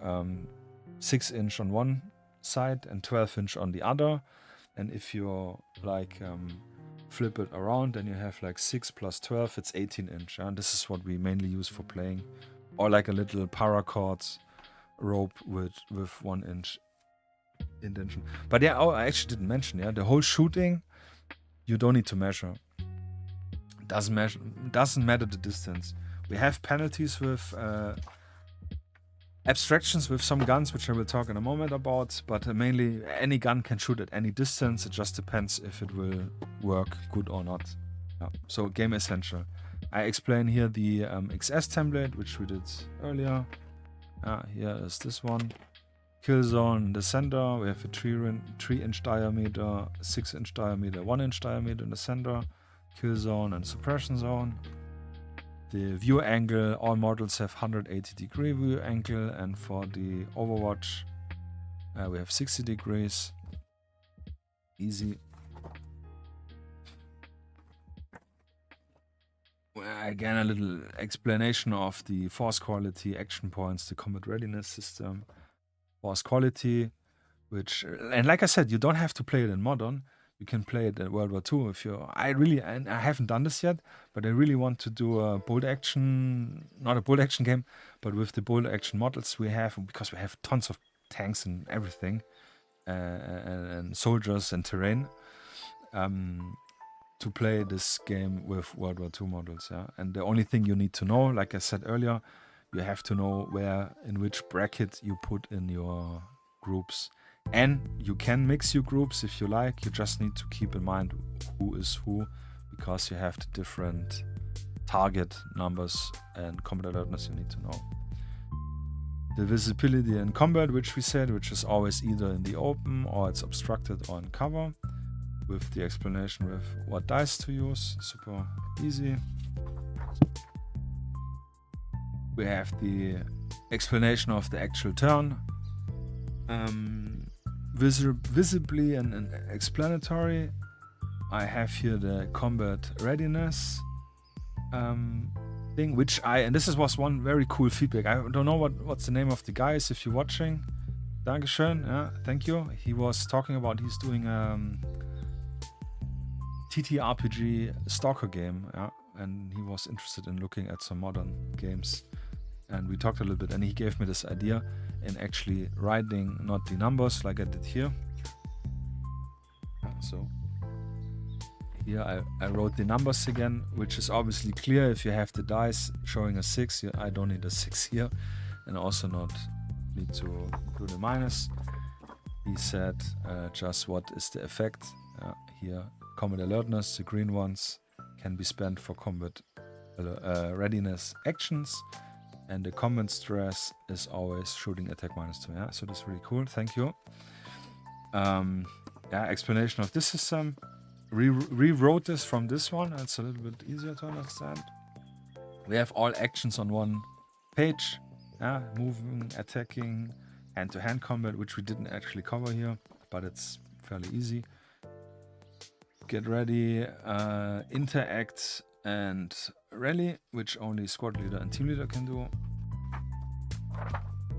6 inch on one side and 12 inch on the other. And if you like flip it around, then you have like 6 plus 12, it's 18 inch. And this is what we mainly use for playing. Or like a little paracord rope with 1 inch indentation. But yeah, I actually didn't mention, the whole shooting, you don't need to measure. Doesn't matter the distance. We have penalties with abstractions with some guns, which I will talk in a moment about, but mainly any gun can shoot at any distance. It just depends if it will work good or not. So game essential. I explain here the XS template, which we did earlier. Here is this one. Kill zone in the center. We have a 3 inch diameter, 6 inch diameter, 1 inch diameter in the center. Kill zone and suppression zone. The view angle, all models have 180-degree view angle, and for the Overwatch we have 60 degrees. Easy. Again, a little explanation of the force quality, action points, the combat readiness system. Force quality, which, and like I said, you don't have to play it in modern. You can play it at World War II if you. I haven't done this yet, but I really want to do a bolt action, not a bolt action game, but with the bolt action models we have, because we have tons of tanks and everything, and soldiers and terrain, to play this game with World War II models. And the only thing you need to know, like I said earlier, you have to know where, in which bracket you put in your groups. And you can mix your groups if you like. You just need to keep in mind who is who, because you have the different target numbers and combat alertness you need to know. The visibility in combat, which we said, which is always either in the open or it's obstructed or in cover, with the explanation with what dice to use. Super easy. We have the explanation of the actual turn. Visibly and explanatory. I have here the combat readiness thing, which and this was one very cool feedback. I don't know what's the name of the guys if you're watching. Dankeschön, thank you. He was talking about he's doing TTRPG stalker game, and he was interested in looking at some modern games. And we talked a little bit, and he gave me this idea in actually writing not the numbers like I did here. So here I wrote the numbers again, which is obviously clear if you have the dice showing a 6. I don't need a 6 here, and also not need to do the minus. He said just what is the effect. Here, combat alertness, the green ones can be spent for combat readiness actions. And the combat stress is always shooting attack -2. So that's really cool. Thank you. Explanation of this system. Rewrote this from this one. It's a little bit easier to understand. We have all actions on one page. Moving, attacking, hand-to-hand combat, which we didn't actually cover here, but it's fairly easy. Get ready, interact, and rally, which only squad leader and team leader can do.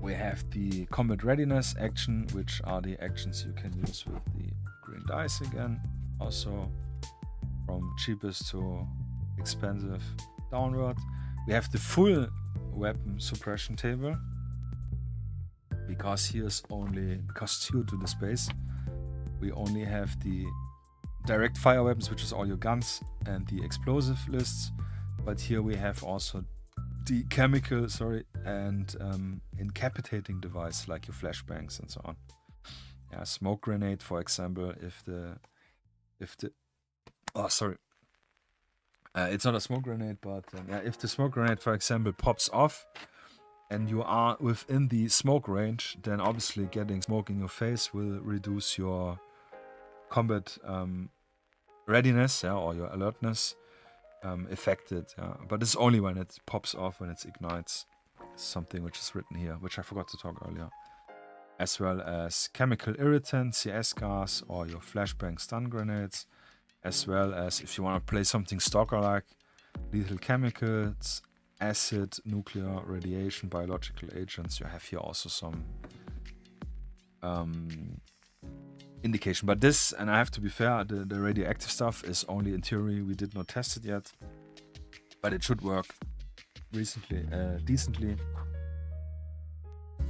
We have the combat readiness action, which are the actions you can use with the green dice again. Also from cheapest to expensive downward. We have the full weapon suppression table, because here's only, because due to the space, we only have the direct fire weapons, which is all your guns, and the explosive lists. But here we have also the chemical, and incapacitating device like your flashbangs and so on. Yeah, smoke grenade, for example, if the oh, sorry. It's not a smoke grenade, but yeah, if the smoke grenade, for example, pops off and you are within the smoke range, then obviously getting smoke in your face will reduce your combat readiness, yeah, or your alertness affected. Yeah. But it's only when it pops off, when it ignites. Something which is written here, which I forgot to talk earlier. As well as chemical irritant, CS gas, or your flashbang stun grenades. As well as if you want to play something stalker-like, lethal chemicals, acid, nuclear, radiation, biological agents. You have here also some indication. But this, and I have to be fair, the radioactive stuff is only in theory. We did not test it yet. But it should work decently.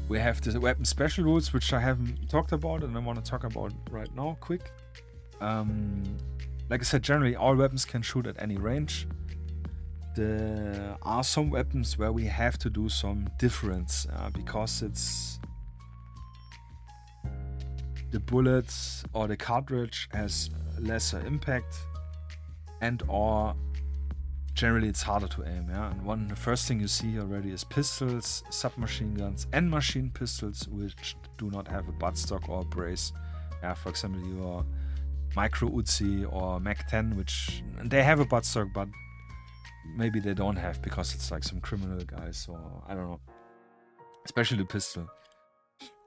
We have the weapon special rules, which I haven't talked about, and I want to talk about right now, quick. Like I said, generally all weapons can shoot at any range. There are some weapons where we have to do some difference because it's the bullets or the cartridge has lesser impact, and or generally it's harder to aim. Yeah, and the first thing you see already is pistols, submachine guns, and machine pistols, which do not have a buttstock or a brace. Yeah, for example, your Micro Uzi or Mac 10, which they have a buttstock, but maybe they don't have because it's like some criminal guys, or I don't know. Especially the pistol.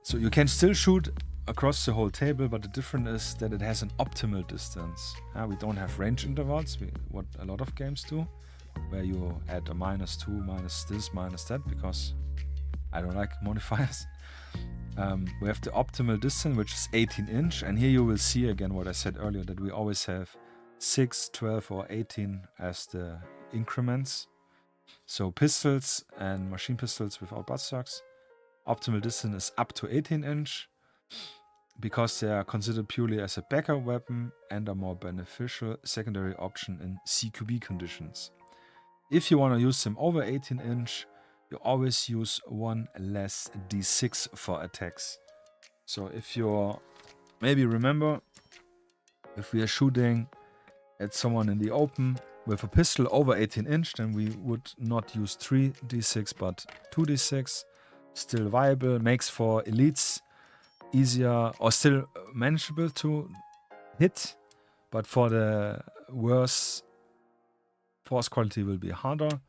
So you can still shoot across the whole table, but the difference is that it has an optimal distance. We don't have range intervals, what a lot of games do, where you add a -2, minus this, minus that, because I don't like modifiers. We have the optimal distance, which is 18 inch, and here you will see again what I said earlier, that we always have 6, 12 or 18 as the increments. So pistols and machine pistols without buttstocks, optimal distance is up to 18 inch, because they are considered purely as a backup weapon and a more beneficial secondary option in CQB conditions. If you want to use them over 18 inch, you always use one less D6 for attacks. So if you maybe remember, if we are shooting at someone in the open with a pistol over 18 inch, then we would not use 3d6 but 2d6. Still viable, makes for elites easier or still manageable to hit, but for the worse, force quality will be harder.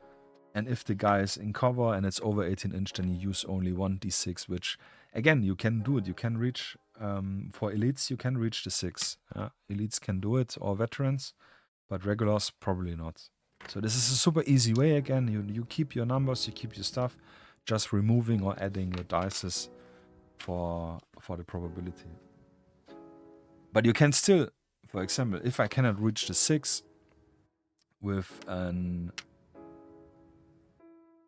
And if the guy is in cover and it's over 18 inch, then you use only 1d6, which again, you can do it. You can reach, for elites, you can reach the 6. Elites can do it, or veterans, but regulars probably not. So this is a super easy way. Again, you keep your numbers, you keep your stuff, just removing or adding your dices for the probability. But you can still, for example, if I cannot reach the 6 with an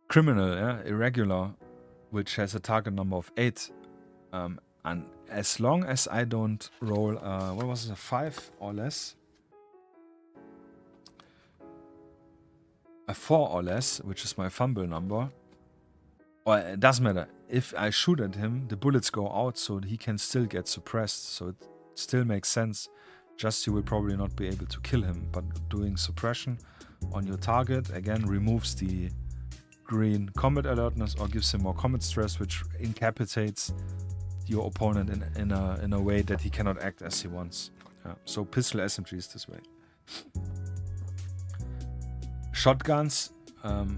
criminal, irregular, which has a target number of 8, and as long as I don't roll, what was it, a 5 or less, a 4 or less, which is my fumble number, or it doesn't matter. If I shoot at him, the bullets go out, so he can still get suppressed. So it still makes sense. Just you will probably not be able to kill him, but doing suppression on your target again removes the green combat alertness or gives him more combat stress, which incapacitates your opponent in a way that he cannot act as he wants. So pistol SMGs this way. Shotguns,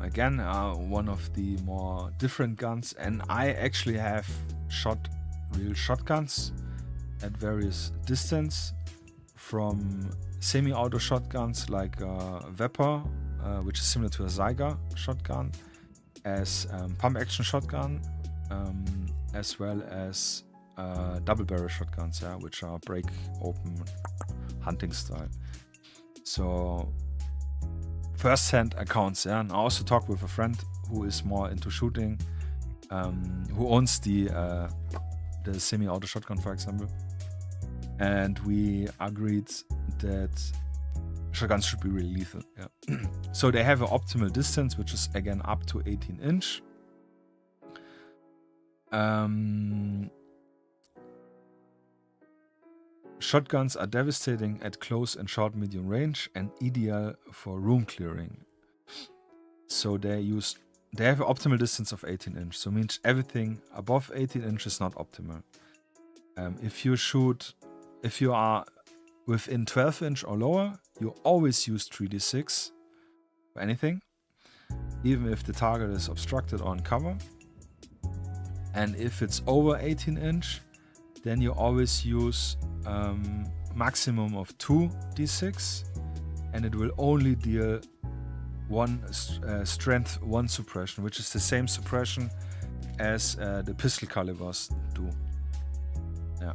again, are one of the more different guns, and I actually have shot real shotguns at various distance, from semi-auto shotguns like Vapor, which is similar to a Zyger shotgun, as pump action shotgun, as well as double barrel shotguns, which are break open hunting style. So first-hand accounts, and I also talked with a friend who is more into shooting, who owns the semi-auto shotgun, for example, and we agreed that shotguns should be really lethal. So they have an optimal distance, which is again up to 18 inch. Shotguns are devastating at close and short medium range and ideal for room clearing. So they have an optimal distance of 18 inch. So means everything above 18 inch is not optimal. If you are within 12 inch or lower, you always use 3d6 for anything, even if the target is obstructed or in cover. And if it's over 18 inch, then you always use maximum of 2d6, and it will only deal one strength 1 suppression, which is the same suppression as the pistol calibers do. Yeah.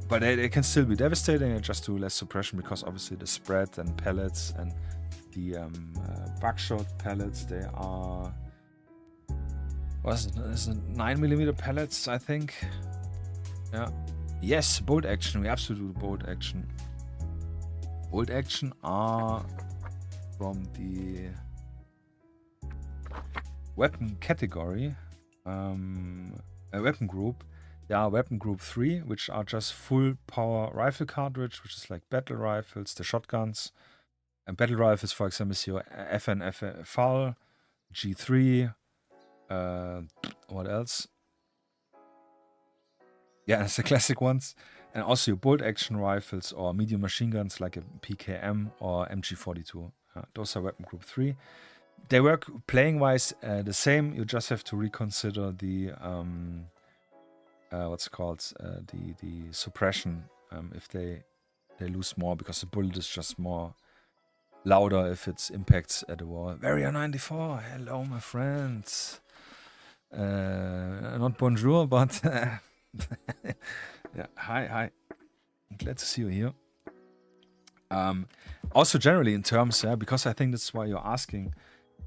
But they can still be devastating and just do less suppression, because obviously the spread and pellets and the buckshot pellets, they are, this is 9mm pellets, I think. Yeah. Yes, bolt action. We absolutely do bolt action. Bolt action are from the weapon category, a weapon group. There are weapon group 3, which are just full power rifle cartridge, which is like battle rifles, the shotguns. And battle rifles, for example, is your FNFL, G3, what else? Yeah, that's the classic ones. And also your bolt action rifles or medium machine guns like a PKM or MG42. Those are weapon group 3. They work playing wise the same. You just have to reconsider the what's called the suppression if they lose more, because the bullet is just more louder if it impacts at the wall. Warrior 94, hello my friends. Not bonjour, but yeah, hi. I'm glad to see you here. Also generally in terms, because I think that's why you're asking,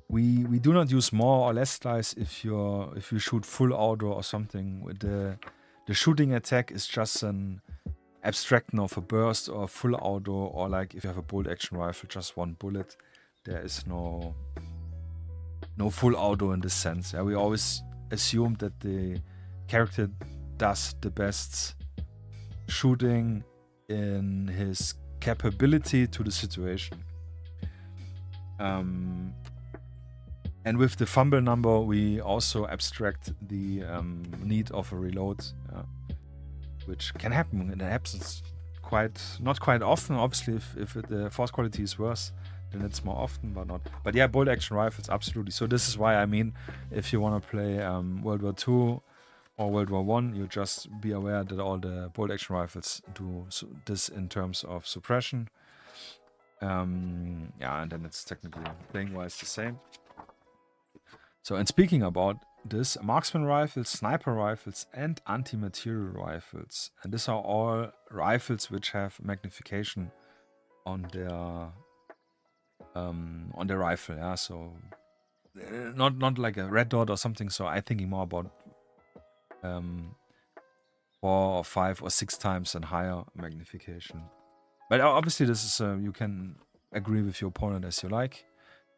we do not use more or less dice if you shoot full auto or something. With the shooting attack is just an abstraction of a burst or full auto, or like if you have a bolt action rifle, just one bullet. There is no full auto in this sense. We always assume that the character does the best shooting in his capability to the situation. And with the fumble number, we also abstract the need of a reload, which can happen. And it happens not quite often. Obviously, if the force quality is worse, then it's more often, but not. But yeah, bolt action rifles, absolutely. So this is why, I mean, if you want to play World War II or World War I, you just be aware that all the bolt action rifles do this in terms of suppression. Yeah, and then it's technically playing-wise the same. So, and speaking about this, marksman rifles, sniper rifles, and anti-material rifles. And these are all rifles which have magnification on their rifle. Yeah, so not like a red dot or something. So I'm thinking more about 4 or 5 or 6 times and higher magnification. But obviously, this is you can agree with your opponent as you like.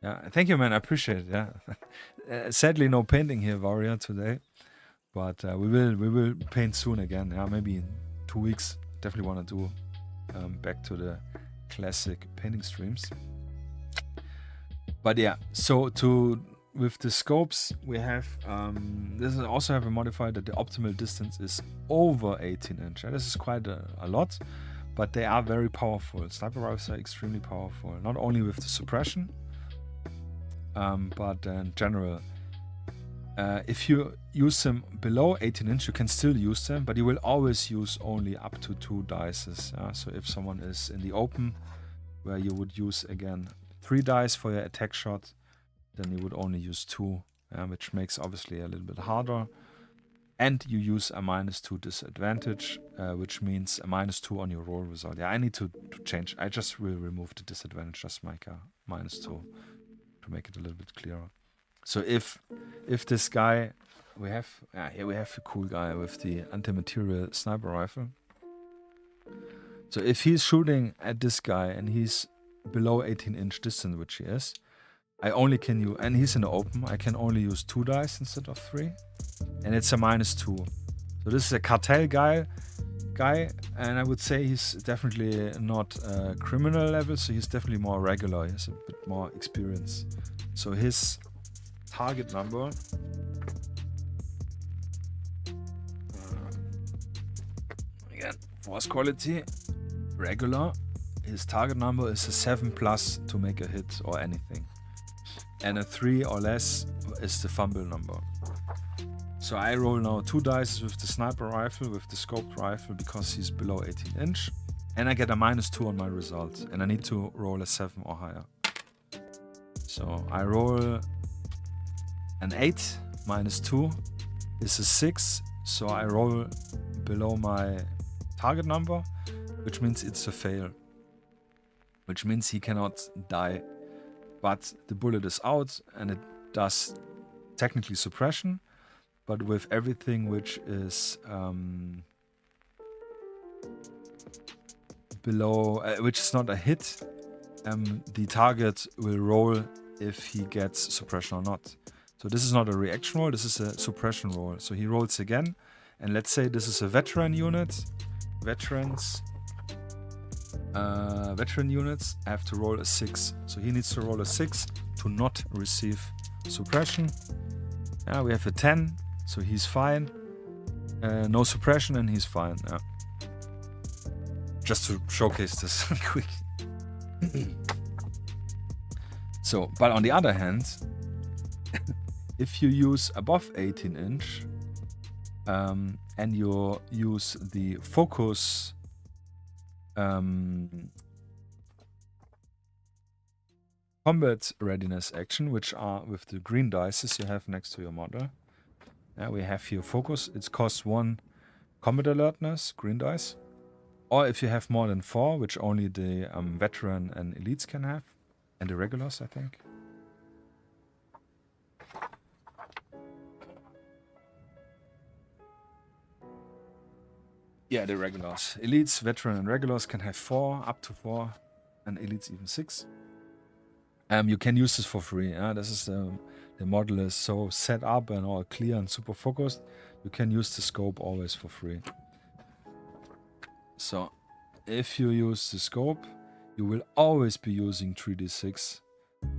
Yeah, thank you, man. I appreciate it. Yeah, sadly, no painting here, Warrior, today, but we will paint soon again. Yeah, maybe in 2 weeks. Definitely want to do back to the classic painting streams. But yeah, so with the scopes we have this also have a modifier that the optimal distance is over 18 inch. This is quite a lot, but they are very powerful. Sniper rifles are extremely powerful, not only with the suppression, but in general. If you use them below 18 inch, you can still use them, but you will always use only up to 2 dices. So if someone is in the open, where you would use again 3 dice for your attack shot, then you would only use 2, which makes obviously a little bit harder. And you use a -2 disadvantage, which means a -2 on your roll result. Yeah, I need to change. I just will remove the disadvantage, just make a -2 to make it a little bit clearer. So if this guy, here we have a cool guy with the anti-material sniper rifle. So if he's shooting at this guy and he's below 18 inch distance, which he is, I only can use, and he's in the open, I can only use 2 dice instead of 3, and it's a -2. So this is a cartel guy guy, and I would say he's definitely not criminal level, so he's definitely more regular. He has a bit more experience. So his target number, again, force quality, regular. His target number is a 7+ to make a hit or anything. And a 3 or less is the fumble number. So I roll now 2 dice with the sniper rifle, with the scoped rifle, because he's below 18 inch. And I get a -2 on my result. And I need to roll a 7 or higher. So I roll an 8, -2 is a 6. So I roll below my target number, which means it's a fail. Which means he cannot die. But the bullet is out and it does technically suppression, but with everything which is below, which is not a hit, the target will roll if he gets suppression or not. So this is not a reaction roll, this is a suppression roll. So he rolls again, and let's say this is a veteran unit. Veteran units have to roll a 6. So he needs to roll a 6 to not receive suppression. Yeah, we have a 10, so he's fine. No suppression and he's fine. Yeah. Just to showcase this quick. So, but on the other hand, if you use above 18 inch and you use the focus combat readiness action, which are with the green dice you have next to your model. We have here focus. It costs 1 combat alertness, green dice. Or if you have more than 4, which only the veteran and elites can have, and the regulars, I think. Yeah, the regulars. Elites, veteran, and regulars can have 4, up to 4, and elites even 6. You can use this for free. This is the model is so set up and all clear and super focused. You can use the scope always for free. So, if you use the scope, you will always be using 3d6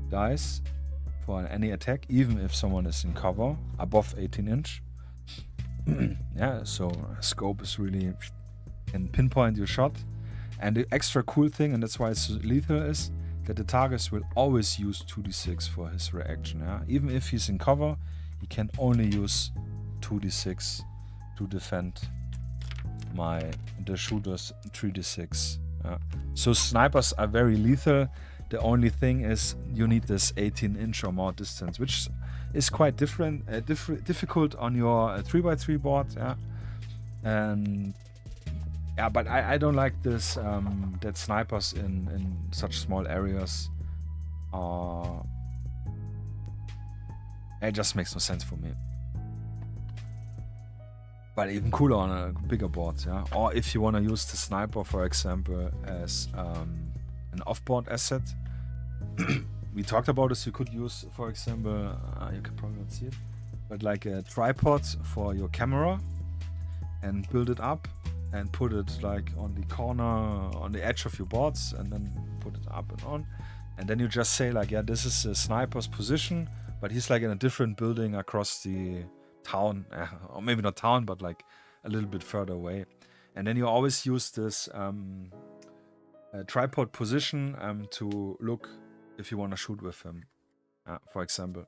dice for any attack, even if someone is in cover above 18 inch. Yeah, so scope is really can pinpoint your shot. And the extra cool thing, and that's why it's lethal, is that the targets will always use 2d6 for his reaction. Yeah? Even if he's in cover, he can only use 2d6 to defend the shooter's 3d6. Yeah? So snipers are very lethal. The only thing is you need this 18 inch or more distance, which is quite difficult on your 3x3 board. Yeah, and yeah, but I don't like this that snipers in such small areas it just makes no sense for me. But even cooler on a bigger board, yeah. Or if you want to use the sniper, for example, as an off-board asset. We talked about this. You could use, for example, you can probably not see it, but like a tripod for your camera, and build it up and put it like on the corner, on the edge of your boards, and then put it up and on. And then you just say like, yeah, this is a sniper's position, but he's like in a different building across the town, or maybe not town, but like a little bit further away. And then you always use this tripod position to look if you want to shoot with him, for example.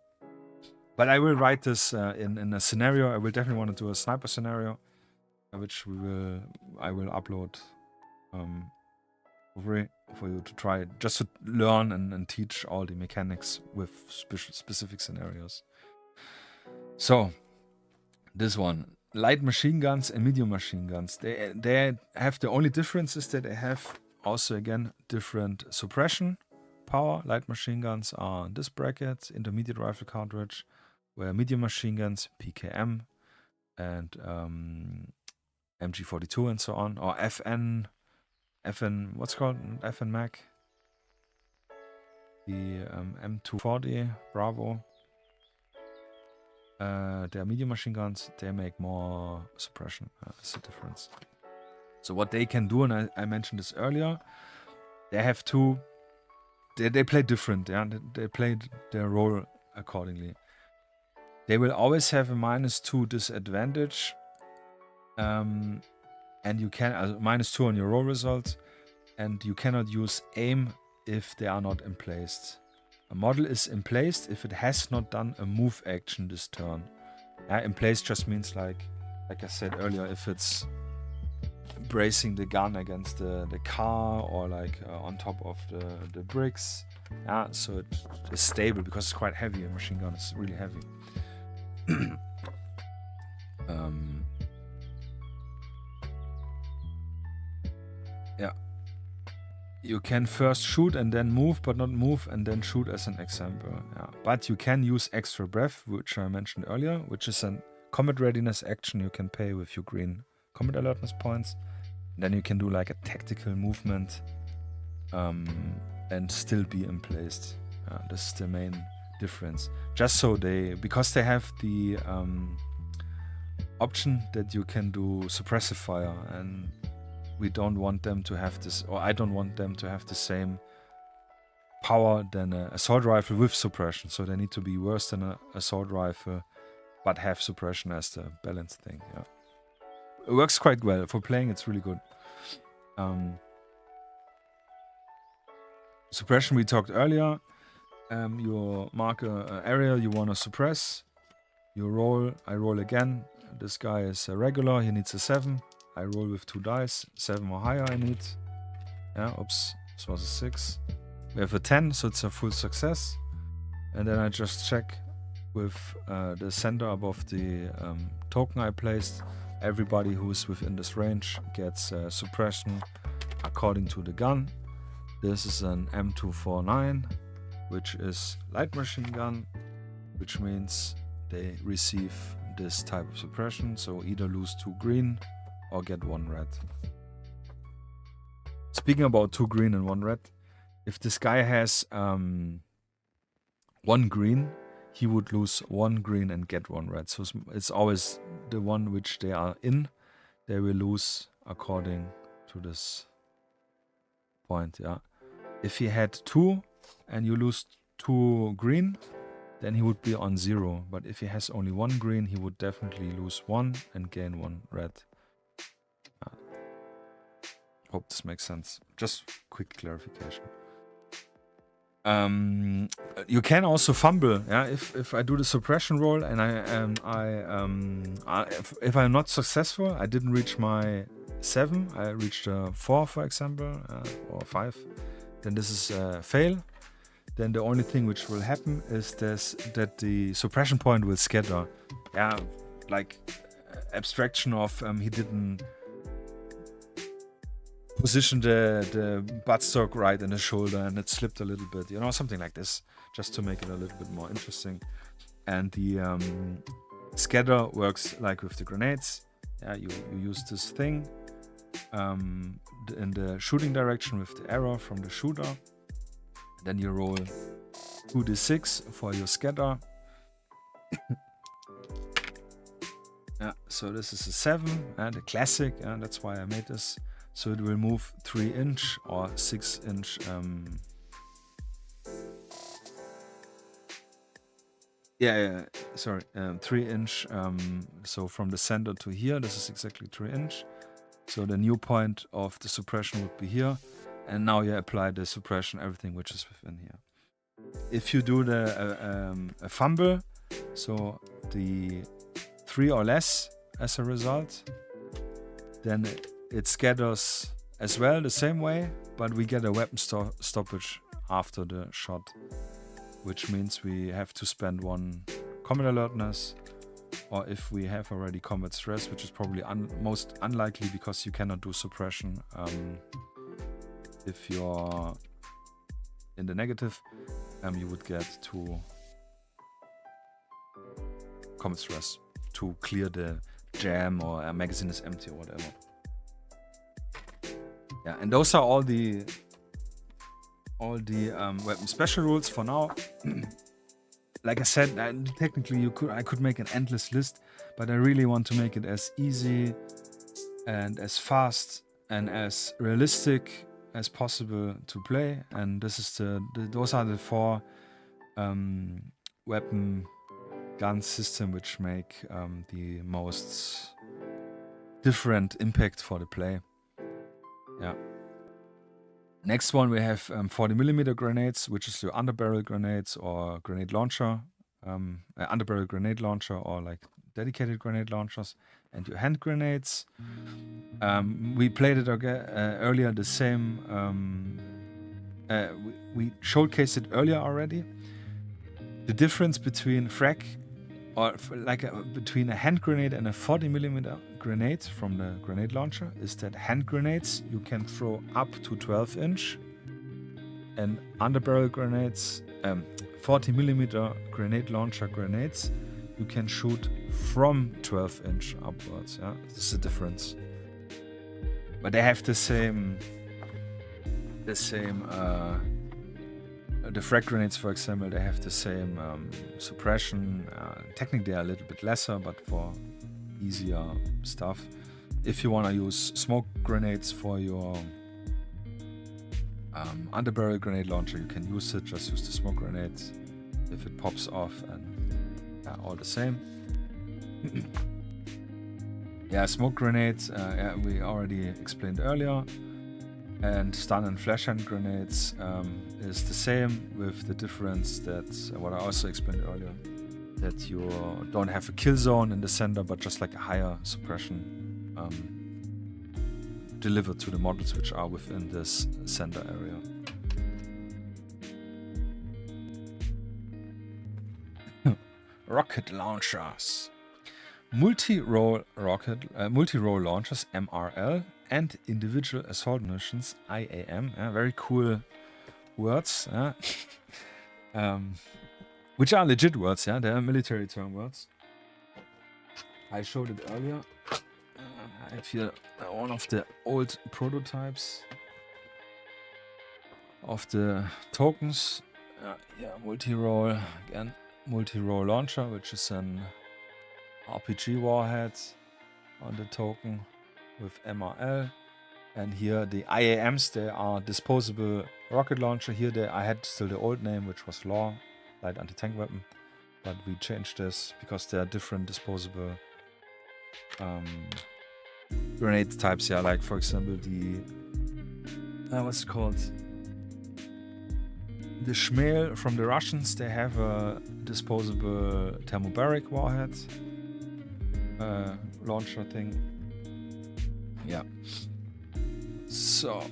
But I will write this in a scenario. I will definitely want to do a sniper scenario, which I will upload for free for you to try, just to learn and teach all the mechanics with specific scenarios. So this one, light machine guns and medium machine guns, they have, the only difference is that they have also again different suppression power. Light machine guns are this bracket, intermediate rifle cartridge, where medium machine guns, PKM and MG42 and so on, or FN, what's called FN Mag, the M240 Bravo. They are medium machine guns. They make more suppression. That's the difference. So what they can do, and I mentioned this earlier, they have to, they play different, yeah, they play their role accordingly. They will always have a -2 disadvantage, and you can -2 on your roll result, and you cannot use aim if they are not emplaced. A model is emplaced if it has not done a move action this turn. Emplaced just means like I said earlier, if it's bracing the gun against the car or like on top of the bricks. Yeah, so it is stable because it's quite heavy. A machine gun is really heavy. Yeah. You can first shoot and then move, but not move and then shoot as an example. Yeah. But you can use extra breath, which I mentioned earlier, which is a combat readiness action you can pay with your green combat alertness points. Then you can do like a tactical movement and still be emplaced. This is the main difference. Just so because they have the option that you can do suppressive fire, and we don't want them to have this, or I don't want them to have the same power than an assault rifle with suppression. So they need to be worse than an assault rifle, but have suppression as the balance thing. Yeah. It works quite well. For playing, it's really good. Suppression, we talked earlier. You mark an area you want to suppress. You roll. I roll again. This guy is a regular. He needs a 7. I roll with 2 dice. 7 or higher I need. Yeah, oops. This was a 6. We have a 10, so it's a full success. And then I just check with the center above the token I placed. Everybody who is within this range gets suppression according to the gun. This is an M249, which is light machine gun, which means they receive this type of suppression. So either lose 2 green or get 1 red. Speaking about 2 green and 1 red, if this guy has 1 green, he would lose 1 green and get 1 red. So it's always the one which they are in, they will lose according to this point. Yeah. If he had 2 and you lose 2 green, then he would be on 0. But if he has only 1 green, he would definitely lose 1 and gain 1 red. Hope this makes sense. Just quick clarification. You can also fumble. Yeah, if I do the suppression roll and if I'm not successful, I didn't reach my 7. I reached a 4, for example, or 5. Then this is a fail. Then the only thing which will happen is that the suppression point will scatter. Yeah, like abstraction of he didn't position the buttstock right in the shoulder and it slipped a little bit, you know, something like this, just to make it a little bit more interesting. And the scatter works like with the grenades. Yeah, you use this thing in the shooting direction with the arrow from the shooter. Then you roll 2d6 for your scatter. Yeah, so this is a 7 and a classic, and that's why I made this. So it will move 3-inch or 6-inch. 3-inch. So from the center to here, this is exactly 3-inch. So the new point of the suppression would be here. And now you apply the suppression, everything which is within here. If you do a fumble, so the 3 or less as a result, then it scatters as well the same way, but we get a weapon stoppage after the shot, which means we have to spend 1 combat alertness, or if we have already combat stress, which is probably most unlikely because you cannot do suppression if you're in the negative, you would get 2 combat stress to clear the jam, or a magazine is empty or whatever. Yeah, and those are all the weapon special rules for now. Like I said, technically I could make an endless list, but I really want to make it as easy and as fast and as realistic as possible to play. And this is those are the 4 weapon gun system which make the most different impact for the play. Yeah. Next one we have 40mm grenades, which is your underbarrel grenades or grenade launcher, underbarrel grenade launcher or like dedicated grenade launchers, and your hand grenades. We played it earlier the same. We showcased it earlier already. The difference between between a hand grenade and a 40mm grenade from the grenade launcher is that hand grenades you can throw up to 12-inch, and underbarrel grenades, 40mm grenade launcher grenades, you can shoot from 12-inch upwards. Yeah, this is the difference. But they have the same. The frag grenades, for example, they have the same suppression. Technically, they are a little bit lesser, but for easier stuff. If you want to use smoke grenades for your underbarrel grenade launcher, you can use it. Just use the smoke grenades if it pops off, and all the same. Yeah, smoke grenades. We already explained earlier. And stun and flash hand grenades is the same, with the difference that what I also explained earlier, that you don't have a kill zone in the center, but just like a higher suppression delivered to the models which are within this center area. Rocket launchers, multi-role launchers (MRL) and individual assault munitions (IAM). Very cool words, which are legit words. They are military term words. I showed it earlier. I have here one of the old prototypes of the tokens. Multi-role again. Multi-role launcher, which is an RPG warhead on the token with MRL. And here the IAMs, they are disposable rocket launcher. Here I had still the old name, which was LAW, light anti-tank weapon, but we changed this because there are different disposable grenade types. Yeah, like for example the what's it called? The Shmail from the Russians, they have a disposable thermobaric warhead launcher thing. Yeah. So,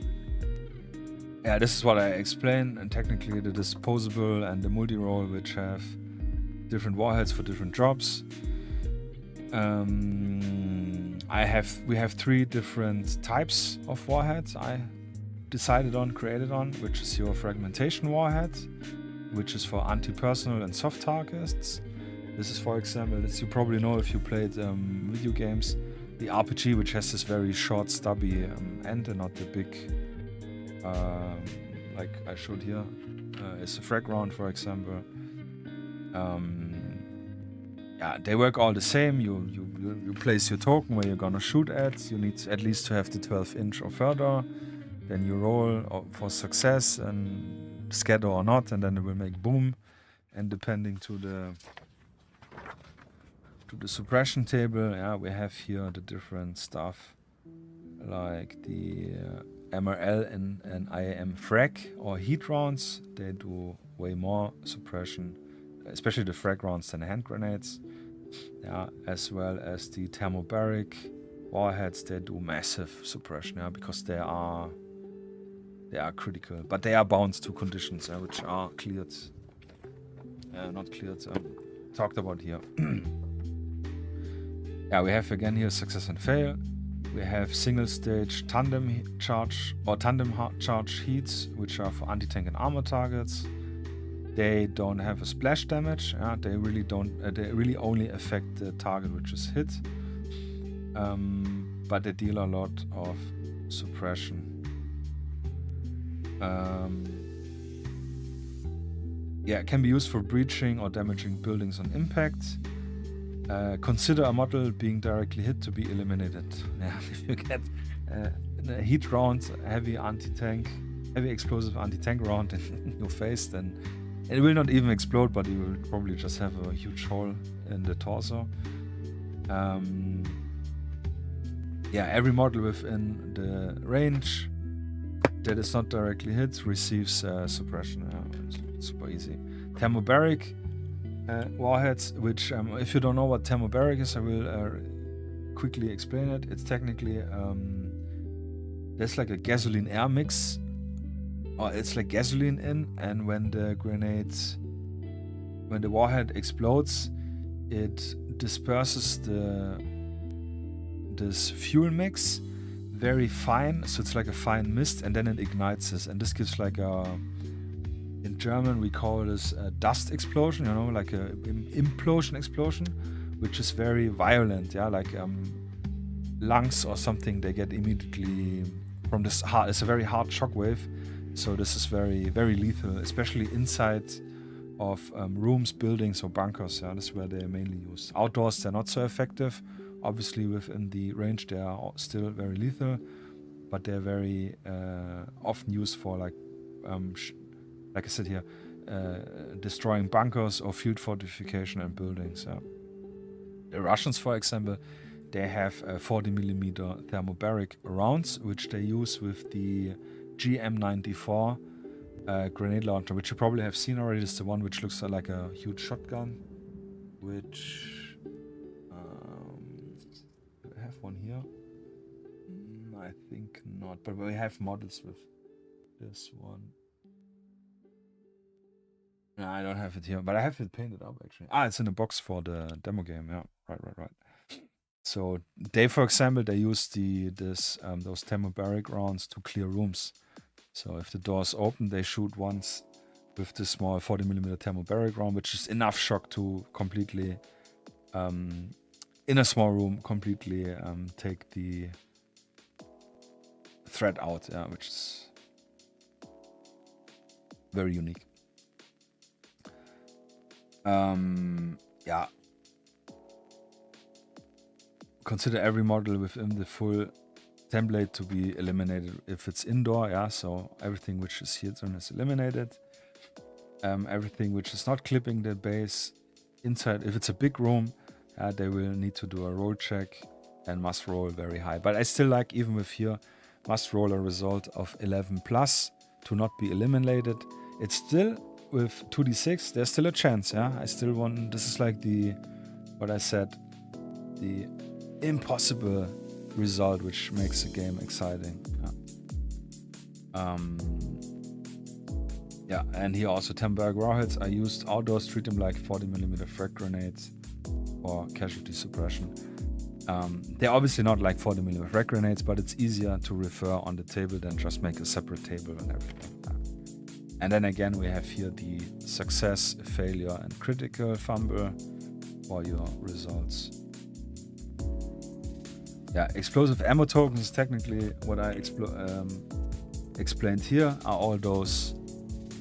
yeah, this is what I explained. And technically, the disposable and the multi-role, which have different warheads for different jobs. We have 3 different types of warheads. I created on, which is your fragmentation warhead, which is for anti-personnel and soft targets. This is, for example, as you probably know if you played video games, the RPG, which has this very short, stubby end and not the big, like I showed here, is a frag round, for example. Yeah, they work all the same. You place your token where you're gonna shoot at. You need at least to have the 12-inch or further. Then you roll for success and scatter or not, and then it will make boom. And depending to the suppression table, yeah, we have here the different stuff, like the MRL and IAM frag or heat rounds. They do way more suppression, especially the frag rounds, than the hand grenades. Yeah, as well as the thermobaric warheads. They do massive suppression, yeah, because they are critical, but they are bound to conditions, which are cleared, not cleared, talked about here. Yeah, we have again here success and fail. We have single stage tandem charge heats, which are for anti-tank and armor targets. They don't have a splash damage. They really don't. They really only affect the target which is hit, but they deal a lot of suppression. Yeah, it can be used for breaching or damaging buildings on impact. Consider a model being directly hit to be eliminated. Yeah, if you get a heat round, heavy explosive anti-tank round in your face, then it will not even explode, but you will probably just have a huge hole in the torso. Yeah, every model within the range that is not directly hit receives suppression. It's super easy. Thermobaric warheads, which if you don't know what thermobaric is, I will quickly explain it. It's technically there's like a gasoline air mix, or it's like gasoline in, and when the warhead explodes, it disperses this fuel mix very fine, so it's like a fine mist, and then it ignites this, and this gives like a, in German we call this a dust explosion, you know, like a implosion explosion, which is very violent. Yeah, like lungs or something, they get immediately from this hard, it's a very hard shock wave, so this is very, very lethal, especially inside of rooms, buildings or bunkers. Yeah, this is where they're mainly used. Outdoors they're not so effective. Obviously within the range they are still very lethal, but they're very often used for like I said here, destroying bunkers or field fortification and buildings. The Russians, for example, they have 40mm thermobaric rounds, which they use with the GM94 grenade launcher, which you probably have seen already. It's the one which looks like a huge shotgun, which I have one here. I think not, but we have models with this one. No, I don't have it here, but I have it painted up actually. It's in a box for the demo game. Yeah, right. So they, for example, they use those thermobaric rounds to clear rooms. So if the doors open, they shoot once with this small 40mm thermobaric round, which is enough shock to completely, in a small room, completely take the threat out. Yeah, which is very unique. Yeah. Consider every model within the full template to be eliminated if it's indoor. Yeah, so everything which is here is eliminated. Everything which is not clipping the base inside, if it's a big room, they will need to do a roll check and must roll very high. But I still like, even with here, must roll a result of 11 plus to not be eliminated. It's still with 2d6, there's still a chance. Yeah, I still want, this is like what I said, the impossible result which makes the game exciting. Yeah, and here also Thermobaric warheads are used outdoors. Treat them like 40mm frag grenades or casualty suppression. They're obviously not like 40mm frag grenades, but it's easier to refer on the table than just make a separate table and everything. And then again, we have here the success, failure, and critical fumble for your results. Yeah, explosive ammo tokens is technically what I explained here, are all those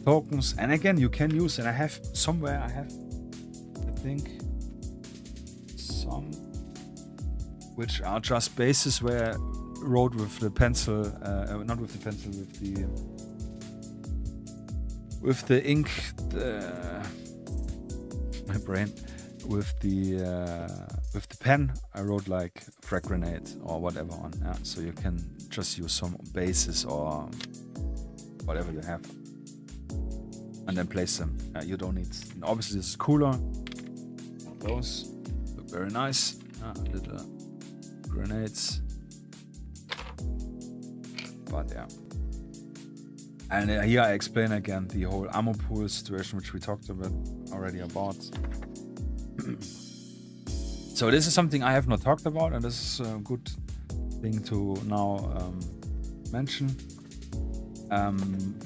tokens. And again, you can use, and I think, some which are just bases where I wrote with the pencil, not with the pencil, with the ink, my brain, with the pen, I wrote like frag grenade or whatever on. Yeah, so you can just use some bases or whatever you have, and then place them. You don't need. Obviously, this is cooler. Those look very nice. Little grenades, but yeah. And here I explain again the whole ammo pool situation, which we talked about. So this is something I have not talked about, and this is a good thing to now mention.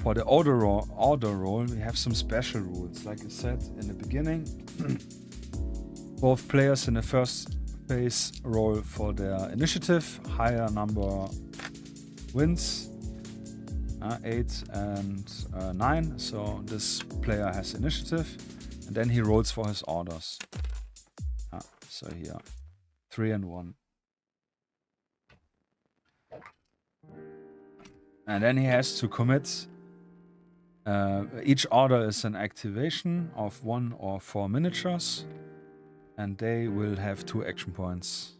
For the order roll, we have some special rules. Like I said in the beginning, both players in the first phase roll for their initiative. Higher number wins. 8 and 9, so this player has initiative, and then he rolls for his orders. So here, 3 and 1. And then he has to commit. Each order is an activation of 1 or 4 miniatures, and they will have 2 action points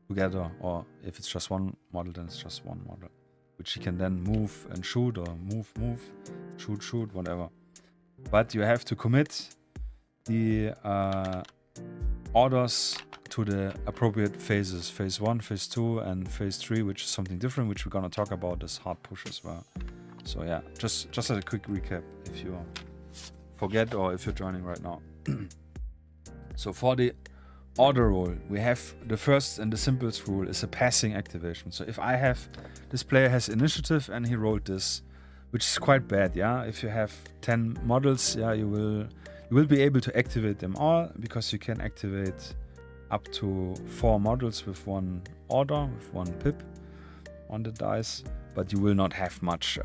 together, or if it's just one model, then it's just one model, which he can then move and shoot, or move, shoot, whatever. But you have to commit the orders to the appropriate phases, phase 1, phase 2, and phase 3, which is something different, which we're gonna talk about as hard push as well. So yeah, just as a quick recap, if you forget or if you're joining right now. So for the order roll, we have the first and the simplest rule is a passing activation. So if I have, this player has initiative and he rolled this, which is quite bad, yeah. If you have 10 models, yeah, you will be able to activate them all, because you can activate up to 4 models with 1 order, with 1 pip on the dice, but you will not have much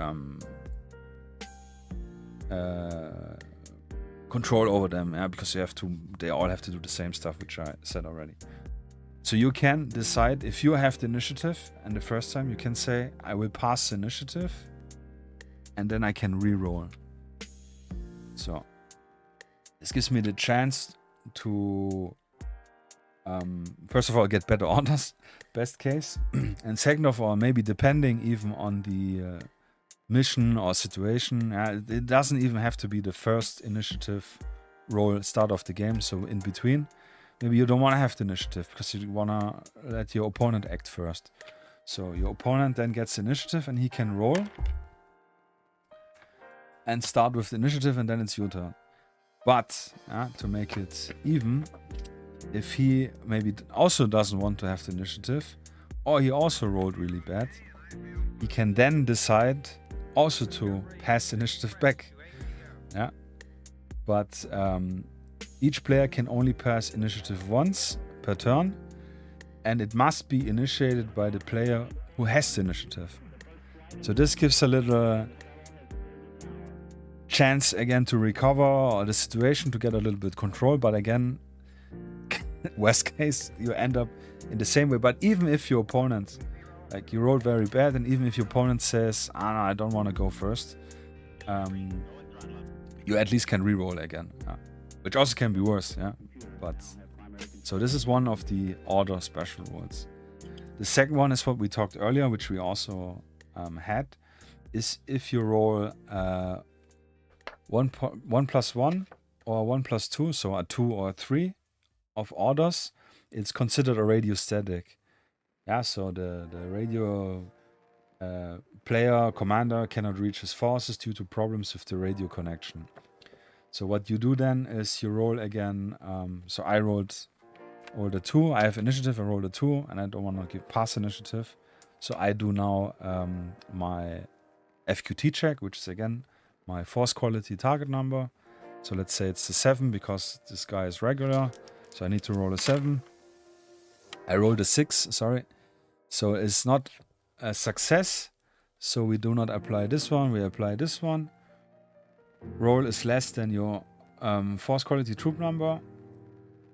control over them, yeah, because they all have to do the same stuff, which I said already. So you can decide, if you have the initiative, and the first time you can say, I will pass the initiative, and then I can re-roll. So this gives me the chance to first of all get better orders, best case, and second of all, maybe depending even on the mission or situation, it doesn't even have to be the first initiative roll start of the game. So in between, maybe you don't want to have the initiative because you want to let your opponent act first. So your opponent then gets the initiative and he can roll and start with the initiative, and then it's your turn. But to make it even, if he maybe also doesn't want to have the initiative, or he also rolled really bad, he can then decide also to pass the initiative back. Yeah. But each player can only pass initiative once per turn, and it must be initiated by the player who has the initiative. So this gives a little chance again to recover, or the situation to get a little bit control, but again, worst case, you end up in the same way. But even if your opponent, like, you rolled very bad, and even if your opponent says, no, I don't want to go first, you at least can re-roll again, which also can be worse, yeah. But so this is one of the order special rules. The second one is what we talked earlier, which we also had, is if you roll 1+1 or 1+2, so a 2 or a 3 of orders, it's considered a radio static. Yeah, so the radio player, commander cannot reach his forces due to problems with the radio connection. So what you do then is you roll again. So I rolled a 2. I have initiative, I rolled a 2, and I don't want to give pass initiative. So I do now my FQT check, which is again my force quality target number. So let's say it's the 7 because this guy is regular. So I need to roll a 7. I rolled a 6, sorry. So it's not a success. So we do not apply this one, we apply this one. Roll is less than your force quality troop number.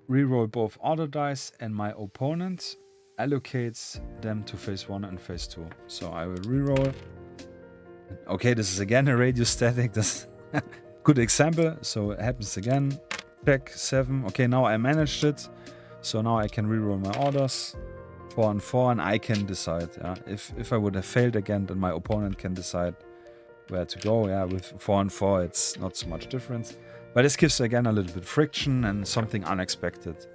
Reroll both order dice, and my opponent allocates them to phase 1 and phase 2. So I will reroll. Okay, this is again a radio static. That's good example. So it happens again. Check 7. Okay, now I managed it. So now I can reroll my orders. 4 and 4, and I can decide. Yeah, if I would have failed again, then my opponent can decide where to go. Yeah, with 4 and 4, it's not so much difference. But this gives again a little bit friction and something unexpected.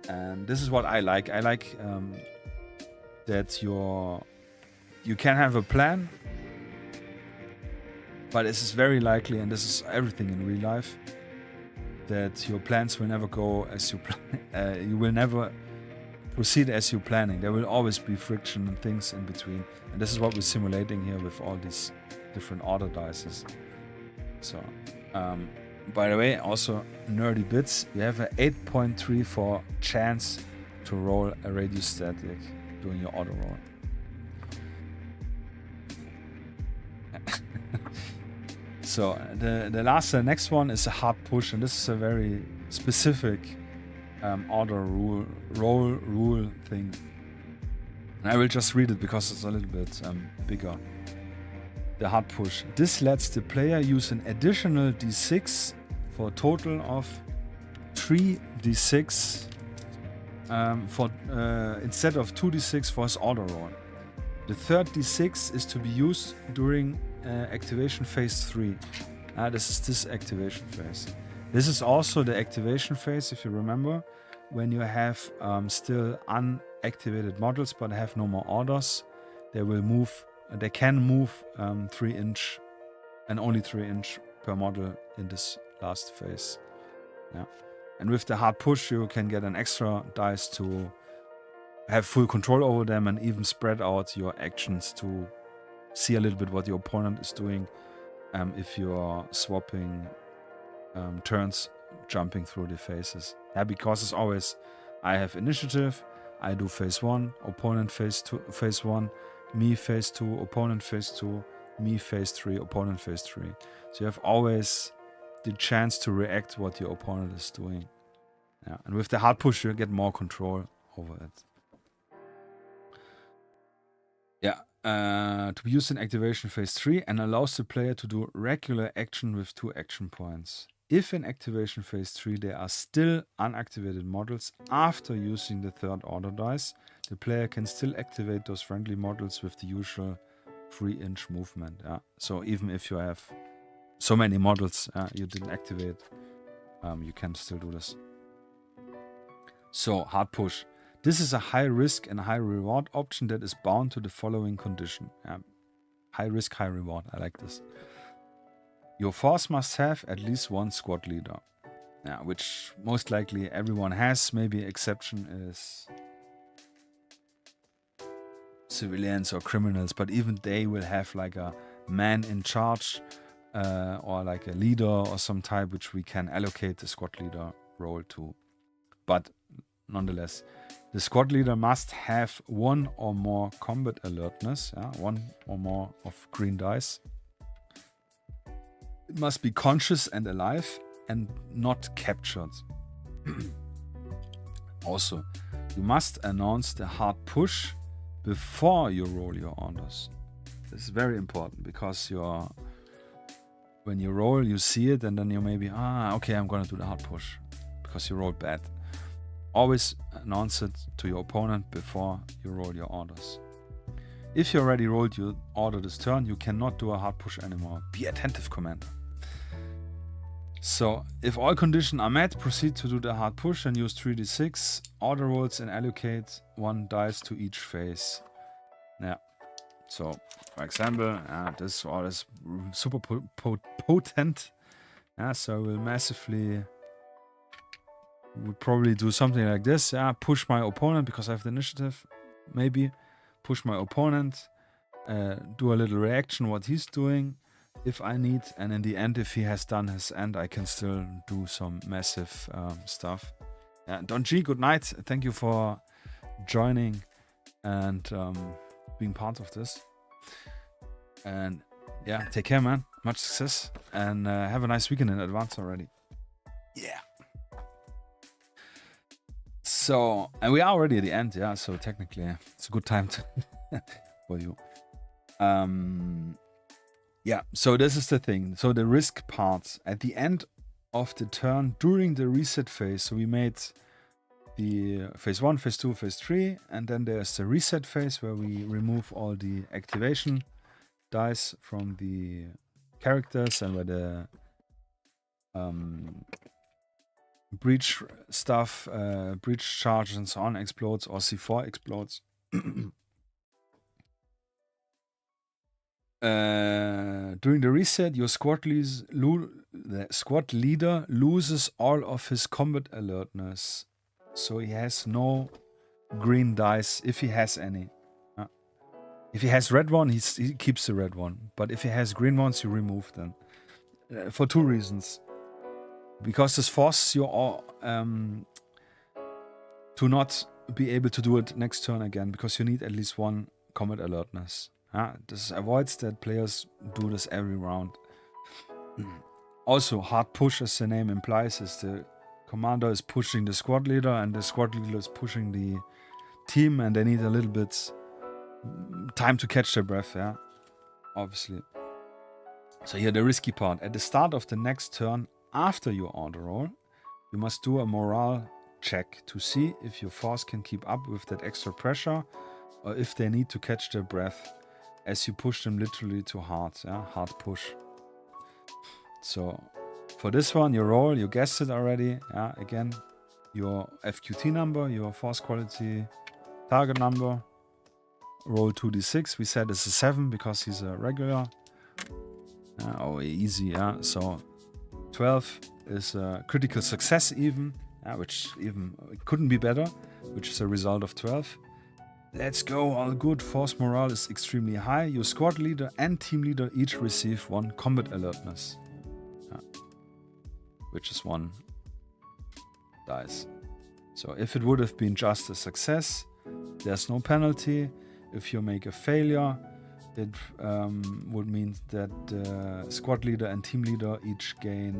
And this is what I like. I like that you can have a plan, but this is very likely, and this is everything in real life, that your plans will never go as you plan. You will never proceed as you're planning. There will always be friction and things in between. And this is what we're simulating here with all these different order dices. So, by the way, also nerdy bits, you have an 8.34 chance to roll a radio static during your auto roll. So the next one is a hard push, and this is a very specific order rule thing. And I will just read it because it's a little bit bigger. The hard push. This lets the player use an additional d6 for a total of 3 d6 instead of 2 d6 for his order roll. The third d6 is to be used during activation phase 3. This is this activation phase. This is also the activation phase, if you remember, when you have still unactivated models but have no more orders. They will move. They can move 3 inch and only 3 inch per model in this last phase. Yeah. And with the hard push, you can get an extra dice to have full control over them and even spread out your actions to see a little bit what your opponent is doing if you are swapping turns, jumping through the phases. Yeah, because it's always, I have initiative, I do phase 1, opponent phase 1, me phase 2, opponent phase 2, me phase 3, opponent phase 3. So you have always the chance to react what your opponent is doing. Yeah, and with the hard push you get more control over it. Yeah, to be used in activation phase 3 and allows the player to do regular action with 2 action points. If in activation phase 3 there are still unactivated models after using the third order dice, the player can still activate those friendly models with the usual 3 inch movement. Yeah. So even if you have so many models you didn't activate, you can still do this. So hard push. This is a high risk and high reward option that is bound to the following condition. High risk, high reward. I like this. Your force must have at least 1 squad leader. Yeah, which most likely everyone has. Maybe exception is civilians or criminals, but even they will have like a man in charge or like a leader or some type which we can allocate the squad leader role to. But nonetheless, the squad leader must have 1 or more combat alertness, 1 or more of green dice. It must be conscious and alive and not captured. Also, you must announce the hard push before you roll your orders. This is very important because when you roll, you see it and then you maybe, okay, I'm gonna do the hard push because you rolled bad. Always announce it to your opponent before you roll your orders. If you already rolled your order this turn, you cannot do a hard push anymore. Be attentive, commander. So, if all conditions are met, proceed to do the hard push and use 3d6 order rolls and allocate 1 dice to each phase. Yeah. So, for example, this order is super potent. Yeah, so we'll massively would probably do something like this. Yeah, push my opponent because I have the initiative. Maybe push my opponent, do a little reaction what he's doing if I need, and in the end, if he has done his end, I can still do some massive stuff. Yeah, Don G, good night. Thank you for joining and being part of this. And yeah, take care, man. Much success and have a nice weekend in advance already. Yeah. So, and we are already at the end, yeah, so technically it's a good time to for you. Yeah, so this is the thing. So the risk parts at the end of the turn during the reset phase. So we made the phase 1, phase 2, phase 3, and then there's the reset phase where we remove all the activation dice from the characters and where the breach stuff, breach charge and so on explodes or C4 explodes. During the reset, your squad leader loses all of his combat alertness. So he has no green dice if he has any. If he has red one, he keeps the red one. But if he has green ones, you remove them. For 2 reasons. Because this forces you all, to not be able to do it next turn again. Because you need at least 1 combat alertness. This avoids that players do this every round. Also, hard push, as the name implies, is the commander is pushing the squad leader, and the squad leader is pushing the team, and they need a little bit time to catch their breath, yeah, obviously. So here the risky part. At the start of the next turn, after your auto roll, you must do a morale check to see if your force can keep up with that extra pressure, or if they need to catch their breath as you push them literally too hard, yeah, hard push. So for this one, your roll, you guessed it already, yeah, again, your FQT number, your force quality target number, roll 2d6, we said it's a 7 because he's a regular. Oh, easy, yeah, so 12 is a critical success even, which even couldn't be better, which is a result of 12. Let's go, all good. Force morale is extremely high. Your squad leader and team leader each receive 1 combat alertness, which is 1 dice. So if it would have been just a success, there's no penalty. If you make a failure, it would mean that the squad leader and team leader each gain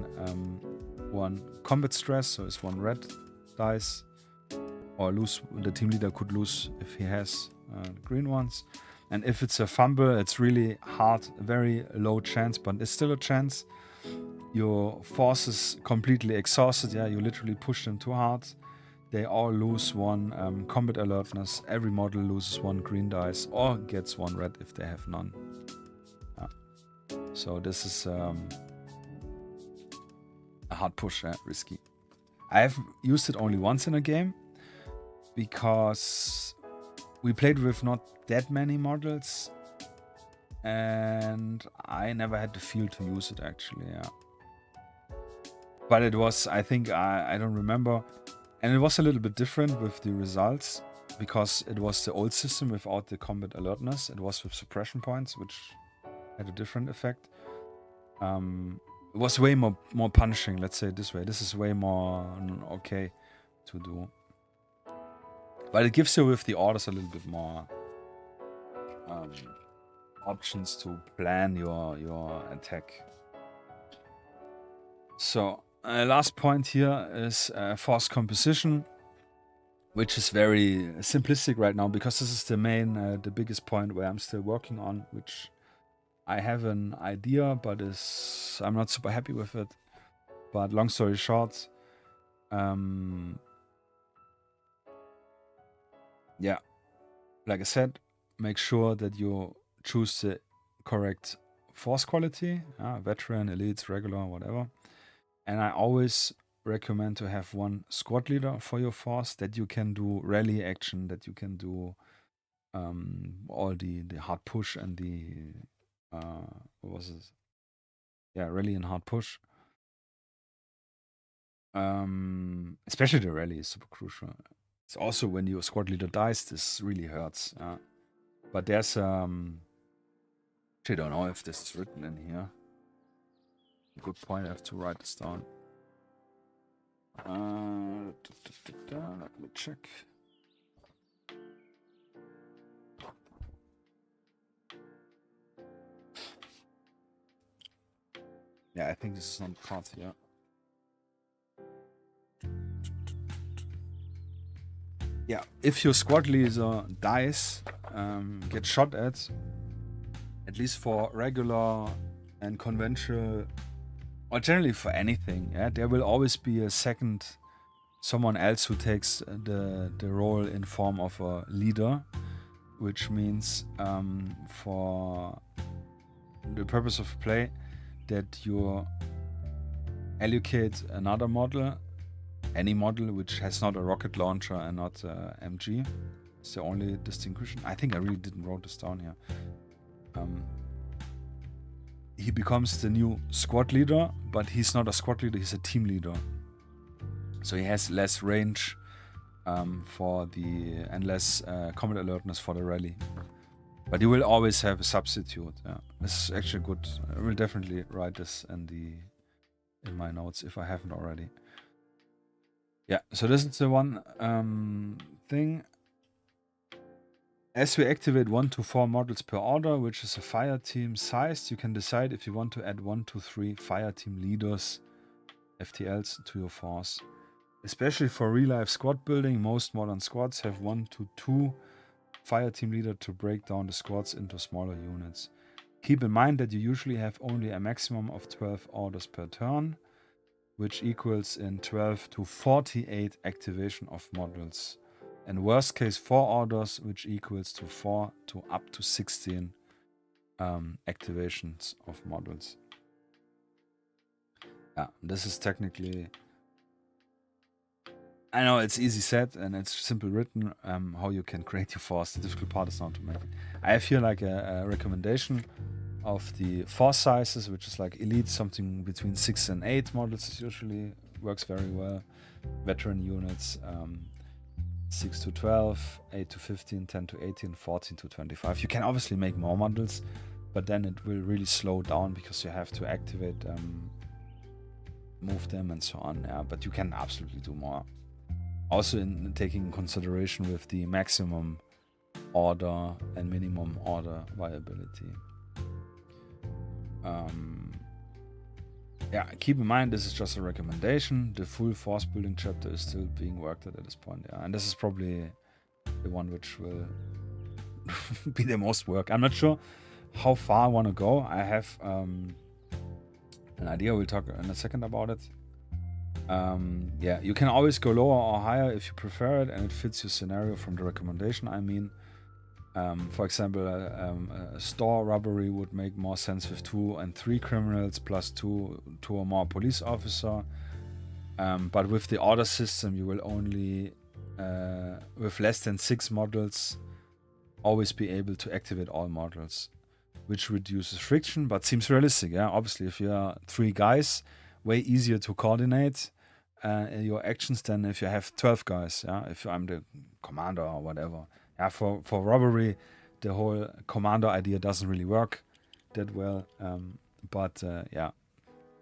1 combat stress, so it's 1 red dice, or lose. The team leader could lose if he has green ones. And if it's a fumble, it's really hard, very low chance, but it's still a chance. Your force is completely exhausted, yeah, you literally push them too hard. They all lose 1 combat alertness. Every model loses 1 green dice or gets 1 red if they have none. So this is a hard push, risky. I have used it only once in a game because we played with not that many models and I never had the feel to use it actually, yeah. But it was, I think, I don't remember. And it was a little bit different with the results because it was the old system without the combat alertness. It was with suppression points, which had a different effect. It was way more punishing, let's say it this way. This is way more okay to do. But it gives you with the orders a little bit more options to plan your attack. So last point here is force composition, which is very simplistic right now because this is the main, the biggest point where I'm still working on, which I have an idea, but I'm not super happy with it. But long story short, yeah, like I said, make sure that you choose the correct force quality, veteran, elite, regular, whatever. And I always recommend to have 1 squad leader for your force that you can do rally action, that you can do all the hard push and the what was it? Yeah, rally and hard push. Especially the rally is super crucial. It's also when your squad leader dies, this really hurts. But there's actually don't know if this is written in here. Good point. I have to write this down. Let me check. Yeah, I think this is not part here. Yeah, if your squad leader dies, get shot at least for regular and conventional, or generally for anything, yeah, there will always be a second someone else who takes the role in form of a leader, which means for the purpose of play that you allocate another model, any model which has not a rocket launcher and not MG. It's the only distinction. I think I really didn't write this down here. He becomes the new squad leader, but he's not a squad leader, he's a team leader. So he has less range and less combat alertness for the rally. But you will always have a substitute. Yeah. This is actually good. I will definitely write this in my notes if I haven't already. Yeah, so this is the one thing. As we activate 1 to 4 models per order, which is a fire team size, you can decide if you want to add 1 to 3 fire team leaders, FTLs, to your force. especially for real-life squad building, most modern squads have 1 to 2 fire team leader to break down the squads into smaller units. Keep in mind that you usually have only a maximum of 12 orders per turn, which equals in 12 to 48 activation of models. And worst case 4 orders, which equals to 4 to up to 16 activations of models. Yeah, this is technically... I know it's easy said and it's simple written how you can create your force. The difficult part is not to make it. I have here like a recommendation of the force sizes, which is like elite, something between 6 and 8 models is usually works very well. Veteran units 6 to 12, 8 to 15, 10 to 18, 14 to 25. You can obviously make more models, but then it will really slow down because you have to activate them, move them and so on. Yeah, but you can absolutely do more. Also in taking consideration with the maximum order and minimum order viability. Yeah, keep in mind this is just a recommendation. The full force building chapter is still being worked at this point. Yeah, and this is probably the one which will be the most work. I'm not sure how far I want to go. I have an idea. We'll talk in a second about it. Yeah, you can always go lower or higher if you prefer it and it fits your scenario from the recommendation. I mean, for example, a store robbery would make more sense with 2 and 3 criminals plus 2 or more police officer. But with the order system, you will only, with less than 6 models, always be able to activate all models, which reduces friction, but seems realistic. Yeah, obviously, if you are 3 guys, way easier to coordinate your actions than if you have 12 guys. Yeah, if I'm the commander or whatever. Yeah, for robbery, the whole commander idea doesn't really work that well. But yeah,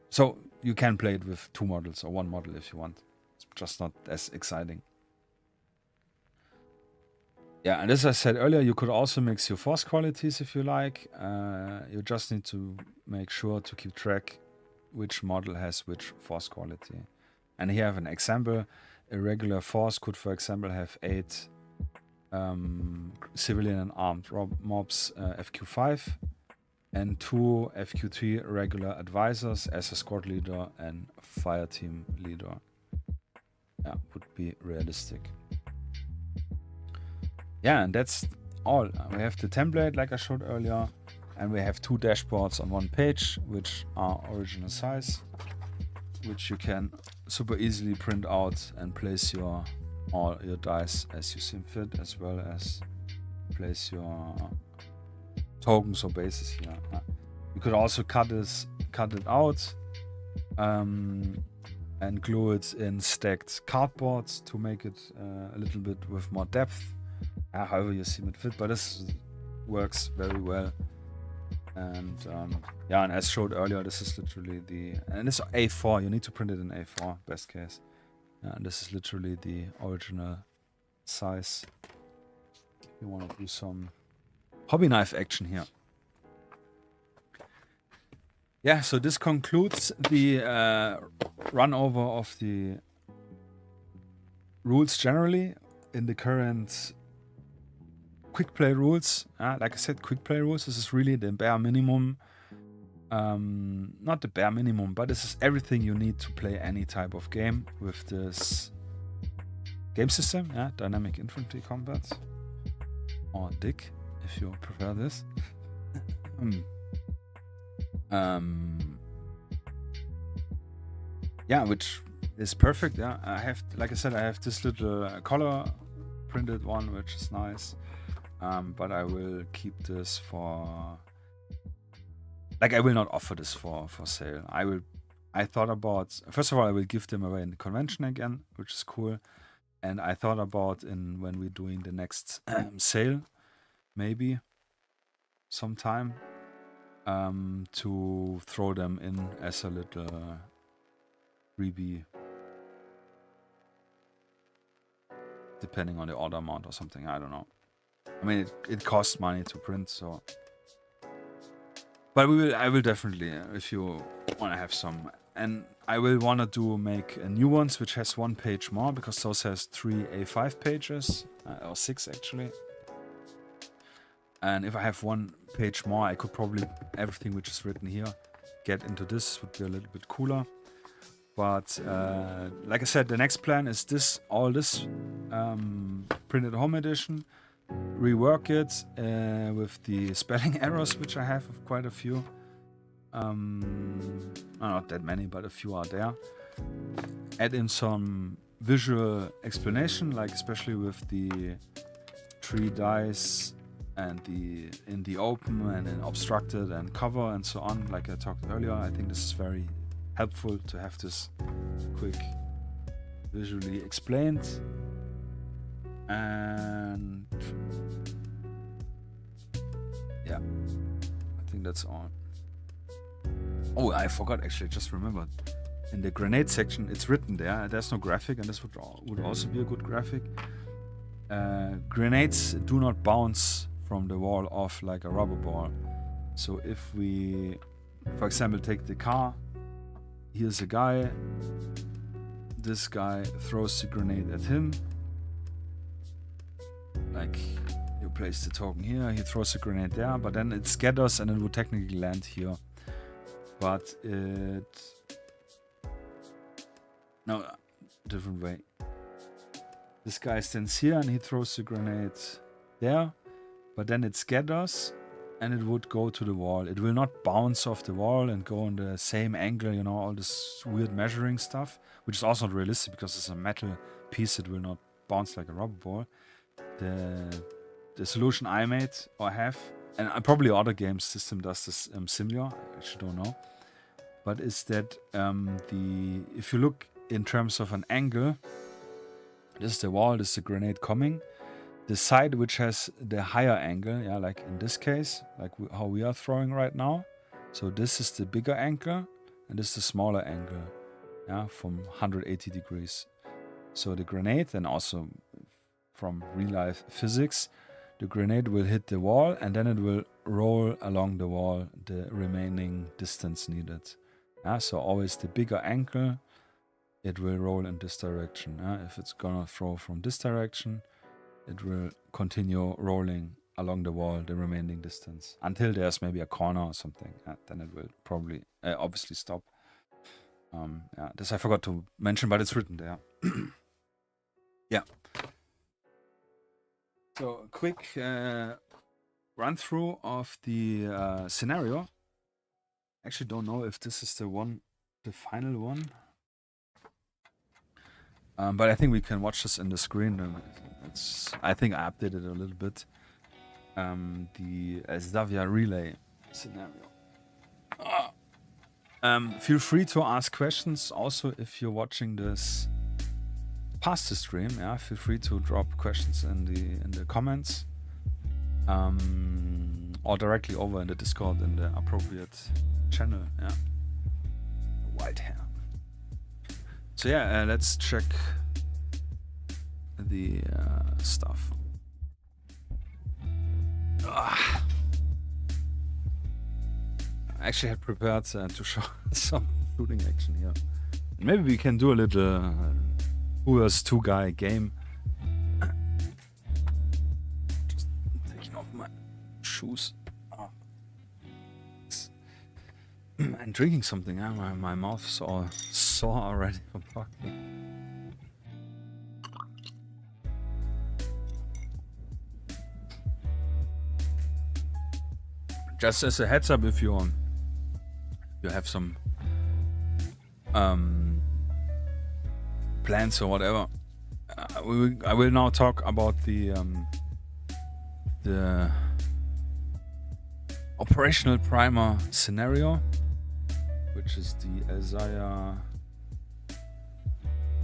so you can play it with 2 models or 1 model if you want. It's just not as exciting. Yeah, and as I said earlier, you could also mix your force qualities if you like. You just need to make sure to keep track which model has which force quality. And here I have an example. A regular force could, for example, have 8 civilian and armed mobs FQ5 and 2 FQ3 regular advisors as a squad leader and fire team leader. Yeah, would be realistic. Yeah, and that's all. We have the template like I showed earlier, and we have 2 dashboards on 1 page, which are original size, which you can super easily print out and place all your dice as you see fit, as well as place your tokens or bases here. You could also cut it out and glue it in stacked cardboards to make it a little bit with more depth. However you see it fit, but this works very well. And yeah, and as showed earlier, this is literally and it's A4. You need to print it in A4, best case. And this is literally the original size. You want to do some hobby knife action here. Yeah, so this concludes the run over of the rules generally in the current quick play rules. Like I said, quick play rules. This is really the bare minimum. Not the bare minimum, but this is everything you need to play any type of game with this game system. Yeah, Dynamic Infantry Combat, or DIC if you prefer this. Yeah, which is perfect. Yeah, I have, like I said, I have this little color printed one, which is nice. But I will keep this for, like, I will not offer this for sale. I thought about, first of all, I will give them away in the convention again, which is cool. And I thought about when we're doing the next sale, maybe sometime, to throw them in as a little freebie, depending on the order amount or something. I don't know. I mean, it costs money to print, so. But I will definitely, if you want to have some and I will wanna make new ones which has 1 page more, because those has 3 A5 pages, or 6 actually. And if I have 1 page more, I could probably, everything which is written here, get into this, would be a little bit cooler. But like I said, the next plan is this, all this printed home edition, rework it with the spelling errors, which I have quite a few. Not that many, but a few are there. Add in some visual explanation, like especially with the 3 dice and the in the open and in obstructed and cover and so on, like I talked earlier. I think this is very helpful to have this quick visually explained. And yeah, I think that's all. Oh, I forgot actually, just remembered. In the grenade section, it's written there. There's no graphic, and this would also be a good graphic. Grenades do not bounce from the wall off like a rubber ball. So if we, for example, take the car, here's a guy. This guy throws the grenade at him. Like, you place the token here, he throws the grenade there, but then it scatters and it would technically land here. But it... No, different way. This guy stands here and he throws the grenade there, but then it scatters and it would go to the wall. It will not bounce off the wall and go on the same angle, you know, all this weird measuring stuff, which is also not realistic because it's a metal piece. It will not bounce like a rubber ball. The solution I made or have, and probably other game system does this similar, I actually don't know, but is that if you look in terms of an angle, this is the wall, this is the grenade coming. The side which has the higher angle, yeah, like in this case, like how we are throwing right now. So this is the bigger angle and this is the smaller angle, yeah, from 180 degrees. So the grenade, and also from real life physics, the grenade will hit the wall and then it will roll along the wall the remaining distance needed. Yeah, so always the bigger angle, it will roll in this direction. If it's gonna throw from this direction, it will continue rolling along the wall the remaining distance until there's maybe a corner or something. Then it will probably obviously stop. Yeah, this I forgot to mention, but it's written there. Yeah. So a quick run through of the scenario. Actually, don't know if this is the final one. But I think we can watch this in the screen. I think I updated it a little bit. The Zawya relay scenario. Feel free to ask questions. Also, if you're watching this past the stream, yeah, feel free to drop questions in the comments, or directly over in the Discord in the appropriate channel. Yeah, white hair. So yeah, let's check the stuff. I actually had prepared to show some shooting action here. Maybe we can do a little who versus 2 guy game. Just taking off my shoes. I'm drinking something. My mouth is all sore already from talking. Just as a heads up, if you have some plans or whatever, I will now talk about the operational primer scenario, which is the Zawya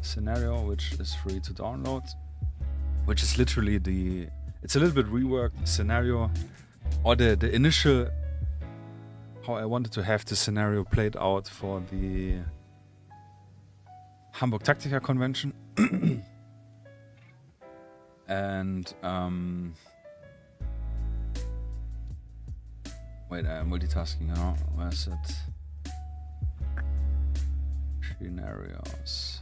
scenario, which is free to download, which is literally it's a little bit reworked scenario, or the initial, how I wanted to have the scenario played out for the Hamburg Tactica convention. And wait, I'm multitasking now. Where's it? scenarios.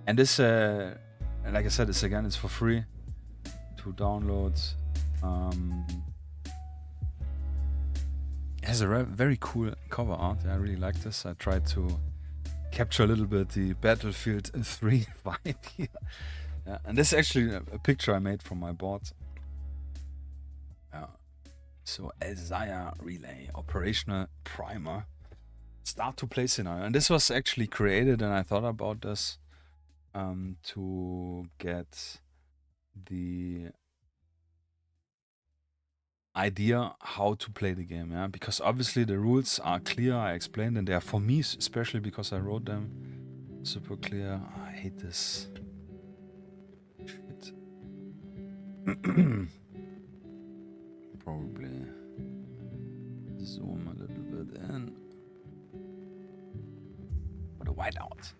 And this, like I said, it's for free to download. It has a very cool cover art. I really like this. I tried to capture a little bit the Battlefield 3 vibe here. Yeah, and this is actually a picture I made from my board. So Zawya Relay, operational primer, start to play scenario. And this was actually created, and I thought about this to get the idea how to play the game, yeah, because obviously the rules are clear. I explained, and they are, for me especially, because I wrote them, super clear. I hate this shit. Probably zoom a little bit in for the whiteout.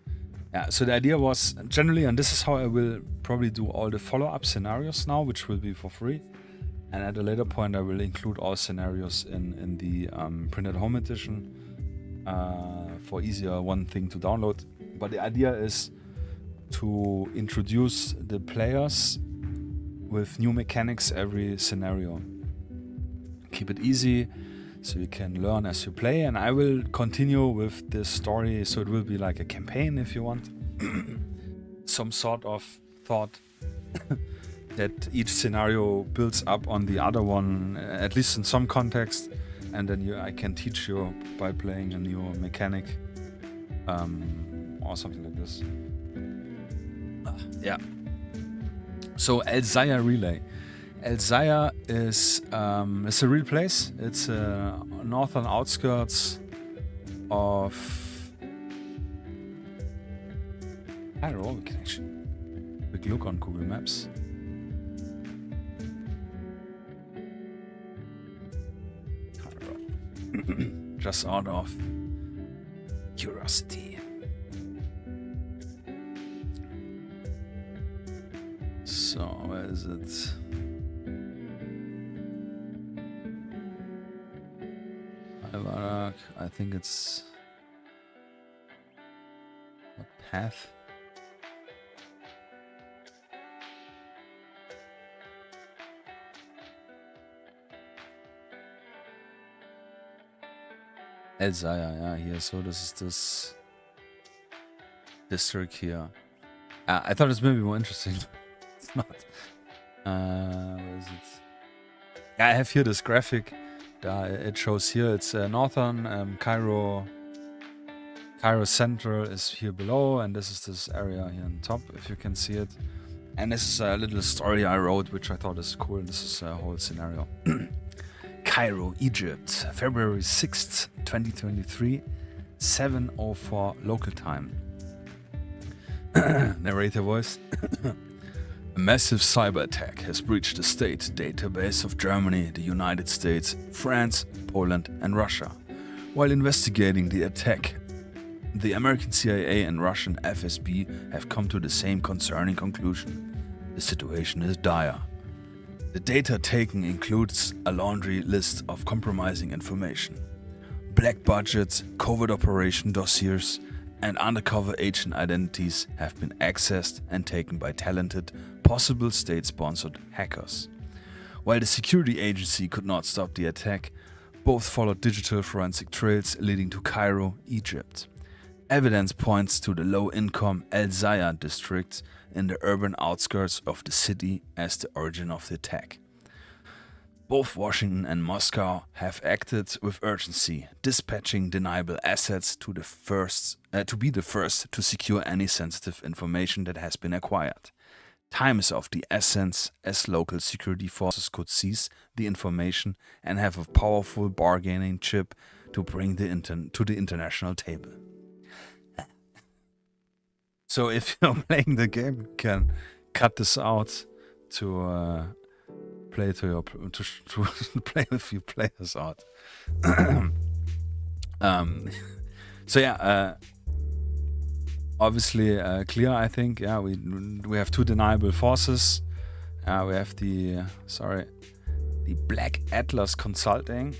Yeah, so the idea was generally, and this is how I will probably do all the follow-up scenarios now, which will be for free. And at a later point, I will include all scenarios in the printed home edition for easier one thing to download. But the idea is to introduce the players with new mechanics every scenario. Keep it easy so you can learn as you play. And I will continue with this story, so it will be like a campaign if you want. Some sort of thought. That each scenario builds up on the other one, at least in some context, and then I can teach you by playing a new mechanic, or something like this. Yeah. So Zawya Relay. Zawya is it's a real place. It's northern outskirts of, I don't know, we can actually quick look on Google Maps. Just out of curiosity. So, where is it? I think it's... what path? Zawya, yeah, here. So this is this district here. I thought it's maybe more interesting. It's not. Where is it? Yeah, I have here this graphic. It shows here. It's northern Cairo. Cairo Central is here below, and this is this area here on top, if you can see it. And this is a little story I wrote, which I thought is cool. This is a whole scenario. Cairo, Egypt, February 6th, 2023, 7:04 local time. Narrator voice. A massive cyber attack has breached the state database of Germany, the United States, France, Poland, and Russia. While investigating the attack, the American CIA and Russian FSB have come to the same concerning conclusion. The situation is dire. The data taken includes a laundry list of compromising information. Black budgets, covert operation dossiers, and undercover agent identities have been accessed and taken by talented, possible state-sponsored hackers. While the security agency could not stop the attack, both followed digital forensic trails leading to Cairo, Egypt. Evidence points to the low-income Zawya district in the urban outskirts of the city as the origin of the attack. Both Washington and Moscow have acted with urgency, dispatching deniable assets to be the first to secure any sensitive information that has been acquired. Time is of the essence, as local security forces could seize the information and have a powerful bargaining chip to bring to the international table. So if you're playing the game, you can cut this out to play to play with your players out. So yeah, obviously clear. I think yeah, we have two deniable forces. We have the Black Atlas Consulting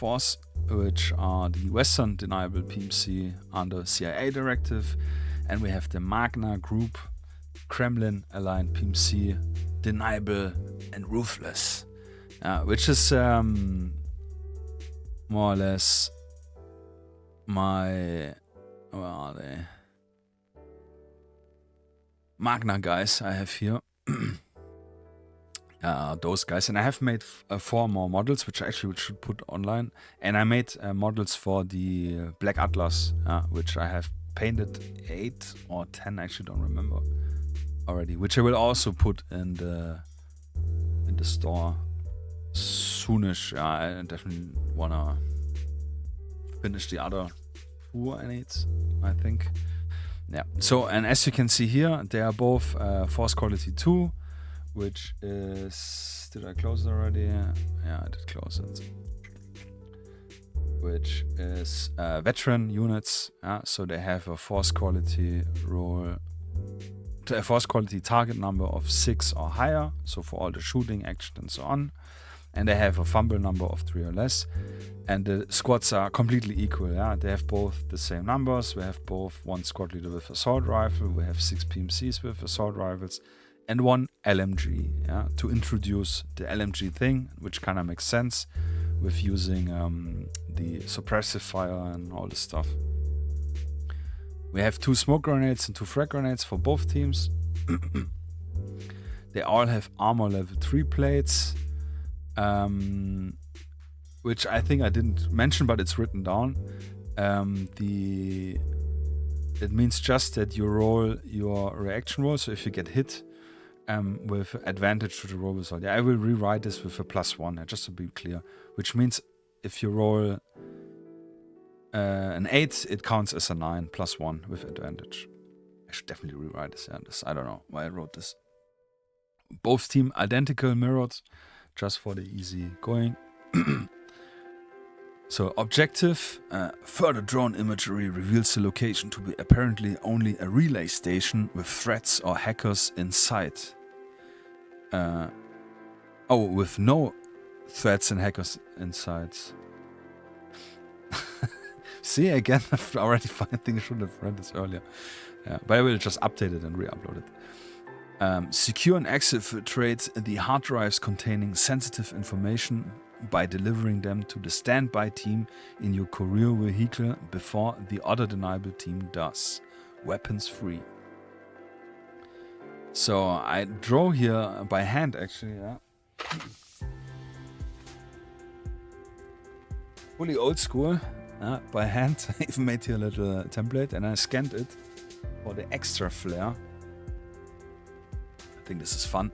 Force, which are the Western deniable PMC under CIA directive, and we have the Magna Group Kremlin aligned PMC, deniable and ruthless, which is more or less my, where are they? Magna guys I have here. Those guys, and I have made 4 more models, which I actually should put online, and I made models for the Black Atlas, which I have painted 8 or 10, I actually don't remember already, which I will also put in the store soonish. I definitely wanna finish the other 2 I need, I think. Yeah, so, and as you can see here, they are both Force Quality 2, which is, did I close it already? Yeah, I did close it. Which is veteran units, so they have a Force Quality roll, a Force Quality target number of 6 or higher, so for all the shooting, action and so on. And they have a fumble number of 3 or less. And the squads are completely equal, they have both the same numbers. We have both 1 squad leader with assault rifle, we have 6 PMCs with assault rifles, and 1 LMG, to introduce the LMG thing, which kind of makes sense with using the suppressive fire and all this stuff. We have 2 smoke grenades and 2 frag grenades for both teams. They all have armor level 3 plates, which I think I didn't mention, but it's written down. It means just that you roll your reaction roll, so if you get hit, with advantage to the roll result. I will rewrite this with a +1, just to be clear. Which means if you roll an 8, it counts as a 9 +1 with advantage. I should definitely rewrite this. I don't know why I wrote this. Both team identical mirrored, just for the easy going. So objective, further drone imagery reveals the location to be apparently only a relay station with threats or hackers in sight. With no threats and hackers in sight. See, again, I already think I should have read this earlier. But I will just update it and re-upload it. Secure and exfiltrate the hard drives containing sensitive information by delivering them to the standby team in your courier vehicle before the other deniable team does. Weapons free. So I draw here by hand, actually, Fully old school, by hand. I even made here a little template and I scanned it for the extra flair. I think this is fun.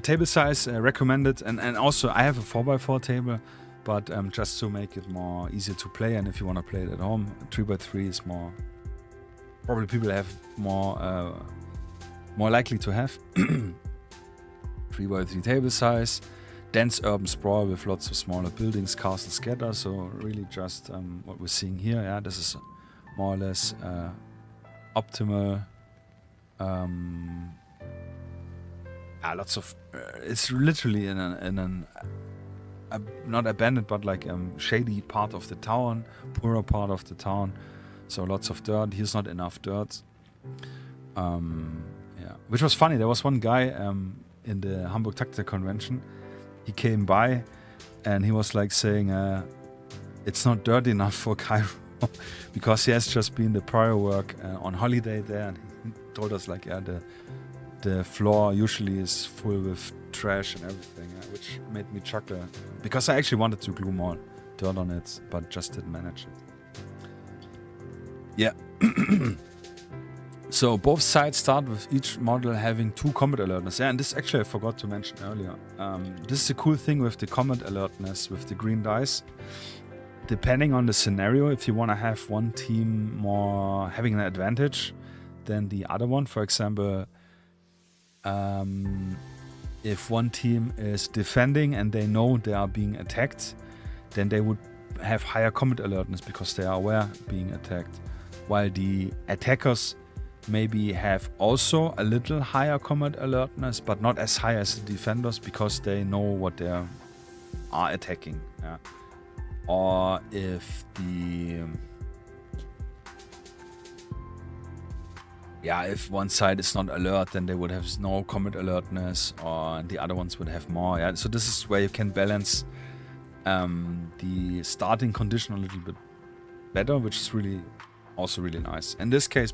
Table size recommended, and also I have a 4x4 table, but just to make it more easier to play, and if you want to play it at home, 3x3 is more, probably people have more likely to have. 3x3 table size, dense urban sprawl with lots of smaller buildings, castles scatter, so really just what we're seeing here. This is more or less optimal. Lots of it's literally in an not abandoned but like shady part of the town, poorer part of the town, so lots of dirt. Here's not enough dirt, which was funny. There was one guy in the Hamburg Tactica convention. He came by and he was like saying it's not dirty enough for Cairo because he has just been the prior work on holiday there, and he told us like the floor usually is full with trash and everything, which made me chuckle because I actually wanted to glue more dirt on it, but just didn't manage it. So both sides start with each model having 2 combat alertness. And this actually I forgot to mention earlier. This is the cool thing with the combat alertness with the green dice. Depending on the scenario, if you want to have one team more having an advantage than the other one, for example, if one team is defending and they know they are being attacked, then they would have higher combat alertness because they are aware being attacked, while the attackers maybe have also a little higher combat alertness, but not as high as the defenders because they know what they're are attacking. Or if if one side is not alert, then they would have no combat alertness, or the other ones would have more. So this is where you can balance the starting condition a little bit better, which is also really nice. In this case,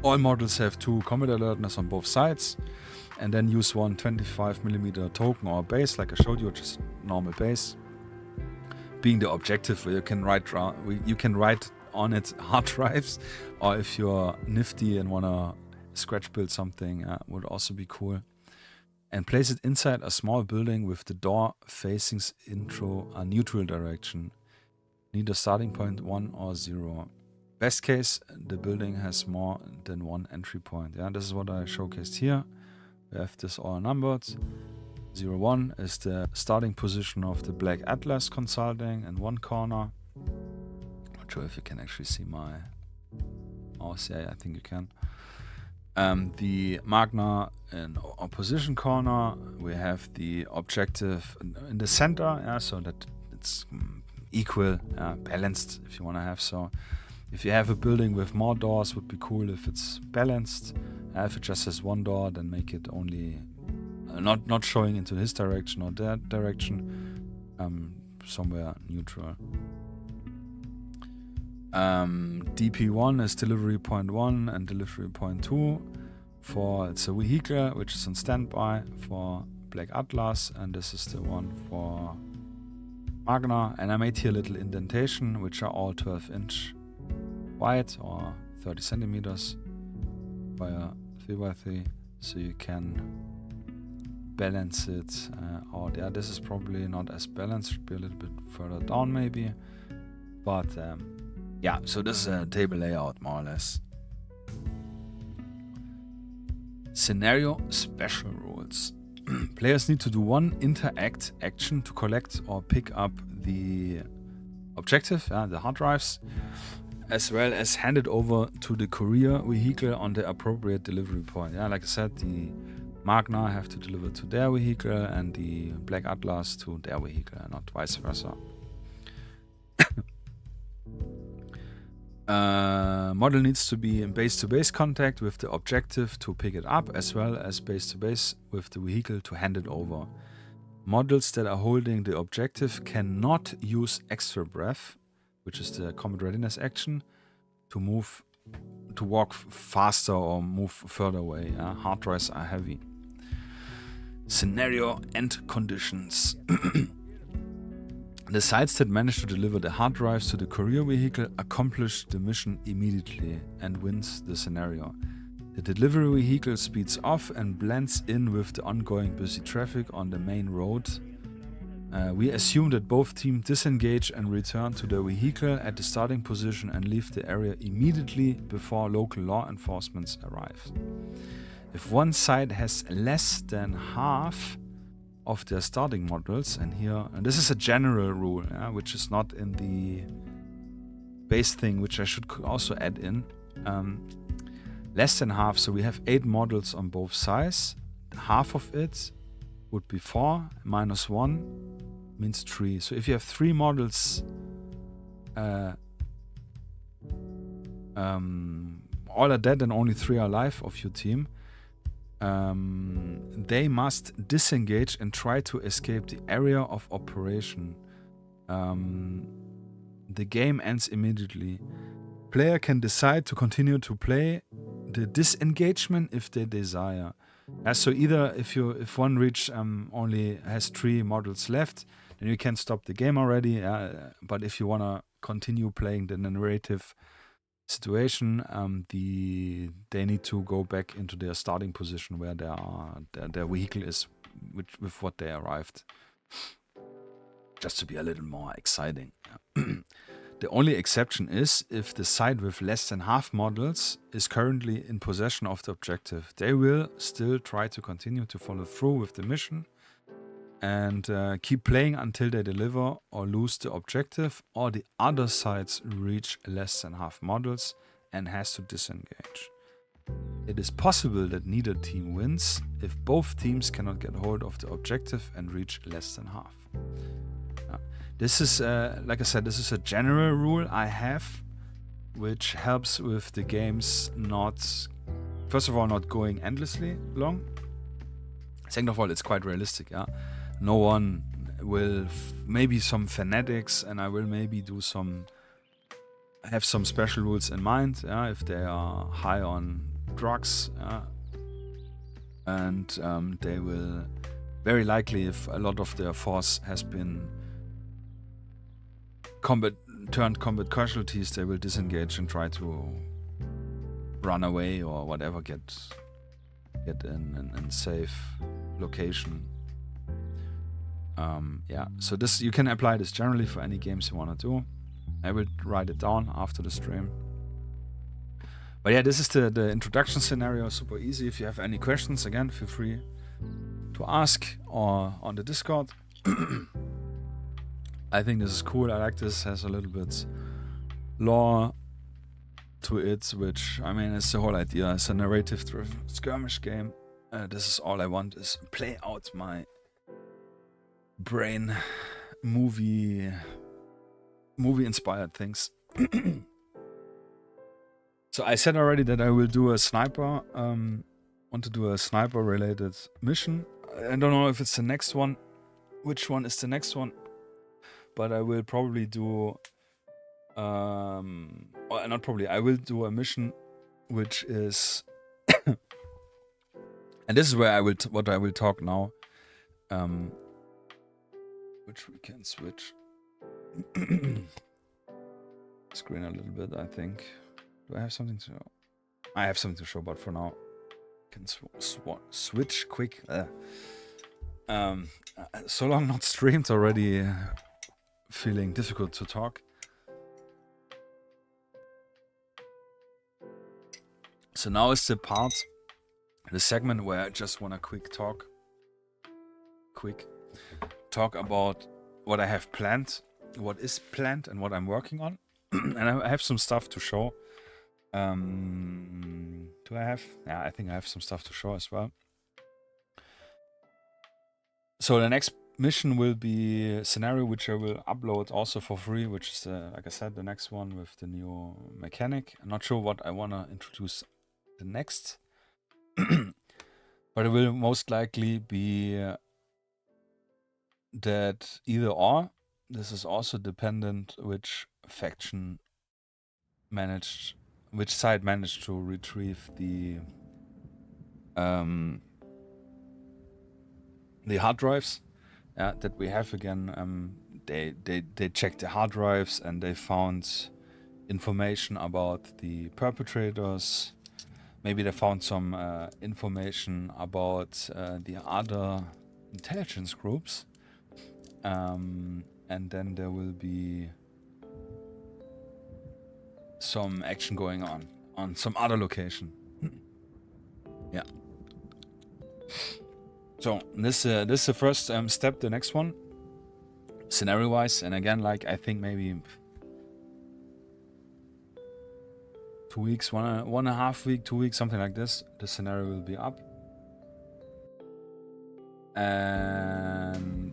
all models have 2 combat alertness on both sides, and then use one 25mm token or base, like I showed you, which is normal base, being the objective where you can write on it hard drives, or if you're nifty and wanna scratch build something, would also be cool. And place it inside a small building with the door facing into a neutral direction. Need a starting point 1 or 0. Best case, the building has more than 1 entry point. This is what I showcased here. We have this all numbered. 01 is the starting position of the Black Atlas Consulting in one corner. Not sure if you can actually see my mouse. I think you can. The Magna in opposition corner. We have the objective in the center, so that it's equal, balanced, if you want to have so. If you have a building with more doors, would be cool if it's balanced. If it just has 1 door, then make it only not showing into his direction or that direction, somewhere neutral. DP1 is delivery point 1 and delivery point 2 for it's a vehicle which is on standby for Black Atlas, and this is the one for Magna. And I made here a little indentation, which are all 12-inch wide or 30 centimeters by a 3x3, so you can balance it out. This is probably not as balanced, should be a little bit further down maybe, but so this is a table layout more or less. Scenario special rules. Players need to do 1 interact action to collect or pick up the objective, the hard drives, as well as hand it over to the courier vehicle on the appropriate delivery point. Like I said, the Magna have to deliver to their vehicle and the Black Atlas to their vehicle, and not vice versa. Model needs to be in base-to-base contact with the objective to pick it up, as well as base-to-base with the vehicle to hand it over. Models that are holding the objective cannot use extra breath, which is the combat readiness action, to walk faster or move further away. Hard drives are heavy. Scenario and conditions. The sites that manage to deliver the hard drives to the courier vehicle accomplish the mission immediately and wins the scenario. The delivery vehicle speeds off and blends in with the ongoing busy traffic on the main road. We assume that both teams disengage and return to their vehicle at the starting position and leave the area immediately before local law enforcement arrives. If one side has less than half of their starting models, and this is a general rule, which is not in the base thing, which I should also add in. Less than half, so we have 8 models on both sides. Half of it would be 4, minus 1 means 3. So if you have 3 models, all are dead and only 3 are alive of your team, they must disengage and try to escape the area of operation. The game ends immediately. Player can decide to continue to play the disengagement if they desire. So either if one reach only has 3 models left, then you can stop the game already. But if you want to continue playing the narrative situation, they need to go back into their starting position where their vehicle is with what they arrived. Just to be a little more exciting. The only exception is if the side with less than half models is currently in possession of the objective. They will still try to continue to follow through with the mission and keep playing until they deliver or lose the objective, or the other sides reach less than half models and has to disengage. It is possible that neither team wins if both teams cannot get hold of the objective and reach less than half. This is, like I said, this is a general rule I have, which helps with the games not, first of all, not going endlessly long. Second of all, it's quite realistic, yeah. No one will, maybe some fanatics, and I will maybe do some, have some special rules in mind, yeah, if they are high on drugs, and they will, very likely, if a lot of their force has been turned combat casualties, they will disengage and try to run away or whatever, get in safe location. Yeah, so this, you can apply this generally for any games you want to do. I will write it down after the stream. But yeah, this is the introduction scenario, super easy. If you have any questions, again, feel free to ask or on the Discord. I think this is cool. I like this. Has a little bit lore to it, which, I mean, it's the whole idea. It's a narrative-driven skirmish game. This is all I want, is play out my brain movie-inspired things. So I said already that I will do a sniper. Want to do a sniper-related mission. I don't know if it's the next one. Which one is the next one? But I will probably do, or not probably, I will do a mission which is, and this is where I will, what I will talk now, which we can switch screen a little bit, I think. Do I have something to, I have something to show, but for now, I can switch quick. So long not streamed already. Feeling difficult to talk. So now is the part, the segment where I just want to quick talk about what I have planned, what is planned, and what I'm working on. And I have some stuff to show. Do I have? Yeah, I think I have some stuff to show as well. So the next mission will be a scenario which I will upload also for free, which is, like I said, the next one with the new mechanic. I'm not sure what I want to introduce the next, but it will most likely be that either or. This is also dependent which faction managed, which side managed to retrieve the hard drives. That we have again. They checked the hard drives and they found information about the perpetrators. Maybe they found some information about the other intelligence groups. And then there will be some action going on some other location. Yeah. So this is the first step. The next one, scenario-wise, and again, like I think maybe 2 weeks, one and a half week, 2 weeks, something like this. The scenario will be up, and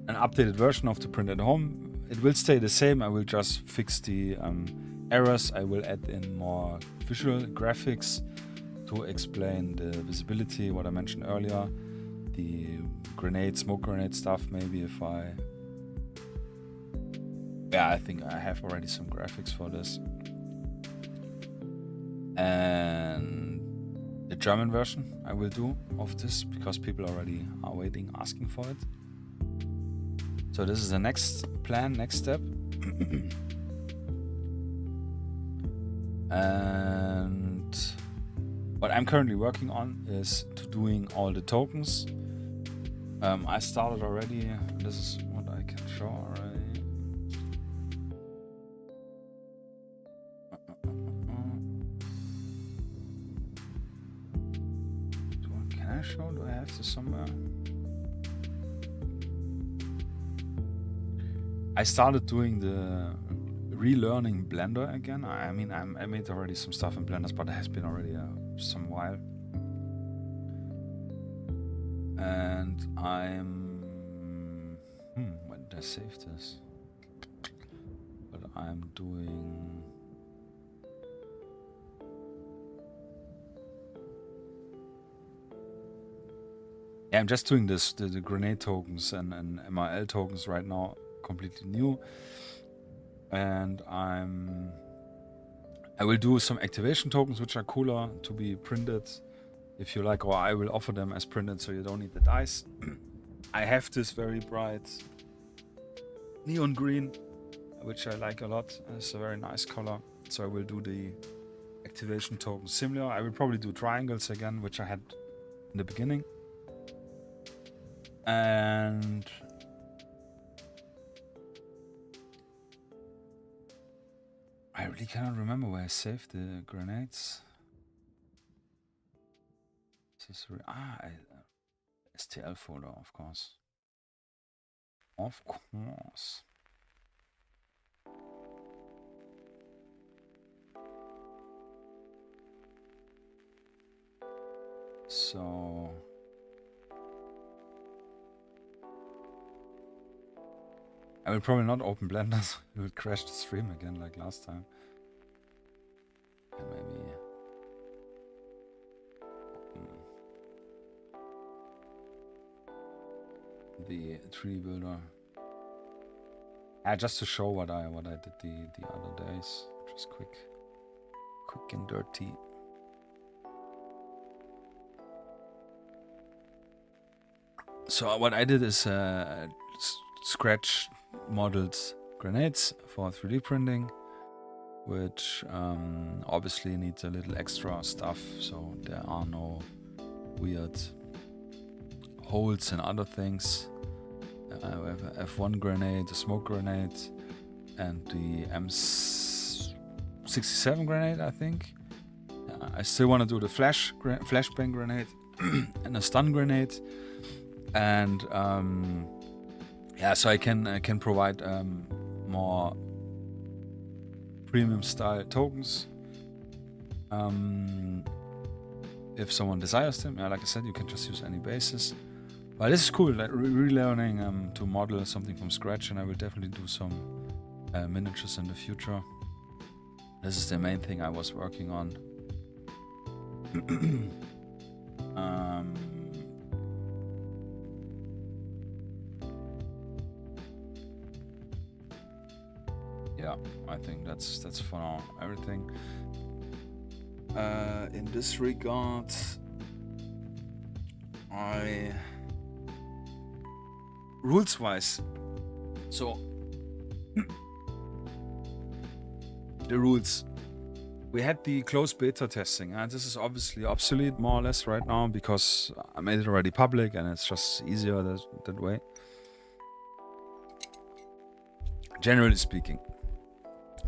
an updated version of the print at home. It will stay the same. I will just fix the errors. I will add in more visual graphics to explain the visibility, what I mentioned earlier. The grenade, smoke grenade stuff, maybe if I... Yeah, I think I have already some graphics for this. And the German version I will do of this, because people already are waiting, asking for it. So this is the next plan, next step. And what I'm currently working on is to doing all the tokens. I started already. This is what I can show already. Can I show? Do I have this somewhere? I started doing the relearning Blender again. I mean, I made already some stuff in Blender, but it has been already some while. And I'm... when did I save this? But I'm doing... Yeah, I'm just doing this, the grenade tokens and MRL tokens right now, completely new. And I will do some activation tokens, which are cooler to be printed, if you like, or I will offer them as printed, so you don't need the dice. I have this very bright neon green, which I like a lot. It's a very nice color, so I will do the activation tokens similar. I will probably do triangles again, which I had in the beginning. And I really cannot remember where I saved the grenades. This is STL folder, of course. Of course. So I will probably not open blenders. It will crash the stream again like last time. And maybe the 3D builder. Just to show what I did the other days. Just quick and dirty. So what I did is scratch modeled grenades for 3D printing, which obviously needs a little extra stuff, so there are no weird holes and other things. I have a F1 grenade, a smoke grenade, and the M67 grenade, I think. I still want to do the flashbang grenade and a stun grenade, and yeah, so I can provide more premium style tokens if someone desires them. Yeah, like I said, you can just use any basis. But this is cool, like relearning to model something from scratch, and I will definitely do some miniatures in the future. This is the main thing I was working on. Yeah, I think that's for now everything. In this regard, rules-wise, so the rules. We had the closed beta testing, and this is obviously obsolete more or less right now because I made it already public and it's just easier that way. Generally speaking,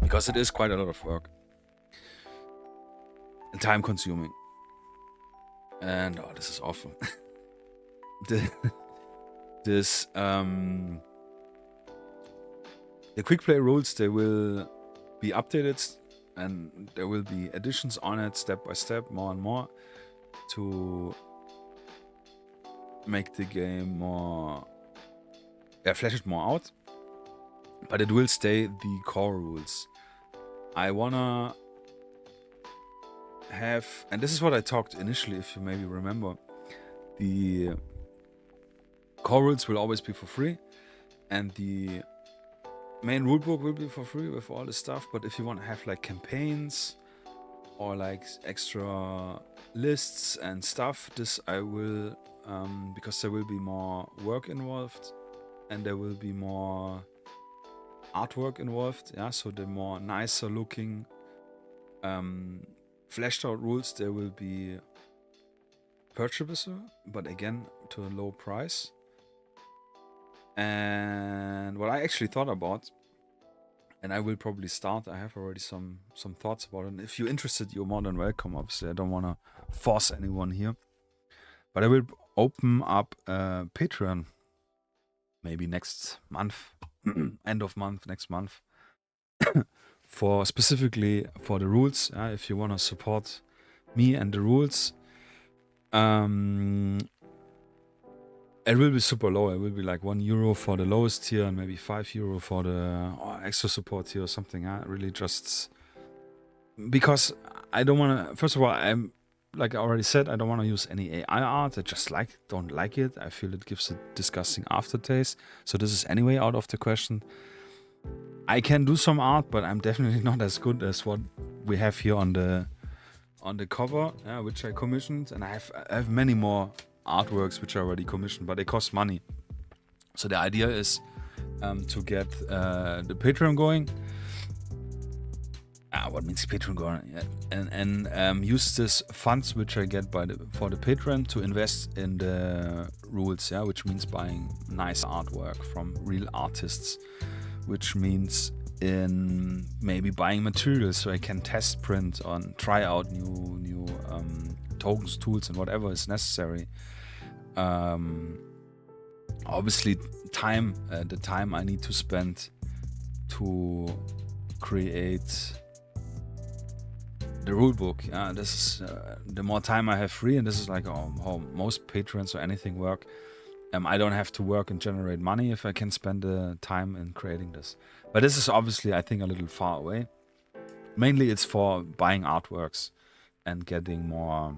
because it is quite a lot of work and time consuming. And oh, this is awful. The quick play rules, they will be updated, and there will be additions on it step by step, more and more, to make the game more, flesh it more out. But it will stay the core rules. I wanna have, and this is what I talked initially, if you maybe remember, the core rules will always be for free, and the main rulebook will be for free with all the stuff. But if you want to have like campaigns or like extra lists and stuff, this I will, because there will be more work involved and there will be more artwork involved. Yeah, so the more nicer looking fleshed out rules, they will be purchasable, but again to a low price. And what I actually thought about, and I will probably start, I have already some thoughts about it. And if you're interested, you're more than welcome. Obviously, I don't want to force anyone here, but I will open up Patreon maybe next month, end of month, next month, for specifically for the rules. If you want to support me and the rules. It will be super low. It will be like €1 for the lowest tier and maybe €5 for the extra support tier or something. Really just because I don't want to. First of all, I'm like I already said, I don't want to use any AI art. I just don't like it. I feel it gives a disgusting aftertaste. So this is anyway out of the question. I can do some art, but I'm definitely not as good as what we have here on the cover, which I commissioned, and I have many more artworks which are already commissioned, but they cost money. So the idea is to get the Patreon going. What means Patreon going? Yeah. And use this funds which I get for the Patreon to invest in the rules, which means buying nice artwork from real artists, which means in maybe buying materials so I can test print on, try out new tokens, tools, and whatever is necessary. Obviously, the time I need to spend to create the rulebook. This is the more time I have free, and this is like how most patrons or anything work. I don't have to work and generate money if I can spend the time in creating this. But this is obviously, I think, a little far away. Mainly it's for buying artworks and getting more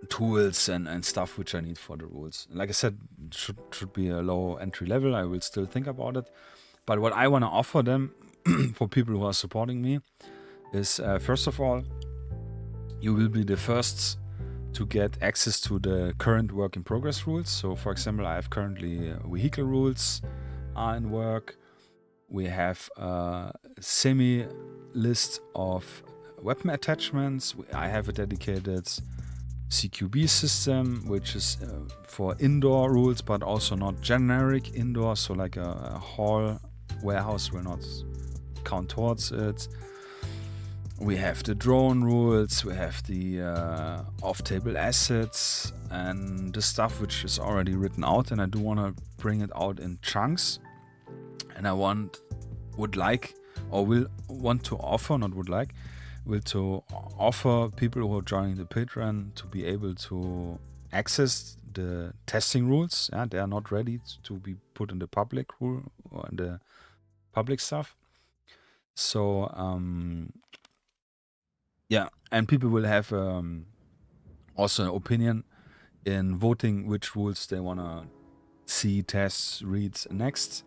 tools and stuff which I need for the rules. Like I said, it should be a low entry level. I will still think about it. But what I want to offer them for people who are supporting me is, first of all, you will be the first to get access to the current work in progress rules. So for example, I have currently vehicle rules are in work. We have a semi list of weapon attachments. I have a dedicated CQB system, which is for indoor rules, but also not generic indoor. So like a hall warehouse will not count towards it. We have the drone rules, we have the off-table assets, and the stuff which is already written out, and I do want to bring it out in chunks. And I will offer people who are joining the Patreon to be able to access the testing rules. They are not ready to be put in the public rule or in the public stuff. So and people will have also an opinion in voting which rules they want to see, test, read next.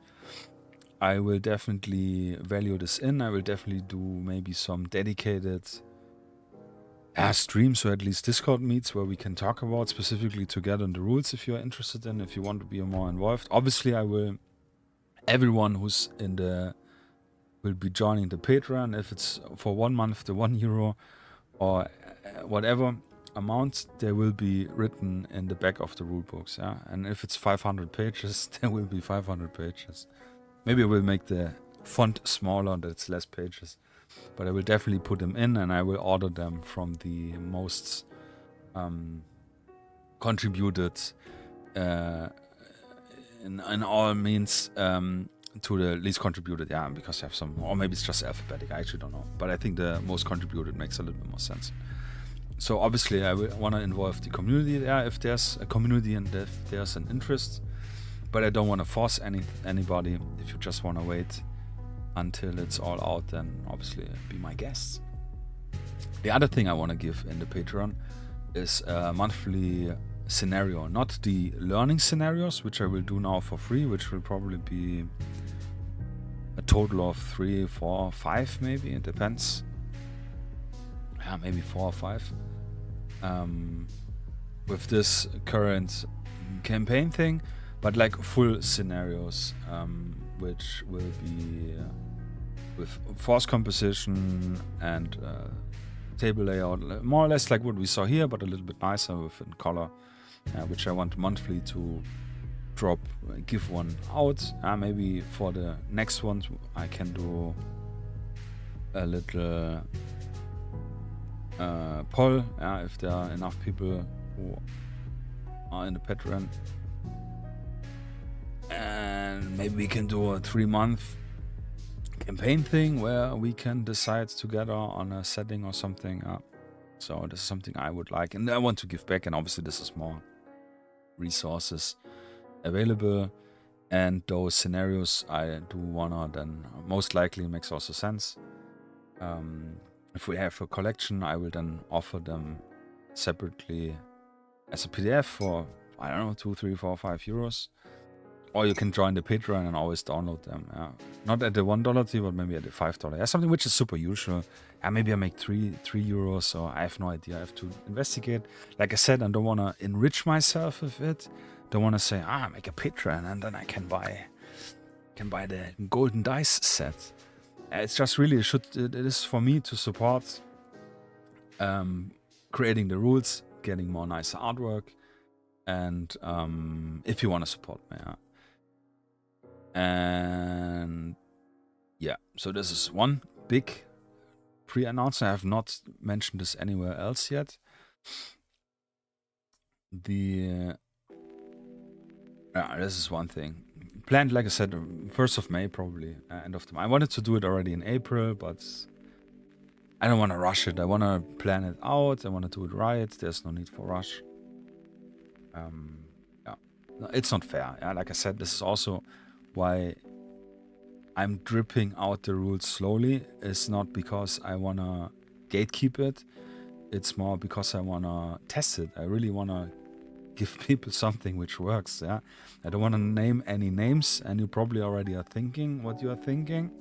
I will definitely value this in. I will definitely do maybe some dedicated streams, or at least Discord meets where we can talk about specifically together on the rules if you're interested in, if you want to be more involved. Obviously, everyone who's will be joining the Patreon, if it's for 1 month, the €1 or whatever amount, they will be written in the back of the rule books. And if it's 500 pages, there will be 500 pages. Maybe I will make the font smaller, that it's less pages, but I will definitely put them in, and I will order them from the most contributed in all means to the least contributed, because I have some, or maybe it's just alphabetic, I actually don't know. But I think the most contributed makes a little bit more sense. So obviously I want to involve the community there if there's a community and if there's an interest. But I don't want to force anybody. If you just want to wait until it's all out, then obviously be my guests. The other thing I want to give in the Patreon is a monthly scenario, not the learning scenarios, which I will do now for free, which will probably be a total of 3, 4, 5 maybe, it depends. Maybe 4 or 5. With this current campaign thing, but like full scenarios, which will be with force composition and table layout, more or less like what we saw here, but a little bit nicer within color, which I want monthly to give one out. Maybe for the next ones I can do a little poll, if there are enough people who are in the Patreon, and maybe we can do a 3-month campaign thing where we can decide together on a setting or something. So this is something I would like, and I want to give back, and obviously this is more resources available, and those scenarios I do wanna then most likely makes also sense. If we have a collection, I will then offer them separately as a PDF for, I don't know, 2, 3, 4, 5 euros. Or you can join the Patreon and always download them. Not at the $1 tier, but maybe at the $5. Yeah, something which is super usual. Maybe I make 3 euros, so I have no idea. I have to investigate. Like I said, I don't want to enrich myself with it. Don't want to say, I make a Patreon and then I can buy the golden dice set. It's just really it is for me to support creating the rules, getting more nicer artwork, and if you want to support me. And yeah, so this is one big pre-announcement. I have not mentioned this anywhere else yet. This is one thing. Planned, like I said, 1st of May, probably, end of the month. I wanted to do it already in April, but I don't want to rush it. I want to plan it out. I want to do it right. There's no need for rush. Yeah, no, it's not fair. Yeah, like I said, this is also why I'm dripping out the rules slowly. It's not because I want to gatekeep it. It's more because I want to test it. I really want to give people something which works. Yeah, I don't want to name any names, and you probably already are thinking what you are thinking.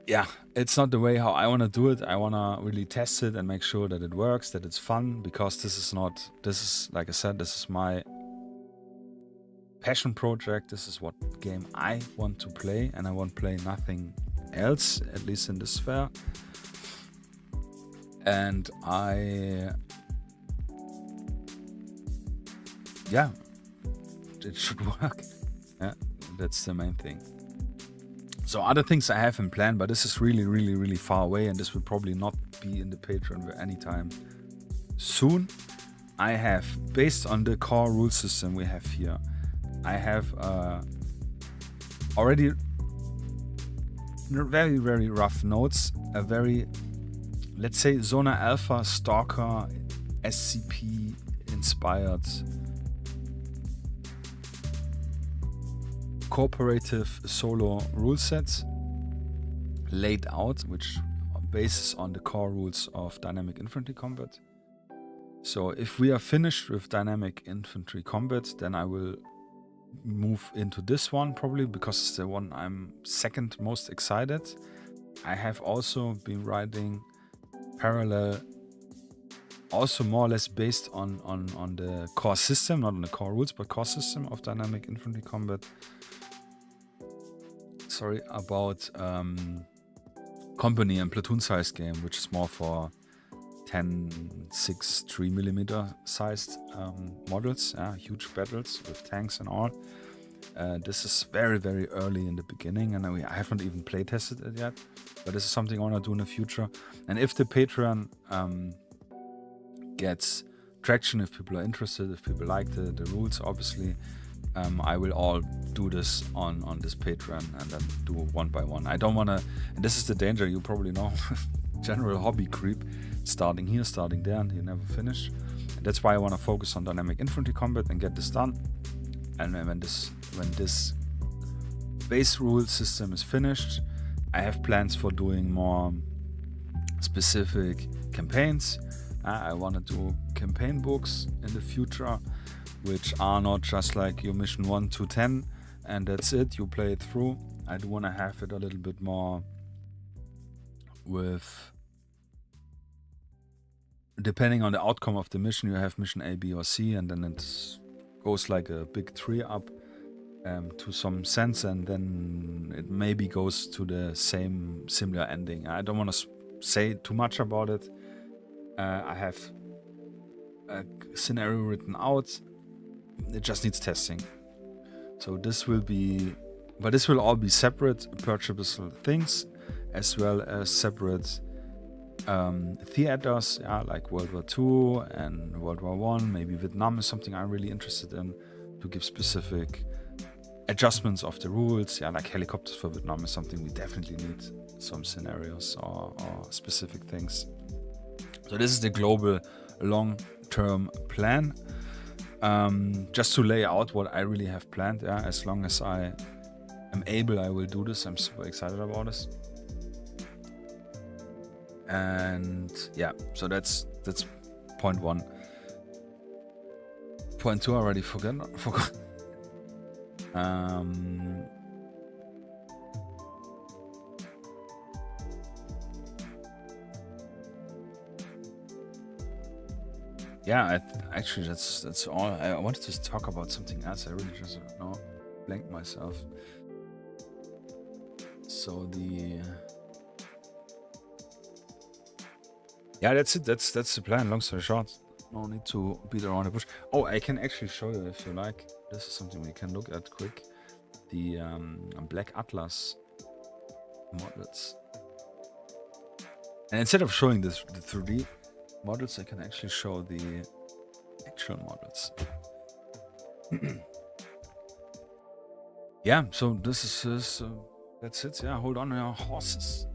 Yeah, it's not the way how I want to do it. I want to really test it and make sure that it works, that it's fun, because this is, like I said, this is my passion project. This is what game I want to play, and I won't play nothing else, at least in this sphere. And yeah, it should work. Yeah, that's the main thing. So other things I have in plan, but this is really, really, really far away, and this will probably not be in the Patreon anytime soon. I have, based on the core rule system we have here, I have already very, very rough notes, a very, let's say, Zona Alpha Stalker SCP inspired cooperative solo rule sets laid out, which bases on the core rules of dynamic infantry combat. So if we are finished with dynamic infantry combat, then I will move into this one, probably because it's the one I'm second most excited. I have also been writing parallel, also more or less based on the core system, not on the core rules, but core system of dynamic infantry combat. Sorry, about company and platoon size game, which is more for 10, 6, 3mm sized models, huge battles with tanks and all. This is very, very early in the beginning, and I haven't even play tested it yet, but this is something I want to do in the future. And if the Patreon gets traction, if people are interested, if people like the rules, obviously, I will all do this on this Patreon and then do one by one. I don't want to, and this is the danger, you probably know, general hobby creep, starting here, starting there, and you never finish. And that's why I want to focus on dynamic infantry combat and get this done. And when this base rule system is finished, I have plans for doing more specific campaigns. I want to do campaign books in the future, which are not just like your mission 1 to 10 and that's it, you play it through. I do want to have it a little bit more with, depending on the outcome of the mission, you have mission A, B or C, and then it goes like a big tree up to some sense, and then it maybe goes to the same similar ending. I don't want to say too much about it. I have a scenario written out. It just needs testing. So this will be, but this will all be separate purchasable things, as well as separate theaters, like World War II and World War I. Maybe Vietnam is something I'm really interested in, to give specific adjustments of the rules. Yeah, like helicopters for Vietnam is something we definitely need some scenarios or specific things. So this is the global long-term plan. Just to lay out what I really have planned. Yeah, as long as I am able, I will do this. I'm super excited about this. And yeah, so that's point 1. Point 2 I already forgot. Yeah, actually that's all. I wanted to talk about something else. I really just blanked myself. So yeah, that's it. That's the plan. Long story short, no need to beat around the bush. Oh, I can actually show you if you like. This is something we can look at quick. The Black Atlas models. And instead of showing the 3D models, I can actually show the actual models. Yeah, so this is that's it. Yeah, hold on to your horses.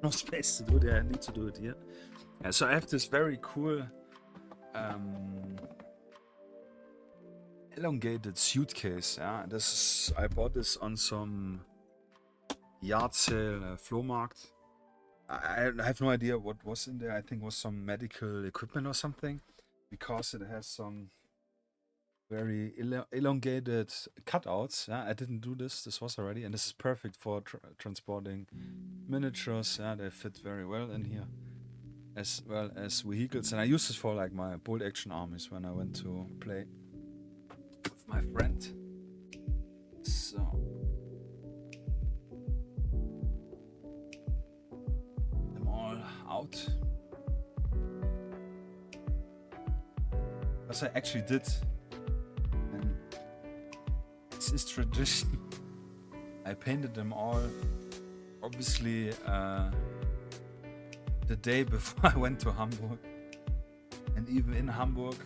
No space to do it. I need to do it here. Yeah, so I have this very cool elongated suitcase. Yeah, I bought this on some yard sale, Flohmarkt. I have no idea what was in there. I think it was some medical equipment or something, because it has some very elongated cutouts. Yeah, I didn't do this. This was already, and this is perfect for transporting miniatures. Yeah, they fit very well in here, as well as vehicles. And I use this for like my bolt action armies when I went to play with my friend. So them all out. As I actually did. It's tradition. I painted them all, obviously, the day before I went to Hamburg, and even in Hamburg,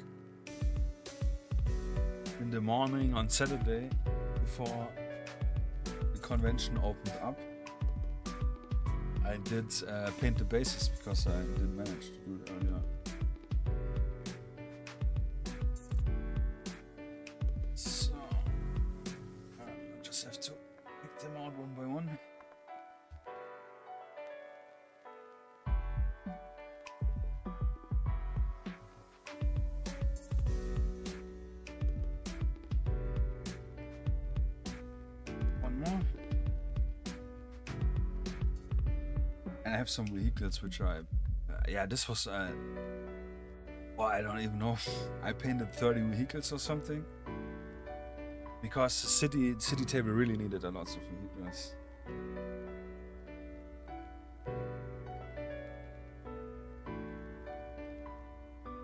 in the morning on Saturday, before the convention opened up, I did paint the bases because I didn't manage to do it earlier. One by one. One more. And I have some vehicles which I yeah, this was well, I don't even know. I painted 30 vehicles or something. Because the city table really needed a lot of vehicles.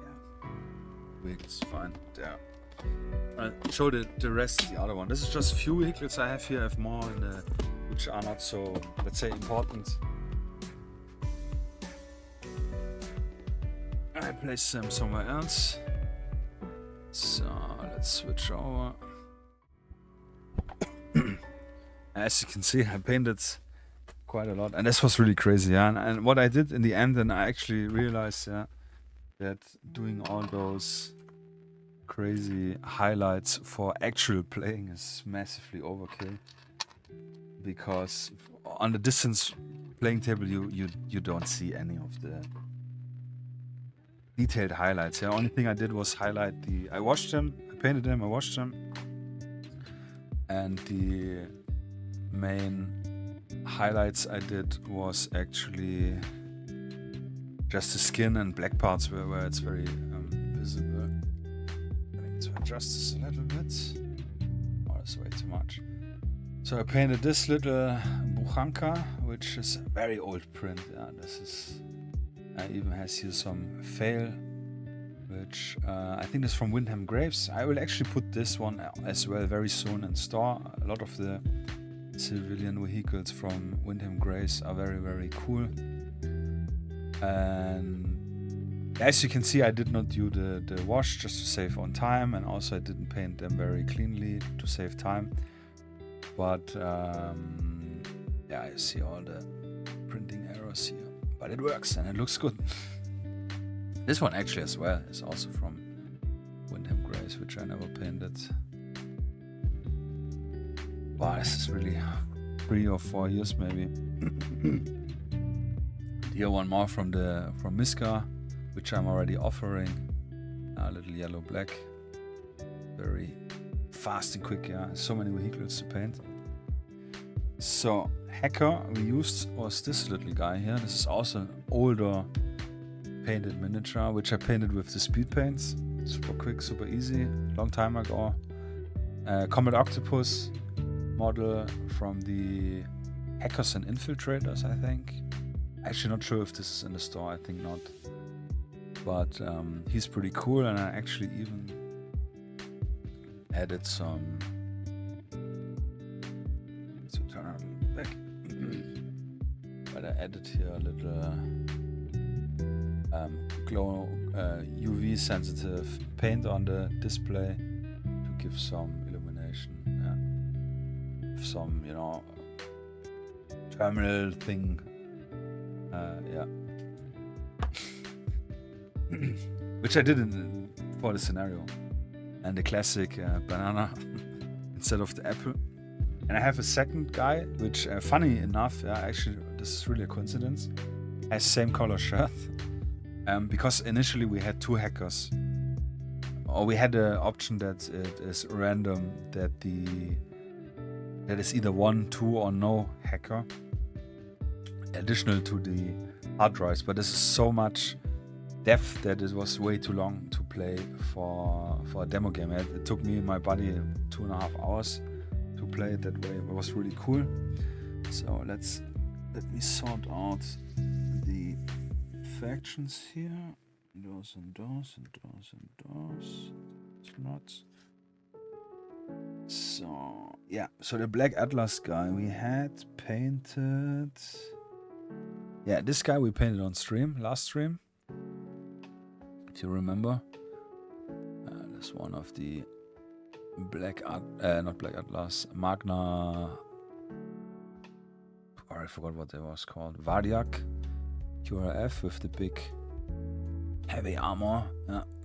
Yeah, vehicles fine. Yeah. I'll show the rest, the other one. This is just a few vehicles I have here. I have more which are not so, let's say, important. I place them somewhere else. So let's switch over. As you can see, I painted quite a lot, and this was really crazy. Yeah, and what I did in the end, and I actually realized, yeah, that doing all those crazy highlights for actual playing is massively overkill. Because on the distance playing table, you don't see any of the detailed highlights. The only thing I did was highlight I washed them, I painted them, I washed them, and the main highlights I did was actually just the skin and black parts where it's very adjust this a little bit. Oh, that's way too much. So I painted this little Buchanka, which is a very old print. Yeah, this is even has here some fail, which I think is from Windham Graves. I will actually put this one as well very soon in store. A lot of the civilian vehicles from Windham Graves are very, very cool. And as you can see, I did not do the wash just to save on time, and also I didn't paint them very cleanly to save time. But yeah, you see all the printing errors here, but it works and it looks good. This one actually as well is also from Windham Graves, which I never painted. Wow, this is really 3 or 4 years maybe. Here one more from Miska, which I'm already offering. A little yellow black, very fast and quick. Yeah, so many vehicles to paint. So hacker we used was this little guy here. This is also an older painted miniature, which I painted with the speed paints. Super quick, super easy, long time ago. Comet Octopus model from the Hackers and Infiltrators, I think. Actually not sure if this is in the store, I think not. But he's pretty cool, and I actually even added some... So turn around back. But I added here a little glow UV sensitive paint on the display to give some illumination. Yeah. Some, you know, terminal thing. Yeah. Which I did for the scenario. And the classic banana instead of the apple. And I have a second guy, which funny enough, actually this is really a coincidence, has same color shirt. Because initially we had 2 hackers. Or we had the option that it is random, that is either 1, 2 or no hacker. Additional to the hard drives, but this is so much depth that it was way too long to play for a demo game. It took me and my buddy 2.5 hours to play it that way. It was really cool. So let me sort out the factions here. Those and those and those and those slots. So yeah, so the Black Atlas guy we had painted. Yeah, this guy we painted on stream, last stream. If you remember. That's one of the not Black Atlas, Magna, or I forgot what it was called. Vardiak QRF with the big heavy armor.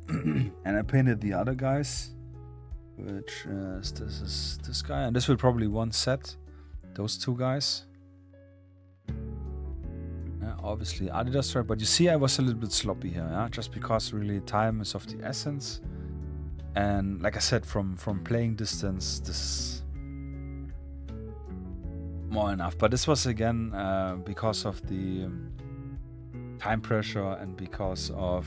And I painted the other guys, which is this guy, and this will probably one set. Those 2 guys. Obviously Adidas stripe, but you see I was a little bit sloppy here, yeah? Just because really time is of the essence. And like I said, from playing distance, this is more enough. But this was again because of the time pressure and because of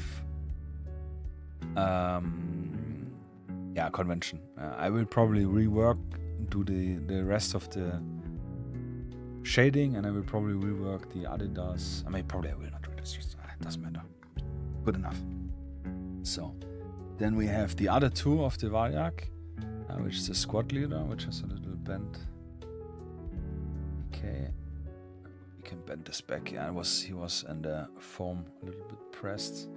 convention. I will probably do the rest of the shading, and I will probably rework the Adidas. I mean, probably I will not do this, just it doesn't matter. Good enough. So then we have the other 2 of the Varyak, which is the squad leader, which has a little bend. Okay, we can bend this back. Yeah, he was in the foam a little bit pressed.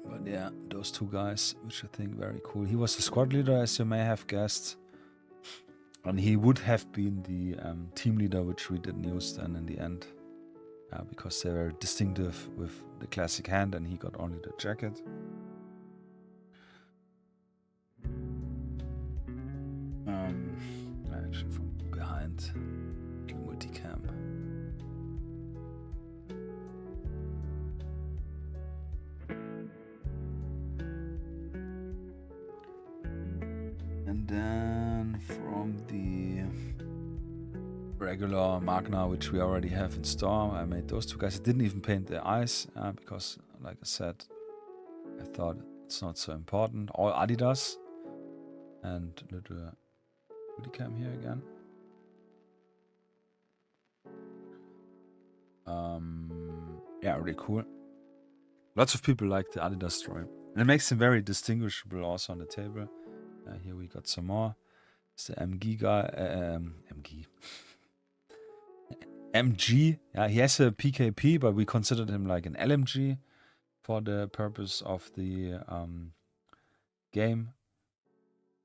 But yeah, those 2 guys, which I think very cool. He was the squad leader, as you may have guessed. And he would have been the team leader, which we didn't use then in the end. Because they were distinctive with the classic hand, and he got only the jacket. Actually from behind, multicam. And then from the regular Magna, which we already have in store, I made those 2 guys. I didn't even paint their eyes because, like I said, I thought it's not so important. All Adidas. And little booty cam here again. Yeah, really cool. Lots of people like the Adidas stripe. And it makes him very distinguishable also on the table. Here we got some more. It's the MG guy. MG. Yeah, he has a PKP, but we considered him like an LMG for the purpose of the game.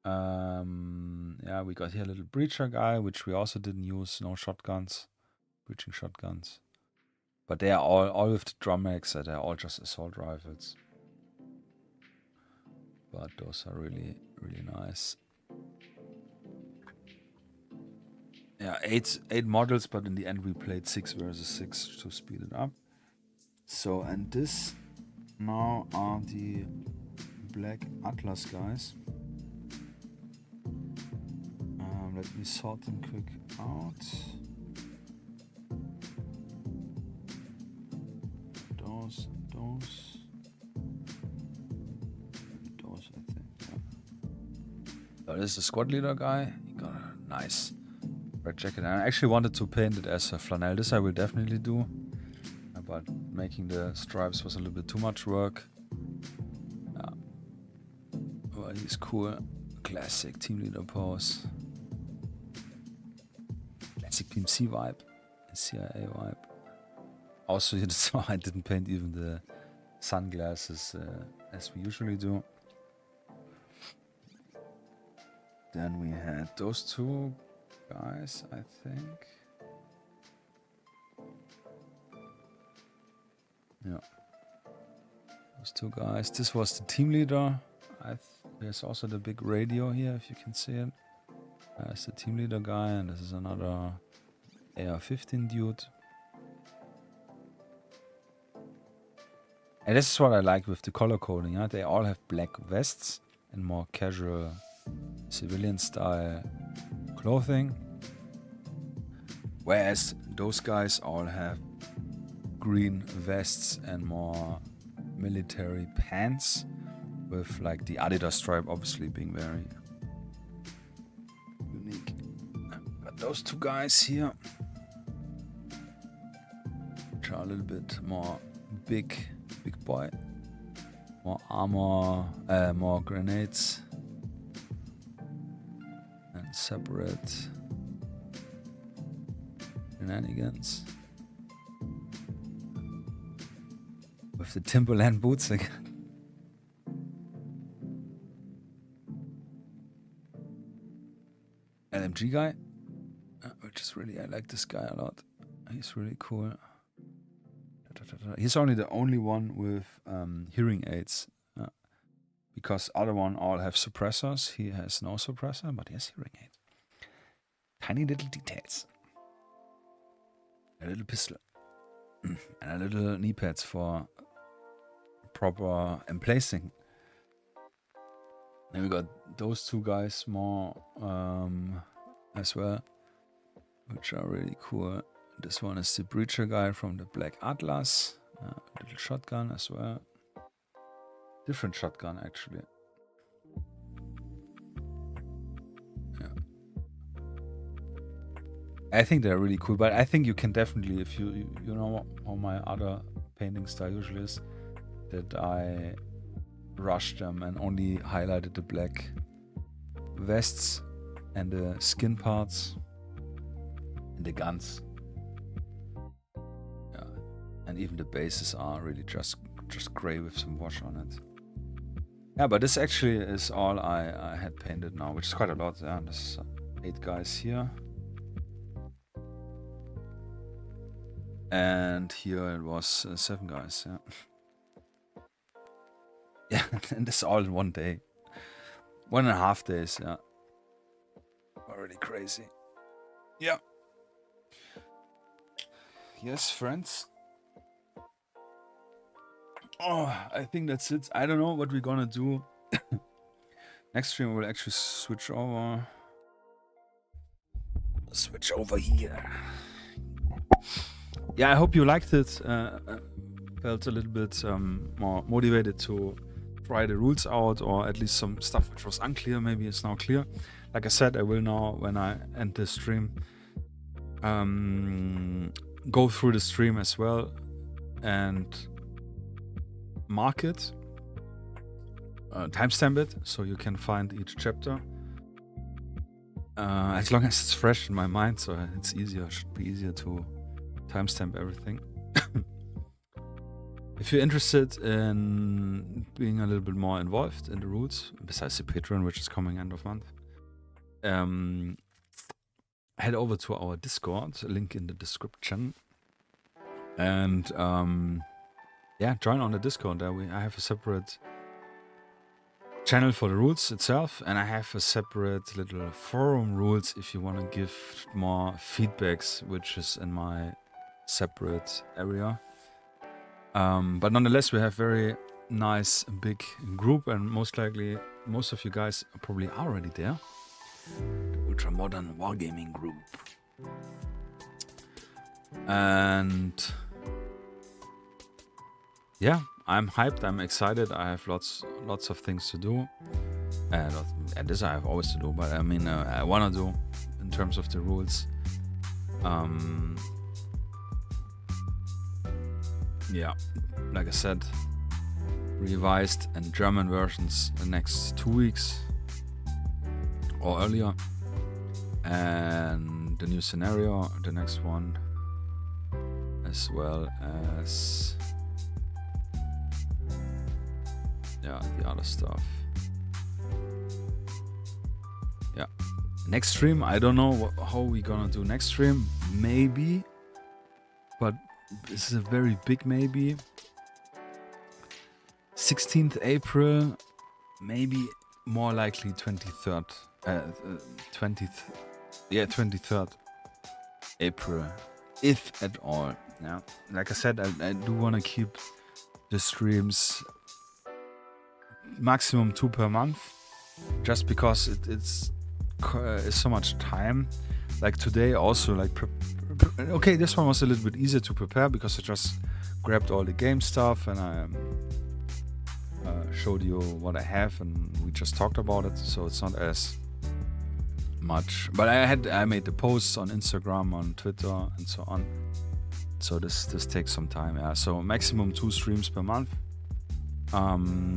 Yeah, we got here a little breacher guy, which we also didn't use. No shotguns, breaching shotguns. But they are all with the drum mags. They're all just assault rifles. But those are really, really nice. Yeah, eight models, but in the end we played 6 versus 6 to speed it up. So, and this now are the Black Atlas guys. Let me sort them quick out. Those, I think. Yeah. So this is the squad leader guy. He got a nice red jacket. And I actually wanted to paint it as a flannel. This I will definitely do. But making the stripes was a little bit too much work. Yeah. Well, he's cool. Classic team leader pose. Classic PMC vibe. CIA vibe. Also, you saw I didn't paint even the sunglasses as we usually do. Then we had those two guys, I think. Yeah. Those two guys. This was the team leader. There's also the big radio here, if you can see it. That's the team leader guy, and this is another AR-15 dude. And this is what I like with the color coding. Yeah? They all have black vests and more casual civilian style clothing. Whereas those guys all have green vests and more military pants, with like the Adidas stripe obviously being very unique. But those two guys here, which are a little bit more big boy, more armor, more grenades, and separate shenanigans. With the Timberland boots again. LMG guy, which is really, I like this guy a lot. He's really cool. He's only the only one with hearing aids, because other one all have suppressors. He has no suppressor, but he has hearing aid. Tiny little details. A little pistol. And a little knee pads for proper emplacing. Then we got those two guys more as well, which are really cool. This one is the breacher guy from the Black Atlas. Little shotgun as well. Different shotgun actually. Yeah. I think they're really cool, but I think you can definitely, if you know how my other painting style usually is, that I rushed them and only highlighted the black vests and the skin parts and the guns. Yeah, and even the bases are really just gray with some wash on it. Yeah, but this actually is all I had painted now, which is quite a lot. Yeah, there's 8 guys here. And here it was 7 guys, yeah. Yeah, and this all in one day. 1.5 days, yeah. Already crazy. Yeah. Yes, friends. Oh, I think that's it. I don't know what we're gonna do. Next stream we'll actually switch over. Switch over here. Yeah, I hope you liked it. Felt a little bit more motivated to try the rules out, or at least some stuff which was unclear maybe is now clear. Like I said, I will now, when I end the stream, go through the stream as well and mark it, timestamp it, so you can find each chapter. As long as it's fresh in my mind, so it's easier, should be easier to timestamp everything. If you're interested in being a little bit more involved in the rules, besides the Patreon, which is coming end of month, head over to our Discord, link in the description, and yeah, join on the Discord. I have a separate channel for the rules itself, and I have a separate little forum rules if you want to give more feedbacks, which is in my separate area. But nonetheless, we have very nice big group, and most likely most of you guys are probably already there. The Ultramodern Wargaming group. And yeah, I'm hyped, I'm excited, I have lots of things to do. And this I have always to do, but I mean, I want to do in terms of the rules. Yeah, like I said, revised and German versions the next 2 weeks or earlier, and the new scenario, the next one, as well as yeah, the other stuff. Yeah, next stream, I don't know how we gonna do next stream, maybe, but this is a very big maybe. 16th April, maybe more likely 23rd. 23rd April, if at all. Yeah, like I said, I do want to keep the streams maximum 2 per month, just because it's so much time. Like today also, like okay, this one was a little bit easier to prepare because I just grabbed all the game stuff and I showed you what I have, and we just talked about it, so it's not as much. But I made the posts on Instagram, on Twitter, and so on. So this takes some time. Yeah. So maximum 2 streams per month.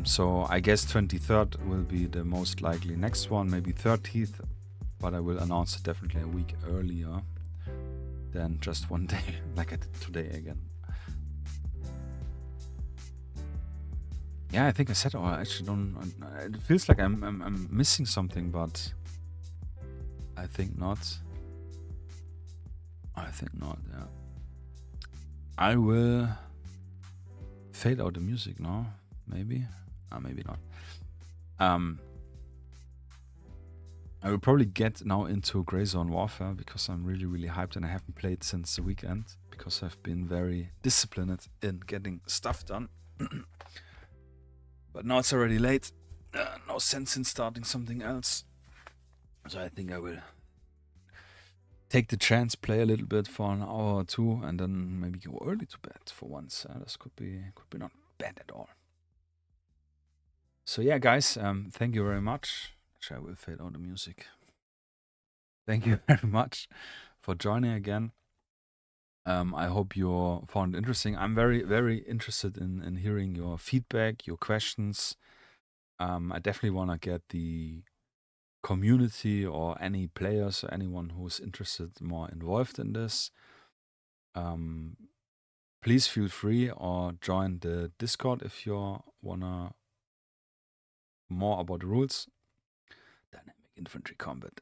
So I guess 23rd will be the most likely next one, maybe 30th, but I will announce it definitely a week earlier than just one day, like I did today again. Yeah, I think I said, I actually don't. It feels like I'm missing something, but I think not. I think not. Yeah. I will fade out the music now. Maybe. Maybe not. I will probably get now into Grey Zone Warfare because I'm really hyped, and I haven't played since the weekend because I've been very disciplined in getting stuff done. But now it's already late. No sense in starting something else. So I think I will take the chance, play a little bit for an hour or two, and then maybe go early to bed for once. This could be not bad at all. So yeah, guys, thank you very much. Actually, I will fade out the music. Thank you very much for joining again. I hope you found it interesting. I'm very interested in hearing your feedback, your questions. I definitely want to get the community or any players or anyone who's interested more involved in this. Please feel free or join the Discord if you wanna more about the rules. Dynamic infantry combat.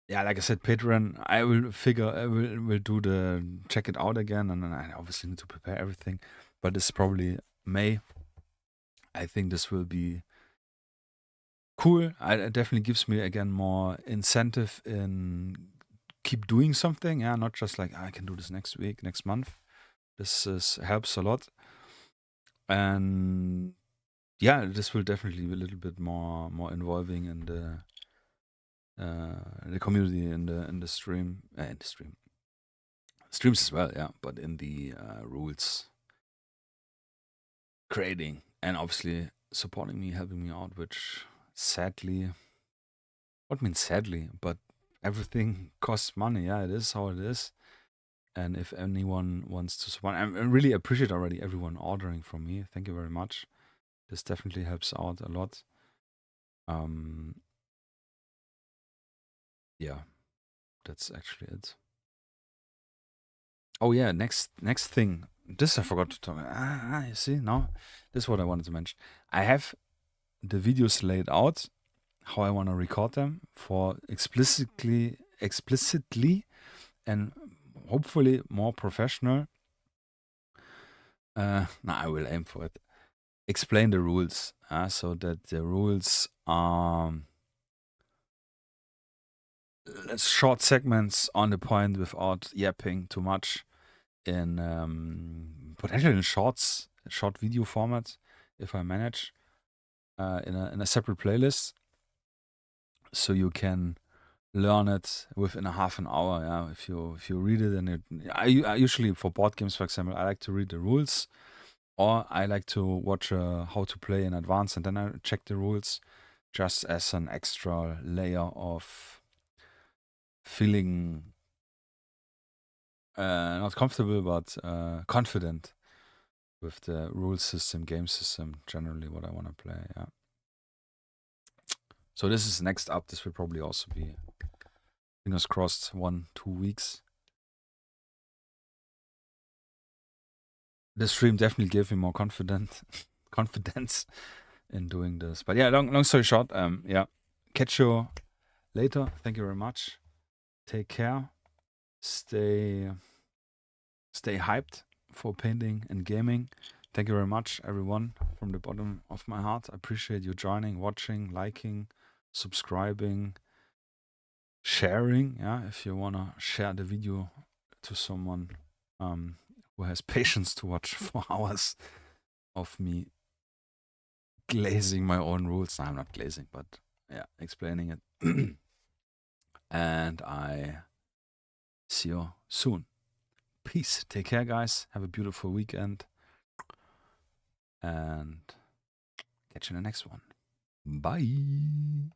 Yeah, like I said, Patreon, I will do the check it out again, and then I obviously need to prepare everything, but it's probably May. I think this will be cool. It definitely gives me again more incentive in keep doing something. Yeah, not just like I can do this next week, next month. This helps a lot, and yeah, this will definitely be a little bit more involving in the community in the stream. streams as well, yeah, but in the rules creating and obviously supporting me, helping me out, which sadly, what means sadly, but everything costs money. Yeah, it is how it is. And if anyone wants to support, I really appreciate already everyone ordering from me. Thank you very much. This definitely helps out a lot. Yeah, that's actually it. Oh yeah, next thing. This I forgot to talk. You see, now this is what I wanted to mention. I have the videos laid out how I want to record them for explicitly and hopefully more professional. I will aim for it. Explain the rules, so that the rules are short segments on the point without yapping too much in potentially in short video format if I manage in a separate playlist, so you can learn it within a half an hour. Yeah, if you read it, and I usually for board games, for example, I like to read the rules, or I like to watch how to play in advance, and then I check the rules, just as an extra layer of feeling not comfortable but confident with the rule system, game system, generally what I want to play. Yeah. So this is next up. This will probably also be, fingers crossed, 1-2 weeks. This stream definitely gave me more confidence in doing this. But yeah, long story short, yeah, catch you later. Thank you very much. Take care. Stay hyped for painting and gaming. Thank you very much, everyone, from the bottom of my heart. I appreciate you joining, watching, liking, subscribing, sharing. Yeah, if you wanna share the video to someone who has patience to watch 4 hours of me glazing my own rules. No, I'm not glazing, but yeah, explaining it. And I see you soon. Peace. Take care, guys. Have a beautiful weekend. And catch you in the next one. Bye.